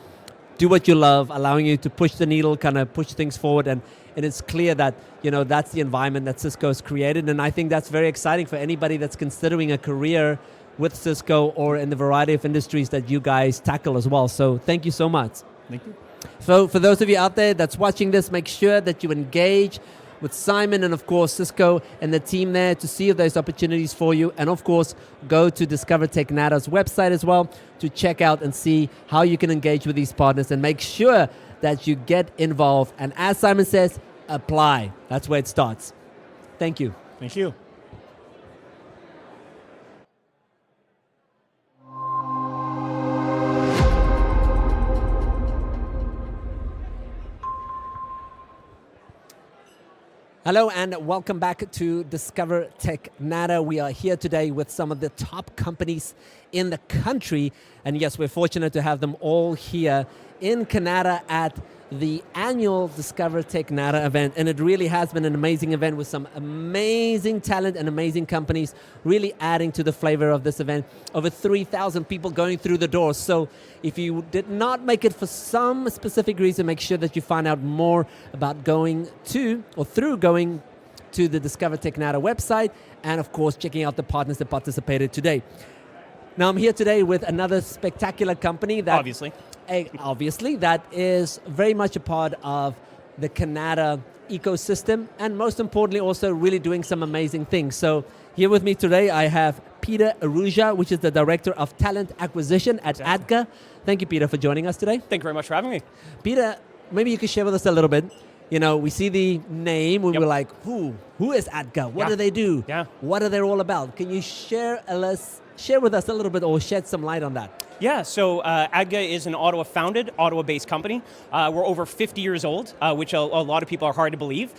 do what you love, allowing you to push the needle, kind of push things forward, and it's clear that that's the environment that Cisco has created, and I think that's very exciting for anybody that's considering a career with Cisco or in the variety of industries that you guys tackle as well. So thank you so much. Thank you. So for those of you out there that's watching this, make sure that you engage with Simon and, of course, Cisco and the team there to see if there's opportunities for you. And, of course, go to Discover Technata's website as well to check out and see how you can engage with these partners and make sure that you get involved. And as Simon says, apply. That's where it starts. Thank you. Thank you. Hello and welcome back to Discover Technata. We are here today with some of the top companies in the country. And yes, we're fortunate to have them all here in Canada at the annual Discover Technata event. And it really has been an amazing event with some amazing talent and amazing companies really adding to the flavor of this event. Over 3,000 people going through the doors. So if you did not make it for some specific reason, make sure that you find out more about going to or through going to the Discover Technata website, and of course, checking out the partners that participated today. Now, I'm here today with another spectacular company that obviously that is very much a part of the Canada ecosystem, and most importantly, also really doing some amazing things. So here with me today, I have Peter Aruja, which is the Director of Talent Acquisition at ADGA. Thank you, Peter, for joining us today. Thank you very much for having me. Peter, maybe you could share with us a little bit. You know, we see the name, we were like, who is ADGA? What do they do? What are they all about? Can you share with us a little bit or shed some light on that? Yeah, so ADGA is an Ottawa-founded, Ottawa-based company. We're over 50 years old, which a lot of people are hard to believe.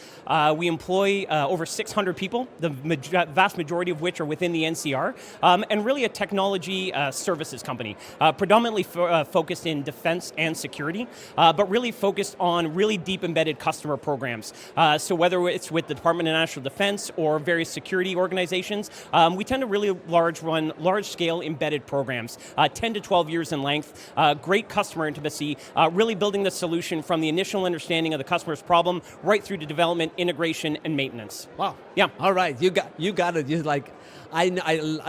We employ over 600 people, the vast majority of which are within the NCR, and really a technology services company, predominantly focused in defense and security, but really focused on really deep embedded customer programs. So whether it's with the Department of National Defense or various security organizations, we tend to really run large-scale embedded programs, 10 to 12 years in length, great customer intimacy, really building the solution from the initial understanding of the customer's problem right through to development, integration, and maintenance. Wow. Yeah. All right, you got it. You're like, I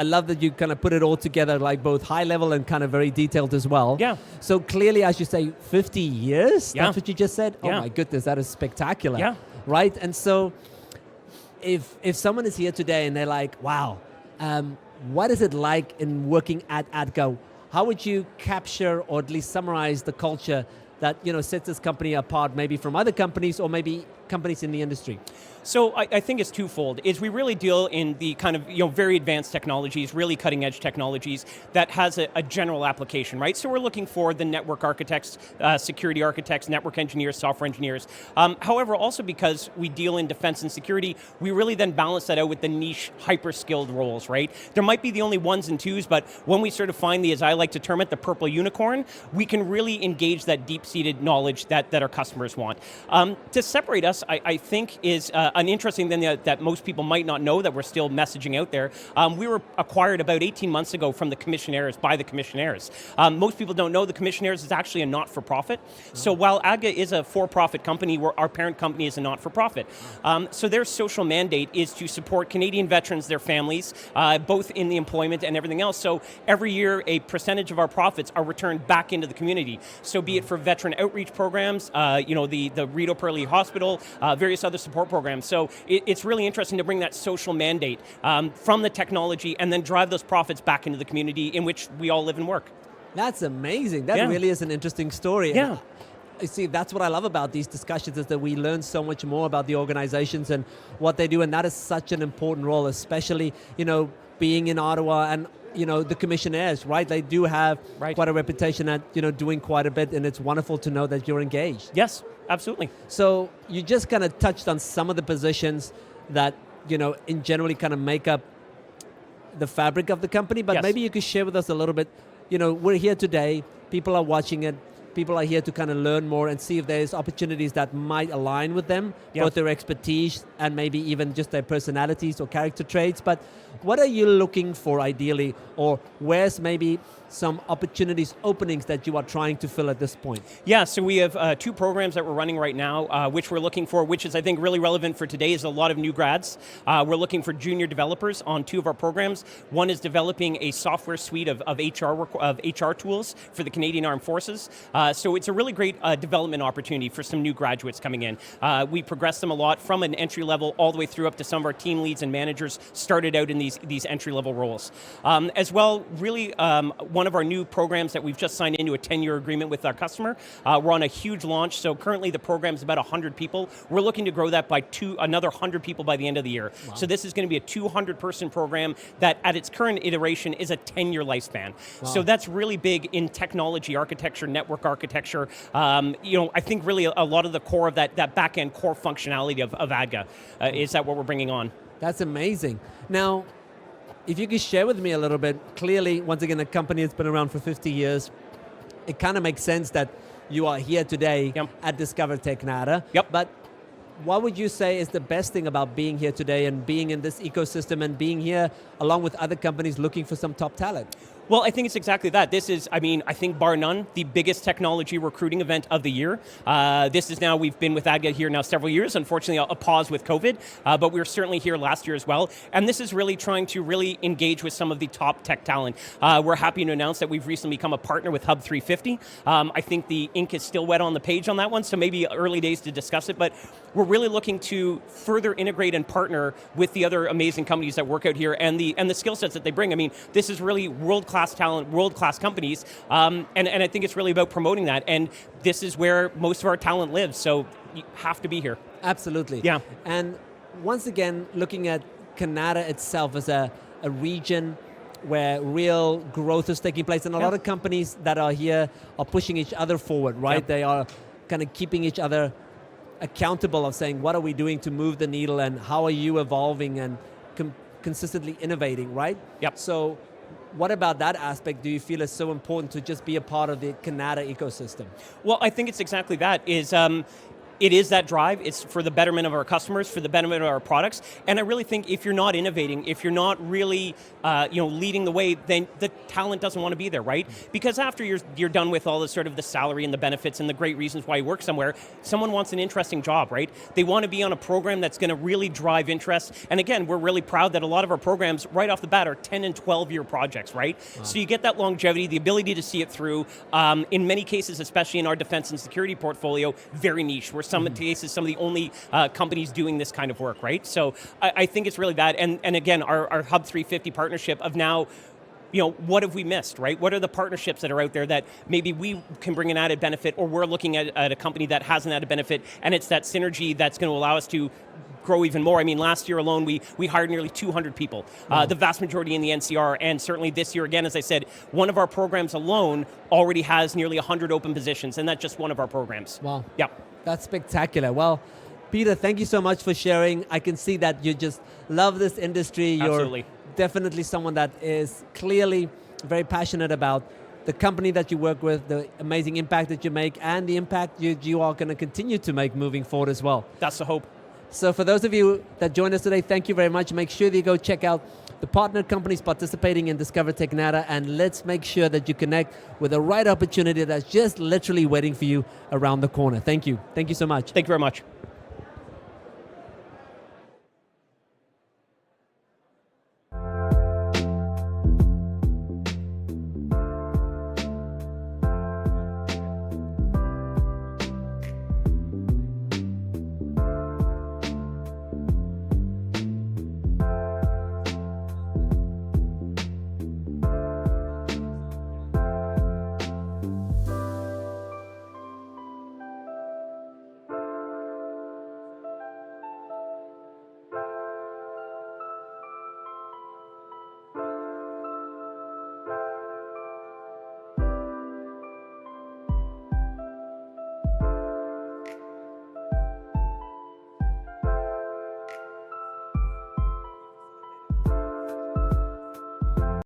love that you kind of put it all together, like both high level and kind of very detailed as well. Yeah. So clearly, as you say, 50 years? Yeah. That's what you just said? Yeah. Oh my goodness, that is spectacular. Yeah. Right? And so if someone is here today and they're like, wow, what is it like in working at ADGA? How would you capture or at least summarize the culture that sets this company apart maybe from other companies or maybe companies in the industry? So I think it's twofold. Is we really deal in the kind of very advanced technologies, really cutting edge technologies that has a general application, right? So we're looking for the network architects, security architects, network engineers, software engineers. However, also because we deal in defense and security, we really then balance that out with the niche, hyper-skilled roles, right? There might be the only ones and twos, but when we sort of find the, as I like to term it, the purple unicorn, we can really engage that deep-seated knowledge that our customers want. To separate us, I think is an interesting thing that most people might not know that we're still messaging out there. We were acquired about 18 months ago from the commissionaires, by the commissionaires. Most people don't know the commissionaires is actually a not-for-profit. So while ADGA is a for-profit company, our parent company is a not-for-profit. So their social mandate is to support Canadian veterans, their families, both in the employment and everything else. So every year, a percentage of our profits are returned back into the community. So be it for veteran outreach programs, the Rito Perley Hospital, various other support programs. So it's really interesting to bring that social mandate from the technology and then drive those profits back into the community in which we all live and work. That's amazing. That really is an interesting story. Yeah. And see, that's what I love about these discussions is that we learn so much more about the organizations and what they do, and that is such an important role, especially, being in Ottawa and the commissionaires, right? They do have quite a reputation at, doing quite a bit, and it's wonderful to know that you're engaged. Yes, absolutely. So you just kind of touched on some of the positions that, in generally kind of make up the fabric of the company, but maybe you could share with us a little bit. We're here today, people are watching it, people are here to kind of learn more and see if there's opportunities that might align with them, both their expertise and maybe even just their personalities or character traits. But what are you looking for ideally, or where's maybe some opportunities, openings that you are trying to fill at this point? Yeah, so we have two programs that we're running right now, which we're looking for, which is I think really relevant for today, is a lot of new grads. We're looking for junior developers on two of our programs. One is developing a software suite of HR tools for the Canadian Armed Forces. So it's a really great development opportunity for some new graduates coming in. We progress them a lot from an entry level all the way through up to some of our team leads and managers started out in these entry level roles. As well, really one of our new programs that we've just signed into a 10-year agreement with our customer. We're on a huge launch, so currently the program's about 100 people. We're looking to grow that by another 100 people by the end of the year. Wow. So this is going to be a 200-person program that at its current iteration is a 10-year lifespan. Wow. So that's really big in technology architecture, network architecture. I think really a lot of the core of that back-end core functionality of ADGA is that what we're bringing on. That's amazing. Now, if you could share with me a little bit, clearly, once again, a company that's been around for 50 years, it kind of makes sense that you are here today at Discover Technata. But what would you say is the best thing about being here today and being in this ecosystem and being here along with other companies looking for some top talent? Well, I think it's exactly that. This is, I think bar none, the biggest technology recruiting event of the year. This is now, we've been with AdGet here now several years. Unfortunately, a pause with COVID, but we were certainly here last year as well. And this is really trying to really engage with some of the top tech talent. We're happy to announce that we've recently become a partner with Hub 350. I think the ink is still wet on the page on that one, so maybe early days to discuss it, but we're really looking to further integrate and partner with the other amazing companies that work out here and the skill sets that they bring. I mean, this is really world-class talent, world-class companies, and I think it's really about promoting that, and this is where most of our talent lives, so you have to be here. Absolutely. Yeah. And once again, looking at Canada itself as a region where real growth is taking place, and a lot of companies that are here are pushing each other forward, right? They are kind of keeping each other accountable of saying, what are we doing to move the needle, and how are you evolving and consistently innovating, right? Yep. So what about that aspect do you feel is so important to just be a part of the Canada ecosystem? Well, I think it's exactly that. It is that drive. It's for the betterment of our customers, for the betterment of our products. And I really think if you're not innovating, if you're not really leading the way, then the talent doesn't want to be there, right? Because after you're done with all the sort of the salary and the benefits and the great reasons why you work somewhere, someone wants an interesting job, right? They want to be on a program that's going to really drive interest. And again, we're really proud that a lot of our programs right off the bat are 10 and 12-year projects, right? Wow. So you get that longevity, the ability to see it through. In many cases, especially in our defense and security portfolio, very niche. We're some cases some of the only companies doing this kind of work, right? So I think it's really that. And again, our Hub 350 partnership of now, what have we missed, right? What are the partnerships that are out there that maybe we can bring an added benefit, or we're looking at a company that has an added benefit, and it's that synergy that's going to allow us to grow even more. I mean, last year alone, we hired nearly 200 people, the vast majority in the NCR, and certainly this year, again, as I said, one of our programs alone already has nearly 100 open positions, and that's just one of our programs. Wow. Yeah. That's spectacular. Well, Peter, thank you so much for sharing. I can see that you just love this industry. Absolutely. You're definitely someone that is clearly very passionate about the company that you work with, the amazing impact that you make, and the impact you are going to continue to make moving forward as well. That's the hope. So for those of you that joined us today, thank you very much. Make sure that you go check out the partner companies participating in Discover Technata, and let's make sure that you connect with the right opportunity that's just literally waiting for you around the corner. Thank you. Thank you so much. Thank you very much.